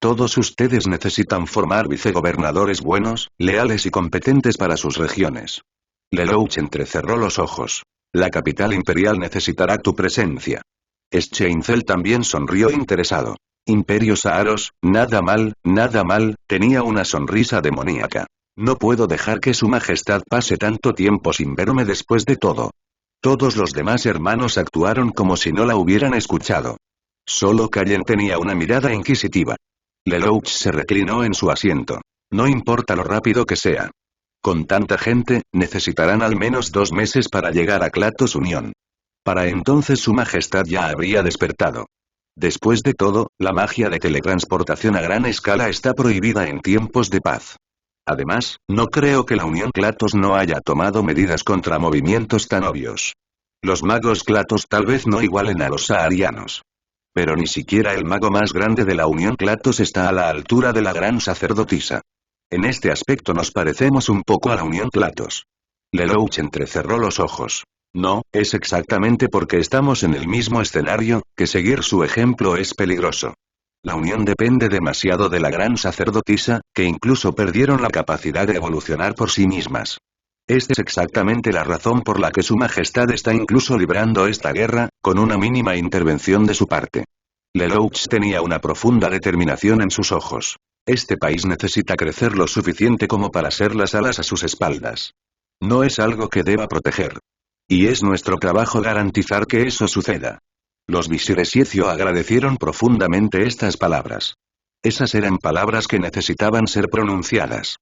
Todos ustedes necesitan formar vicegobernadores buenos, leales y competentes para sus regiones. Lelouch entrecerró los ojos. La capital imperial necesitará tu presencia. Scheinfeld también sonrió interesado. Imperio Saaros, nada mal, tenía una sonrisa demoníaca. No puedo dejar que su majestad pase tanto tiempo sin verme después de todo. Todos los demás hermanos actuaron como si no la hubieran escuchado. Solo Callen tenía una mirada inquisitiva. Lelouch se reclinó en su asiento. No importa lo rápido que sea. Con tanta gente, necesitarán al menos 2 meses para llegar a Clatos Unión. Para entonces su majestad ya habría despertado. Después de todo, la magia de teletransportación a gran escala está prohibida en tiempos de paz. Además, no creo que la Unión Clatos no haya tomado medidas contra movimientos tan obvios. Los magos Clatos tal vez no igualen a los saarianos. Pero ni siquiera el mago más grande de la Unión Clatos está a la altura de la gran sacerdotisa. En este aspecto nos parecemos un poco a la Unión Clatos. Lelouch entrecerró los ojos. No, es exactamente porque estamos en el mismo escenario, que seguir su ejemplo es peligroso. La Unión depende demasiado de la gran sacerdotisa, que incluso perdieron la capacidad de evolucionar por sí mismas. Esta es exactamente la razón por la que su majestad está incluso librando esta guerra, con una mínima intervención de su parte. Lelouch tenía una profunda determinación en sus ojos. Este país necesita crecer lo suficiente como para ser las alas a sus espaldas. No es algo que deba proteger. Y es nuestro trabajo garantizar que eso suceda. Los visires Ezio agradecieron profundamente estas palabras. Esas eran palabras que necesitaban ser pronunciadas.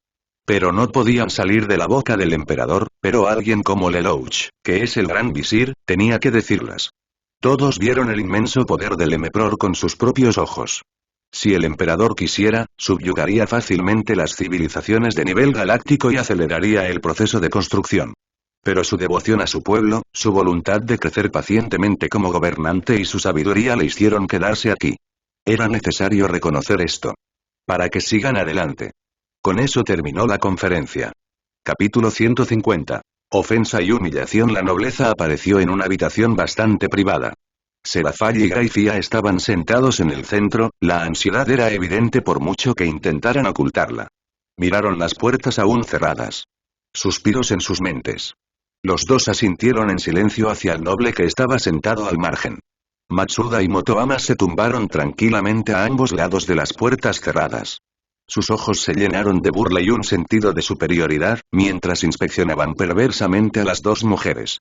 Pero no podían salir de la boca del emperador, pero alguien como Lelouch, que es el gran visir, tenía que decirlas. Todos vieron el inmenso poder del emperor con sus propios ojos. Si el emperador quisiera, subyugaría fácilmente las civilizaciones de nivel galáctico y aceleraría el proceso de construcción. Pero su devoción a su pueblo, su voluntad de crecer pacientemente como gobernante y su sabiduría le hicieron quedarse aquí. Era necesario reconocer esto. Para que sigan adelante. Con eso terminó la conferencia. Capítulo 150. Ofensa y humillación. La nobleza apareció en una habitación bastante privada. Serafall y Gracia estaban sentados en el centro, la ansiedad era evidente por mucho que intentaran ocultarla. Miraron las puertas aún cerradas. Suspiros en sus mentes. Los dos asintieron en silencio hacia el noble que estaba sentado al margen. Matsuda y Motoama se tumbaron tranquilamente a ambos lados de las puertas cerradas. Sus ojos se llenaron de burla y un sentido de superioridad, mientras inspeccionaban perversamente a las dos mujeres.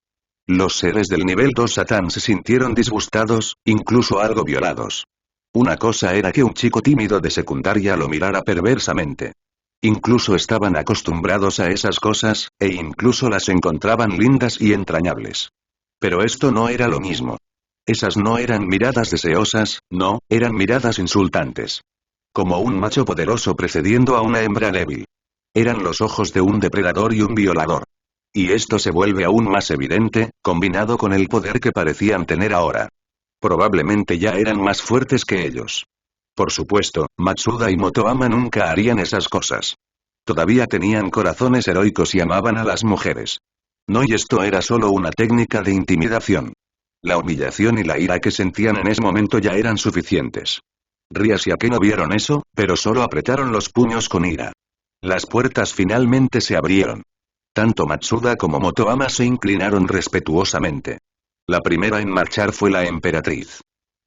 Los seres del nivel 2 Satán se sintieron disgustados, incluso algo violados. Una cosa era que un chico tímido de secundaria lo mirara perversamente. Incluso estaban acostumbrados a esas cosas, e incluso las encontraban lindas y entrañables. Pero esto no era lo mismo. Esas no eran miradas deseosas, no, eran miradas insultantes. Como un macho poderoso precediendo a una hembra débil. Eran los ojos de un depredador y un violador. Y esto se vuelve aún más evidente, combinado con el poder que parecían tener ahora. Probablemente ya eran más fuertes que ellos. Por supuesto, Matsuda y Motoama nunca harían esas cosas. Todavía tenían corazones heroicos y amaban a las mujeres. No, y esto era solo una técnica de intimidación. La humillación y la ira que sentían en ese momento ya eran suficientes. Rias y Akeno vieron eso, pero solo apretaron los puños con ira. Las puertas finalmente se abrieron. Tanto Matsuda como Motoama se inclinaron respetuosamente. La primera en marchar fue la emperatriz.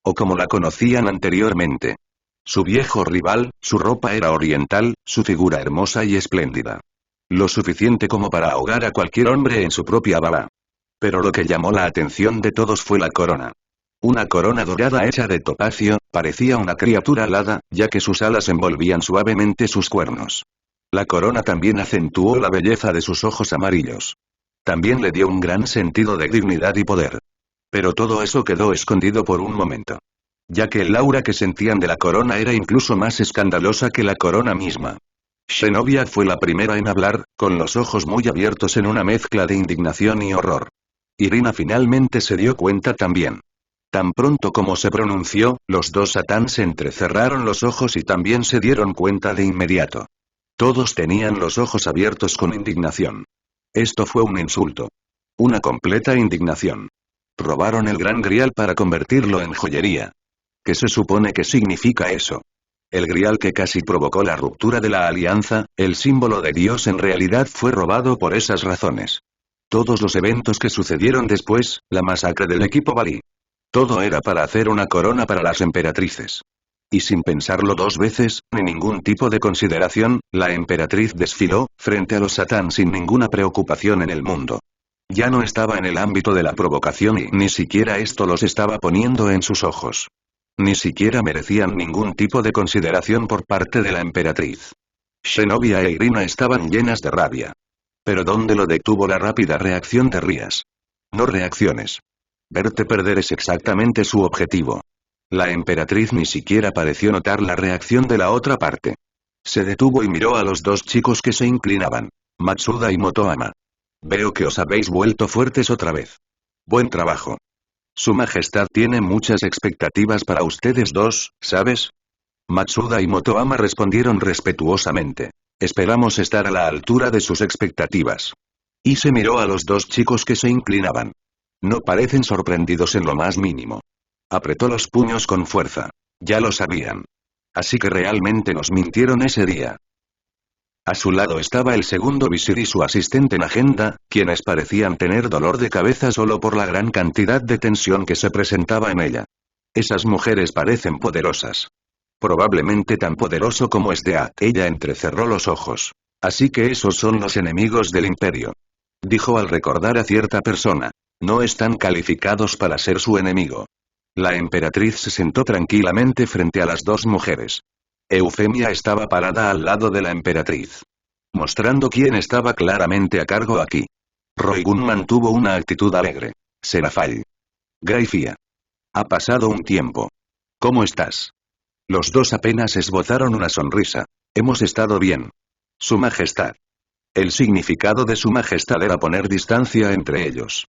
O como la conocían anteriormente. Su viejo rival, su ropa era oriental, su figura hermosa y espléndida. Lo suficiente como para ahogar a cualquier hombre en su propia baba. Pero lo que llamó la atención de todos fue la corona. Una corona dorada hecha de topacio, parecía una criatura alada, ya que sus alas envolvían suavemente sus cuernos. La corona también acentuó la belleza de sus ojos amarillos. También le dio un gran sentido de dignidad y poder. Pero todo eso quedó escondido por un momento. Ya que el aura que sentían de la corona era incluso más escandalosa que la corona misma. Zenobia fue la primera en hablar, con los ojos muy abiertos en una mezcla de indignación y horror. Irina finalmente se dio cuenta también. Tan pronto como se pronunció, los dos Satán se entrecerraron los ojos y también se dieron cuenta de inmediato. Todos tenían los ojos abiertos con indignación. Esto fue un insulto. Una completa indignación. Robaron el Gran Grial para convertirlo en joyería. ¿Qué se supone que significa eso? El Grial que casi provocó la ruptura de la alianza, el símbolo de Dios en realidad fue robado por esas razones. Todos los eventos que sucedieron después, la masacre del equipo Bali. Todo era para hacer una corona para las emperatrices. Y sin pensarlo dos veces, ni ningún tipo de consideración, la emperatriz desfiló, frente a los Satán sin ninguna preocupación en el mundo. Ya no estaba en el ámbito de la provocación y ni siquiera esto los estaba poniendo en sus ojos. Ni siquiera merecían ningún tipo de consideración por parte de la emperatriz. Zenobia e Irina estaban llenas de rabia. Pero ¿dónde lo detuvo la rápida reacción de Rías? No reacciones. Verte perder es exactamente su objetivo. La emperatriz ni siquiera pareció notar la reacción de la otra parte. Se detuvo y miró a los dos chicos que se inclinaban. Matsuda y Motoama. Veo que os habéis vuelto fuertes otra vez. Buen trabajo. Su Majestad tiene muchas expectativas para ustedes dos, ¿sabes? Matsuda y Motoama respondieron respetuosamente. Esperamos estar a la altura de sus expectativas. Y se miró a los dos chicos que se inclinaban. No parecen sorprendidos en lo más mínimo. Apretó los puños con fuerza. Ya lo sabían. Así que realmente nos mintieron ese día. A su lado estaba el segundo visir y su asistente Magenta, quienes parecían tener dolor de cabeza solo por la gran cantidad de tensión que se presentaba en ella. Esas mujeres parecen poderosas. Probablemente tan poderoso como Death. Ella entrecerró los ojos. Así que esos son los enemigos del imperio. Dijo al recordar a cierta persona. No están calificados para ser su enemigo. La emperatriz se sentó tranquilamente frente a las dos mujeres. Eufemia estaba parada al lado de la emperatriz. Mostrando quién estaba claramente a cargo aquí. Roigun mantuvo una actitud alegre. Serafall. Graifia. Ha pasado un tiempo. ¿Cómo estás? Los dos apenas esbozaron una sonrisa. Hemos estado bien. Su Majestad. El significado de Su Majestad era poner distancia entre ellos.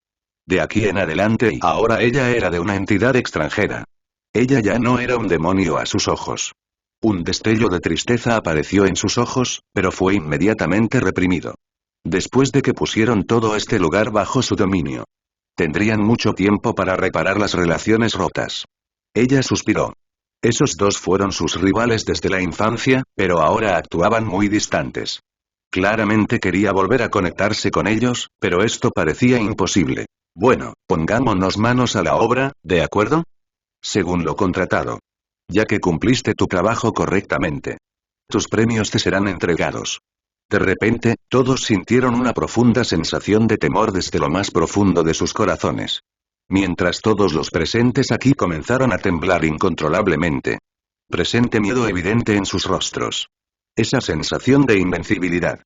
De aquí en adelante y ahora ella era de una entidad extranjera. Ella ya no era un demonio a sus ojos. Un destello de tristeza apareció en sus ojos, pero fue inmediatamente reprimido. Después de que pusieron todo este lugar bajo su dominio. Tendrían mucho tiempo para reparar las relaciones rotas. Ella suspiró. Esos dos fueron sus rivales desde la infancia, pero ahora actuaban muy distantes. Claramente quería volver a conectarse con ellos, pero esto parecía imposible. Bueno, pongámonos manos a la obra, ¿de acuerdo? Según lo contratado. Ya que cumpliste tu trabajo correctamente. Tus premios te serán entregados. De repente, todos sintieron una profunda sensación de temor desde lo más profundo de sus corazones. Mientras todos los presentes aquí comenzaron a temblar incontrolablemente. Presente miedo evidente en sus rostros. Esa sensación de invencibilidad.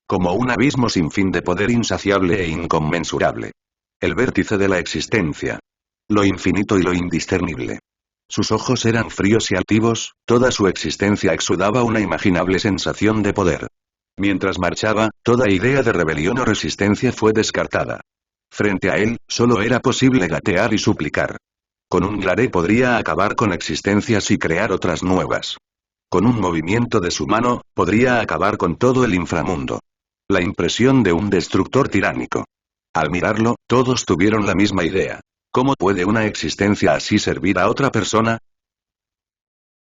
Como un abismo sin fin de poder insaciable e inconmensurable. El vértice de la existencia. Lo infinito y lo indiscernible. Sus ojos eran fríos y altivos, toda su existencia exudaba una imaginable sensación de poder. Mientras marchaba, toda idea de rebelión o resistencia fue descartada. Frente a él, solo era posible gatear y suplicar. Con un glare podría acabar con existencias y crear otras nuevas. Con un movimiento de su mano, podría acabar con todo el inframundo. La impresión de un destructor tiránico. Al mirarlo, todos tuvieron la misma idea. ¿Cómo puede una existencia así servir a otra persona?